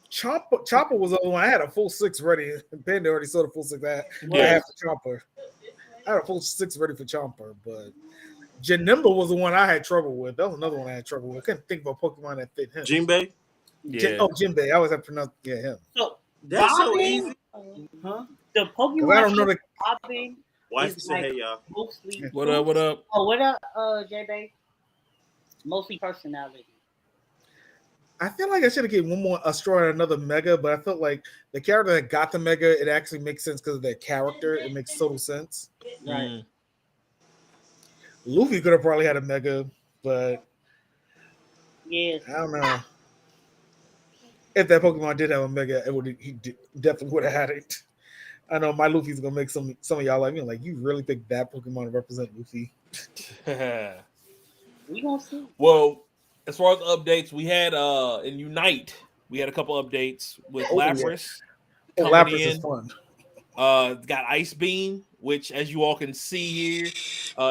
Chopper was the only one. I had a full 6 ready. Panda already saw the full 6 I had for Chopper. I had a full 6 ready for Chomper, but Janemba was the one I had trouble with. That was another one I had trouble with. I couldn't think of a Pokemon that fit him. Jinbei? Yeah. Jinbei. I always have to pronounce him. So That's so Robin, easy. Huh? the 'Cause Pokemon I don't know the. Robin Wife is said, like hey, y'all. mostly. What up? What up? Oh, what up, J-Bay? Mostly personality. I feel like I should have given one more a straw at another Mega, but I felt like the character that got the Mega, it actually makes sense because of their character. It makes total sense. Right. Mm. Luffy could have probably had a Mega, but Yeah. I don't know. If that Pokemon did have a Mega, definitely would have had it. I know my Luffy's gonna make some of y'all like me like, you really picked that Pokemon to represent Luffy. We gonna see. Well, as far as updates, we had in Unite, we had a couple updates with Lapras. Oh, Coming Lapras in. is fun. Got Ice Beam, which, as you all can see here,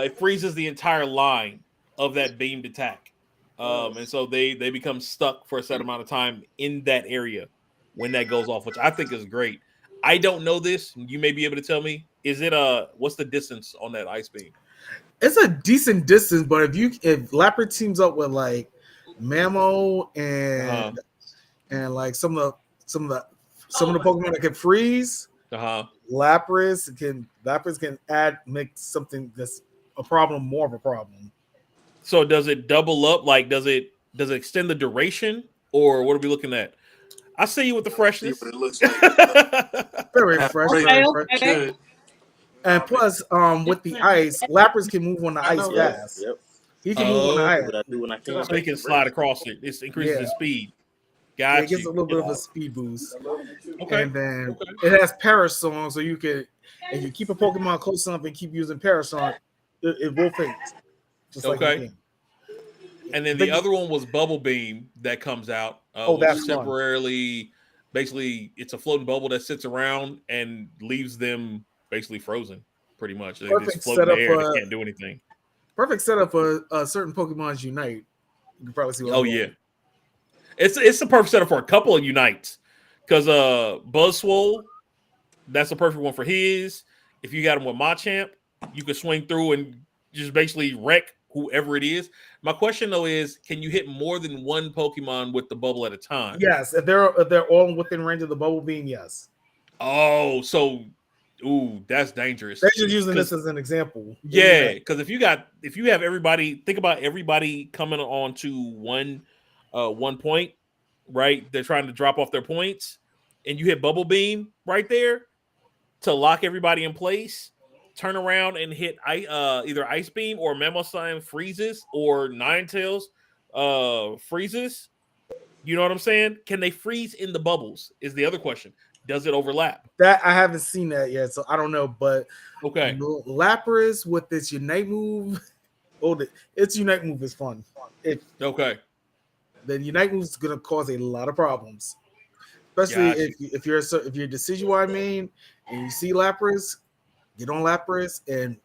it freezes the entire line of that beamed attack. And so they become stuck for a set amount of time in that area when that goes off, which I think is great. I don't know this. You may be able to tell me. Is it what's the distance on that Ice Beam? It's a decent distance, but if Lapras teams up with like Mamo and like some of the Pokemon that can freeze, Lapras can make something that's a problem more of a problem. So does it double up? Like does it extend the duration, or what are we looking at? I see you with the freshness. See what it looks like. Very fresh, very fresh. Good. And plus, with the ice, Lapras can move on the ice fast. Yep. He can move on the ice. What I do when I can. So he can slide across it. It increases his speed. Gotcha. It gives a little bit of a speed boost. Okay. And then it has Parasong, so you can, if you keep a Pokemon close enough and keep using Parasong, it will faint. Just like the game. And then the other one was Bubble Beam that comes out. That's temporarily, basically, it's a floating bubble that sits around and leaves them basically frozen, pretty much. They just float in the air. They can't do anything. Perfect setup for certain Pokemon's Unite. You can probably see what yeah. It's a perfect setup for a couple of Unites. Because Buzzswole, that's a perfect one for his. If you got him with Machamp, you could swing through and just basically wreck whoever it is. My question though is, can you hit more than one Pokemon with the bubble at a time? Yes, if they're all within range of the Bubble Beam, yes. Oh, so that's dangerous. They're just using this as an example. Yeah, because if you have everybody, think about everybody coming on to one point, right? They're trying to drop off their points, and you hit Bubble Beam right there to lock everybody in place. Turn around and hit either Ice Beam or Mamosime freezes or Ninetales freezes. You know what I'm saying? Can they freeze in the bubbles? Is the other question. Does it overlap? That I haven't seen that yet, so I don't know. But Okay. Lapras with its Unite move, its Unite move is fun. Okay. The Unite move is gonna cause a lot of problems, especially Gotcha. if you're decision wide main and you see Lapras, get on Lapras and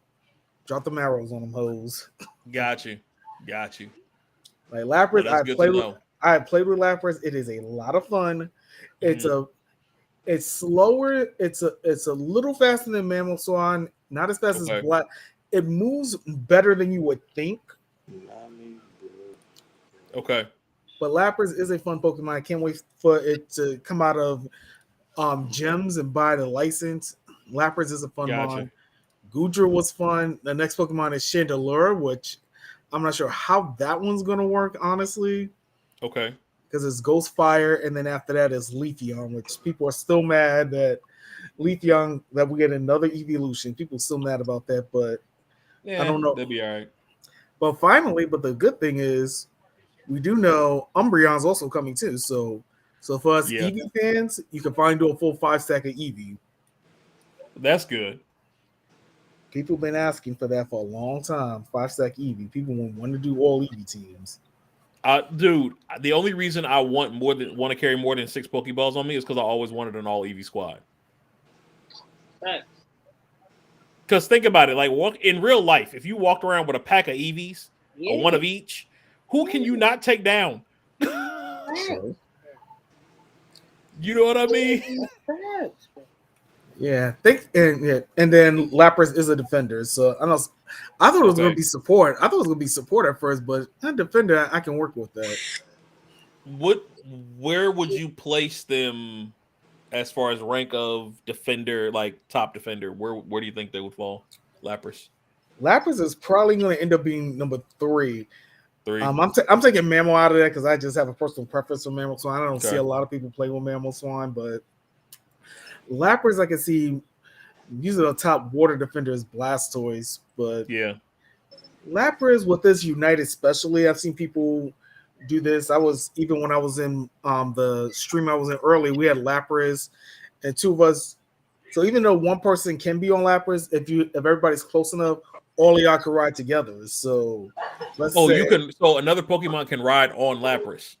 drop them arrows on them hoes. Got you. Like Well, Lapras, that's good to know. I have played with Lapras. It is a lot of fun. It's slower. It's a little faster than Mammal Swan. Not as fast as Okay. Black. It moves better than you would think. Okay. But Lapras is a fun Pokemon. I can't wait for it to come out of gems and buy the license. Lapras is a fun Gotcha. mon. Goodra was fun. The next Pokemon is Chandelure, which I'm not sure how that one's gonna work, honestly. Okay. Because it's Ghost Fire, and then after that is Leafeon, which people are still mad that Leafeon that we get another evolution. People are still mad about that, but Yeah, I don't know. That'd be all right. But finally, the good thing is we do know Umbreon's also coming too. So for us Eevee fans, you can finally do a full 5-stack of Eevee. That's good. People have been asking for that for a long time. 5-stack Eevee. People want to do all Eevee teams. Dude, the only reason I want to carry more than 6 Pokeballs on me is because I always wanted an all Eevee squad. Right. Because think about it, like in real life, if you walked around with a pack of Eevees or one of each, who can you not take down? So, you know what I mean? Yeah, and then Lapras is a defender. So I thought it was going to be support. I thought it was going to be support at first, but a defender, I can work with that. Where would you place them as far as rank of defender, like top defender? Where do you think they would fall? Lapras. Lapras is probably going to end up being number 3. 3. I'm taking Mammal out of that because I just have a personal preference for Mammal Swan. I don't see a lot of people play with Mammal Swan, but Lapras I can see using a top water defender is Blastoise, but yeah, Lapras with this United specially, I've seen people do this. Even when I was in the stream I was in early, we had Lapras and 2 of us. So even though one person can be on Lapras, if everybody's close enough, all of y'all can ride together. So you can. So another Pokemon can ride on Lapras.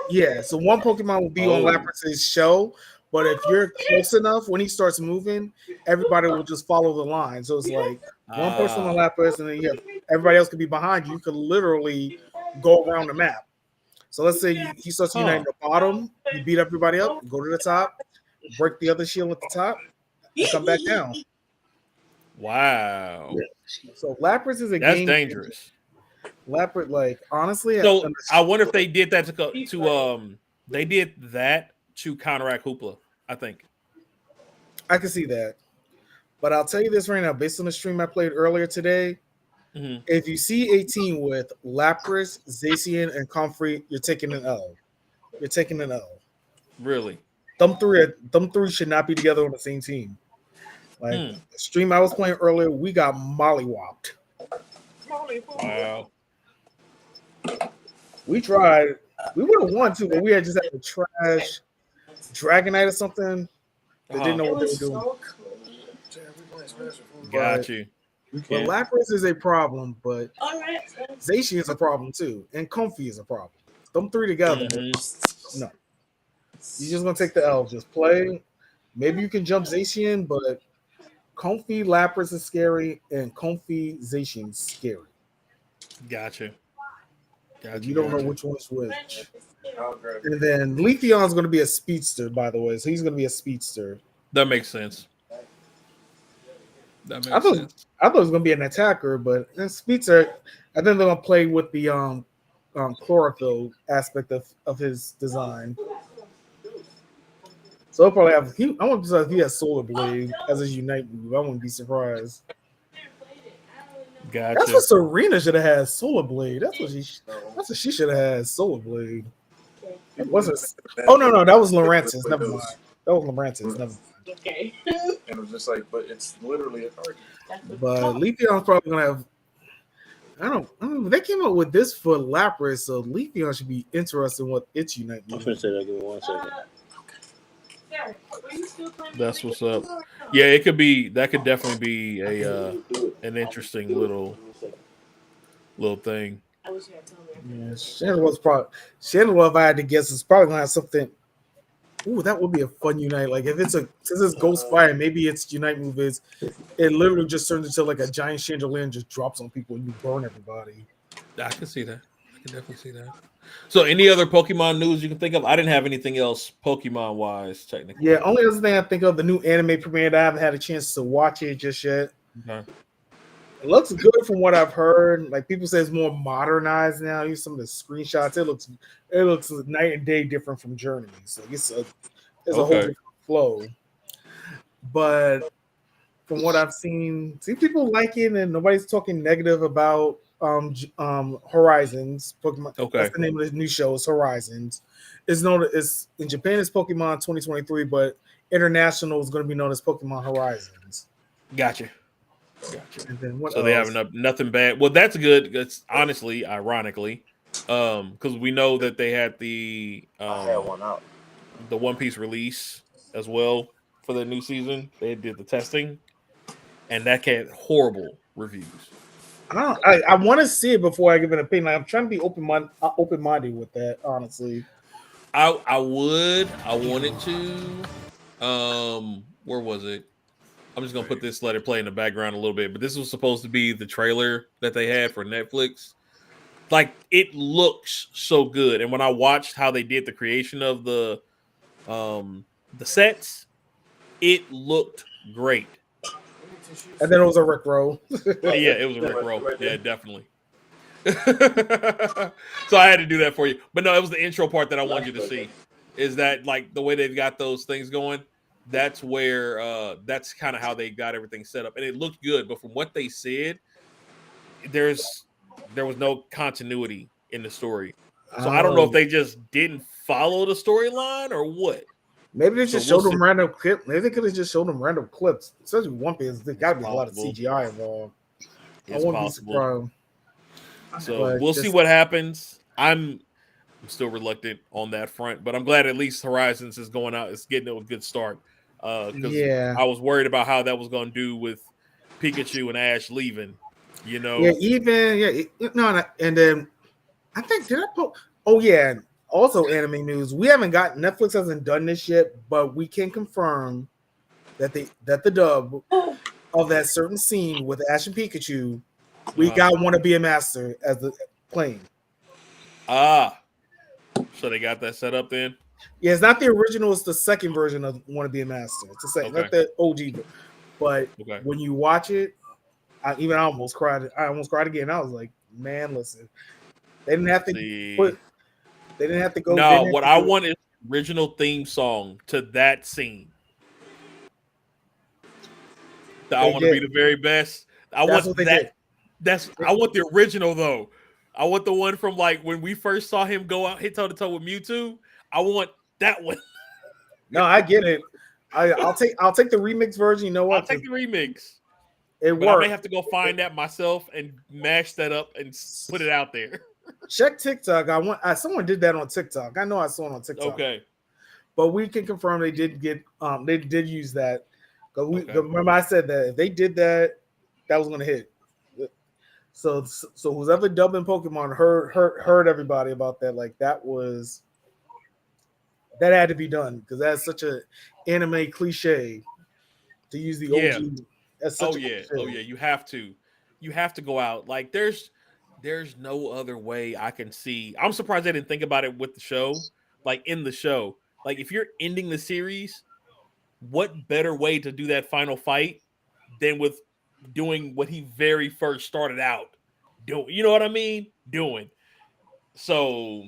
Yeah. So one Pokemon will be on Lapras's show, but if you're close enough, when he starts moving, everybody will just follow the line. So it's like one person on Lapras, and then everybody else could be behind you. You could literally go around the map. So let's say he starts uniting the bottom, you beat everybody up, go to the top, break the other shield at the top, and come back down. Wow. Yeah. So Lapras is a That's game dangerous. Lapras, like honestly, so I wonder if they did that they did that to counteract Hoopla. I think I can see that, but I'll tell you this right now, based on the stream I played earlier today, if you see a team with Lapras, Zacian, and Comfrey, you're taking an L. You're taking an L. Really? Them three should not be together on the same team. Like the stream I was playing earlier, we got mollywopped. Wow. We tried. We would have won too, but we had just had a trash Dragonite or something. They didn't know what they were doing. Got you. But Lapras is a problem, but Zacian is a problem too, and Comfy is a problem. Them 3 together, no. You're just gonna take the L. Just play. Maybe you can jump Zacian, but Comfy Lapras is scary, and Comfy Zacian is scary. Gotcha. You don't know which one's which. And then Leafeon's going to be a speedster, by the way. So he's going to be a speedster. That makes sense. I thought it was going to be an attacker, but speedster. I think they're going to play with the chlorophyll aspect of his design. So he'll probably have. I wouldn't be surprised if he has Solar Blade as his Unite move. I wouldn't be surprised. Gotcha. That's what Serena should have had, Solar Blade. That's what she should have had, Solar Blade. Oh no, that was Laurentis. Never mind. That was Laurentis. Never mind. Okay. And it was just like, but it's literally a target. But Leafeon's probably gonna have. I don't. They came up with this for Lapras, so Leafeon should be interested in what its Unite I'm means. gonna say that. Give me 1 second. That's what's up. Yeah, it could be. That could definitely be a an interesting little thing. Yeah, Shannon was, if I had to guess, it's probably gonna have something. Ooh, that would be a fun unite. Like if it's a since it's Ghost Fire, maybe it's unite move is it literally just turns into like a giant chandelier and just drops on people and you burn everybody. I can see that. I can definitely see that. So, any other Pokemon news you can think of? I didn't have anything else Pokemon wise, technically. Yeah, only other thing I think of the new anime premiere. I haven't had a chance to watch it just yet. Okay. It looks good from what I've heard. Like people say, it's more modernized now. Use some of the screenshots. It looks night and day different from Journey. So it's a whole Okay. different flow. But from what I've seen, see people like it, and nobody's talking negative about Horizons. Pokemon. Okay. That's the name of the new show. It's Horizons. It's known as in Japan. It's Pokemon 2023, but international is going to be known as Pokemon Horizons. Gotcha. And then what So they else? have nothing bad. Well, that's good. It's honestly, ironically, because we know that they had I had one out. the One Piece release as well for the new season. They did the testing, and that had horrible reviews. I want to see it before I give an opinion. Like, I'm trying to be open-minded with that, honestly. I wanted to. Where was it? I'm just gonna put this, let it play in the background a little bit. But this was supposed to be the trailer that they had for Netflix. Like it looks so good, and when I watched how they did the creation of the sets, it looked great. And then it was a Rickroll. Yeah, it was a Rickroll. Yeah, definitely. So I had to do that for you. But no, it was the intro part that I wanted you to see. Is that like the way they've got those things going? That's where that's kind of how they got everything set up. And it looked good, but from what they said, there was no continuity in the story. So I don't know if they just didn't follow the storyline or what. Maybe they just showed them random clips. Maybe they could have just showed them random clips. Especially One Piece, there's got to be a lot of CGI involved. It's possible. So But we'll see what happens. I'm still reluctant on that front, but I'm glad at least Horizons is going out. It's getting a good start. Because I was worried about how that was going to do with Pikachu and Ash leaving. You know. Yeah, and then I think did I put? Oh yeah. Also, anime news. We haven't got Netflix hasn't done this yet, but we can confirm that the dub of that certain scene with Ash and Pikachu, we got Want to Be a Master as the playing. So they got that set up then. Yeah, it's not the original; it's the second version of Want to Be a Master. It's the second, not the OG. But when you watch it, I almost cried. I almost cried again. I was like, man, listen, they didn't have to put. They didn't have to go. No, what I want is the original theme song to that scene. I want to be the very best. I want that. I want the original though. I want the one from like when we first saw him go out hit toe to toe with Mewtwo. I want that one. No, I get it. I'll take the remix version. You know what? I'll take the remix. But I may have to go find that myself and mash that up and put it out there. Check TikTok. Someone did that on TikTok. I know I saw it on TikTok. Okay. But we can confirm they did use that. Remember I said that if they did that, that was gonna hit. So who's ever dubbing Pokemon heard everybody about that. Like that had to be done because that's such an anime cliche to use the OG. That's such cliche. You have to go out. Like there's no other way I can see. I'm surprised they didn't think about it with the show. Like in the show, like if you're ending the series, what better way to do that final fight than with doing what he very first started out doing? You know what I mean? Doing. So,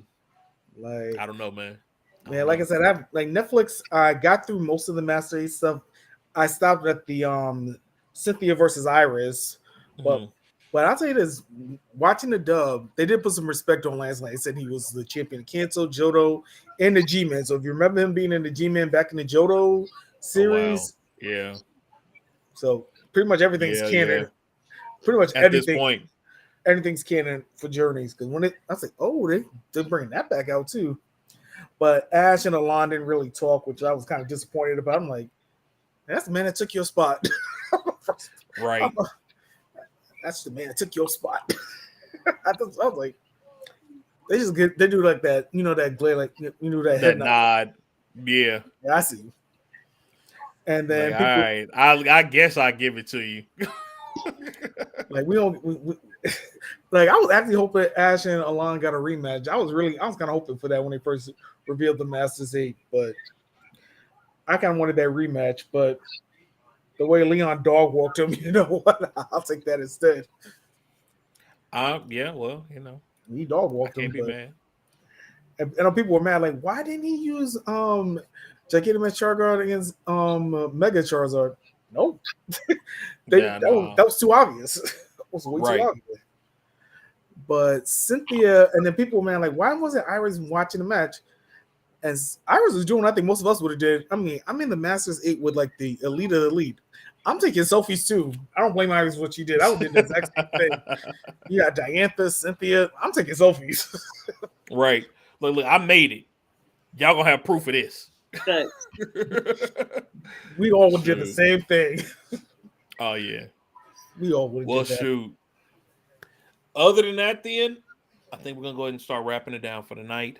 like I don't know, man. Like I said, Netflix. I got through most of the Master Ace stuff. I stopped at the Cynthia versus Iris, but I'll tell you this: watching the dub, they did put some respect on Lance. Like they said, he was the champion of Kanto, Johto, and the G-Man. So if you remember him being in the G-Man back in the Johto series, yeah. So pretty much everything's canon. Yeah. Pretty much at this point, everything's canon for Journeys. Because I was like, oh, they're bringing that back out too. But Ash and Alon didn't really talk, which I was kind of disappointed about. I'm like, that's the man that took your spot. Right. That's the man that took your spot. I was like, they do like that, that glare, like that head nod. Yeah. I see. And then like, people, all right, I guess I give it to you. like we don't, like I was actually hoping Ash and Alon got a rematch. I was kind of hoping for that when they first revealed the Masters 8, but I kind of wanted that rematch. But the way Leon dog walked him, you know what? I'll take that instead. Yeah, well, He dog walked him, can't be but mad. and people were mad, like, why didn't he use Gigantamax Charizard against Mega Charizard? Nope. That was too obvious. It was way too obvious. But Cynthia, and then people were mad, like, why wasn't Iris watching the match? As Iris was doing what I think most of us would have did. I mean, I'm in the Masters 8 with like the elite of the elite. I'm taking selfies too. I don't blame Iris for what she did. I would have did the exact same thing. You got Diantha, Cynthia. I'm taking selfies. Right. Look, I made it. Y'all gonna have proof of this. We all would do the same thing. Oh yeah. We all would. Well, shoot. Other than that, then I think we're gonna go ahead and start wrapping it down for the night.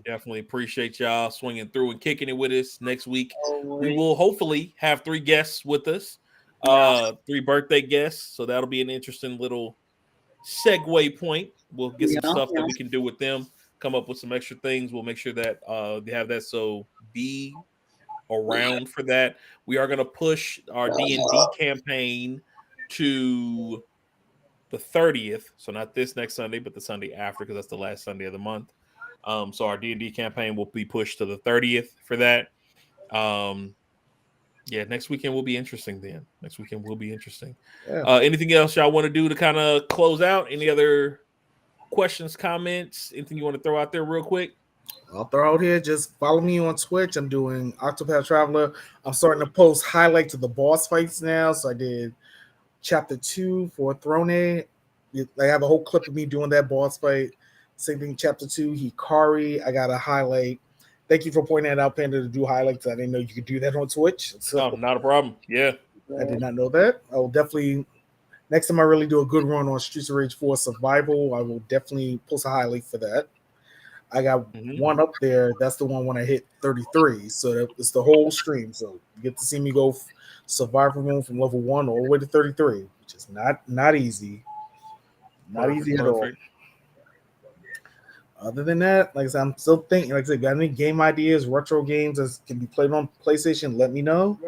Definitely appreciate y'all swinging through and kicking it with us. Next week, we will hopefully have 3 guests with us, 3 birthday guests. So that'll be an interesting little segue point. We'll get some stuff that we can do with them. Come up with some extra things. We'll make sure that they have that. So be around for that. We are going to push our D&D campaign to the 30th. So not this next Sunday, but the Sunday after, because that's the last Sunday of the month. So our D&D campaign will be pushed to the 30th for that. Yeah, next weekend will be interesting then. Yeah. Anything else y'all want to do to kind of close out? Any other questions, comments, anything you want to throw out there real quick? I'll throw out here. Just follow me on Twitch. I'm doing Octopath Traveler. I'm starting to post highlights of the boss fights now. So I did chapter 2 for Throne. I have a whole clip of me doing that boss fight. Same thing, chapter 2, Hikari. I got a highlight. Thank you for pointing that out, Panda, to do highlights. I didn't know you could do that on Twitch. So not a problem. Yeah. I did not know that. I will definitely, next time I really do a good run on Streets of Rage 4 Survival, I will definitely post a highlight for that. I got one up there. That's the one when I hit 33. So it's the whole stream. So you get to see me go survival room from level 1 all the way to 33, which is not easy. Not easy at all. Other than that, like I said, I'm still thinking. Like I said, got any game ideas, retro games that can be played on PlayStation? Let me know.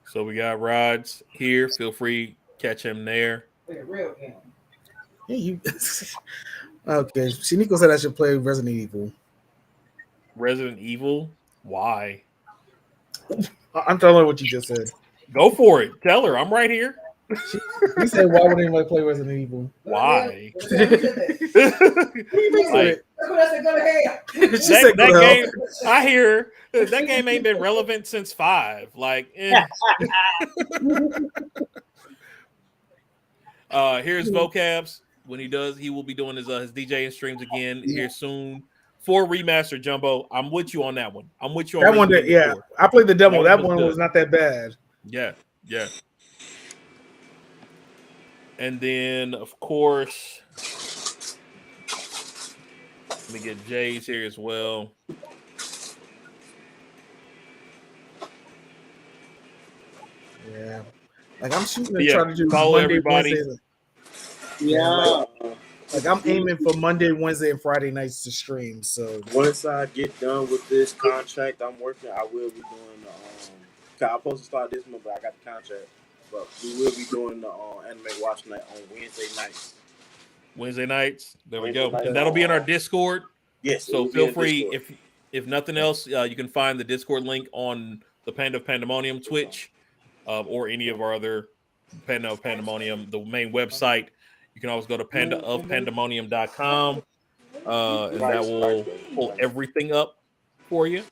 So we got Rods here. Feel free, catch him there. Yeah, you. Okay, Shiniko said I should play Resident Evil. Resident Evil? Why? I'm telling her what you just said. Go for it. Tell her I'm right here. He said, "Why would anybody play Resident Evil? Why?" That game, I hear that game ain't been relevant since 5. Like, here's Vocabs. When he does, he will be doing his DJing streams again here soon. 4 remaster Jumbo. I'm with you on that one. I'm with you on that one. Yeah, I played the demo. That one was not that bad. Yeah. And then, of course, let me get Jay's here as well. Yeah, like I'm shooting to try to do follow Monday, everybody. Wednesday. Yeah, like I'm aiming for Monday, Wednesday, and Friday nights to stream. So once I get done with this contract I'm working, I will be doing the I'm supposed to start this month, but I got the contract. But we will be doing the anime watch night on Wednesday nights. Wednesday nights. There we go. And that'll be in our Discord. Yes. So feel free, if nothing else, you can find the Discord link on the Panda of Pandemonium Twitch, or any of our other Panda of Pandemonium, the main website. You can always go to pandaofpandemonium.com, and that will pull everything up for you.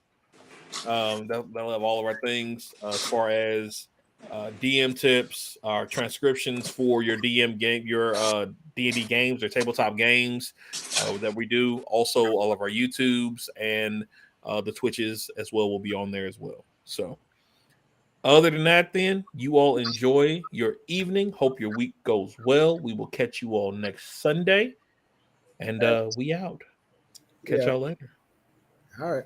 That'll have all of our things as far as DM tips, our transcriptions for your DM game, your D&D games or tabletop games that we do. Also, all of our YouTubes and the Twitches as well will be on there as well. So, other than that, then you all enjoy your evening. Hope your week goes well. We will catch you all next Sunday, and we out. Catch Yeah. y'all later. All right.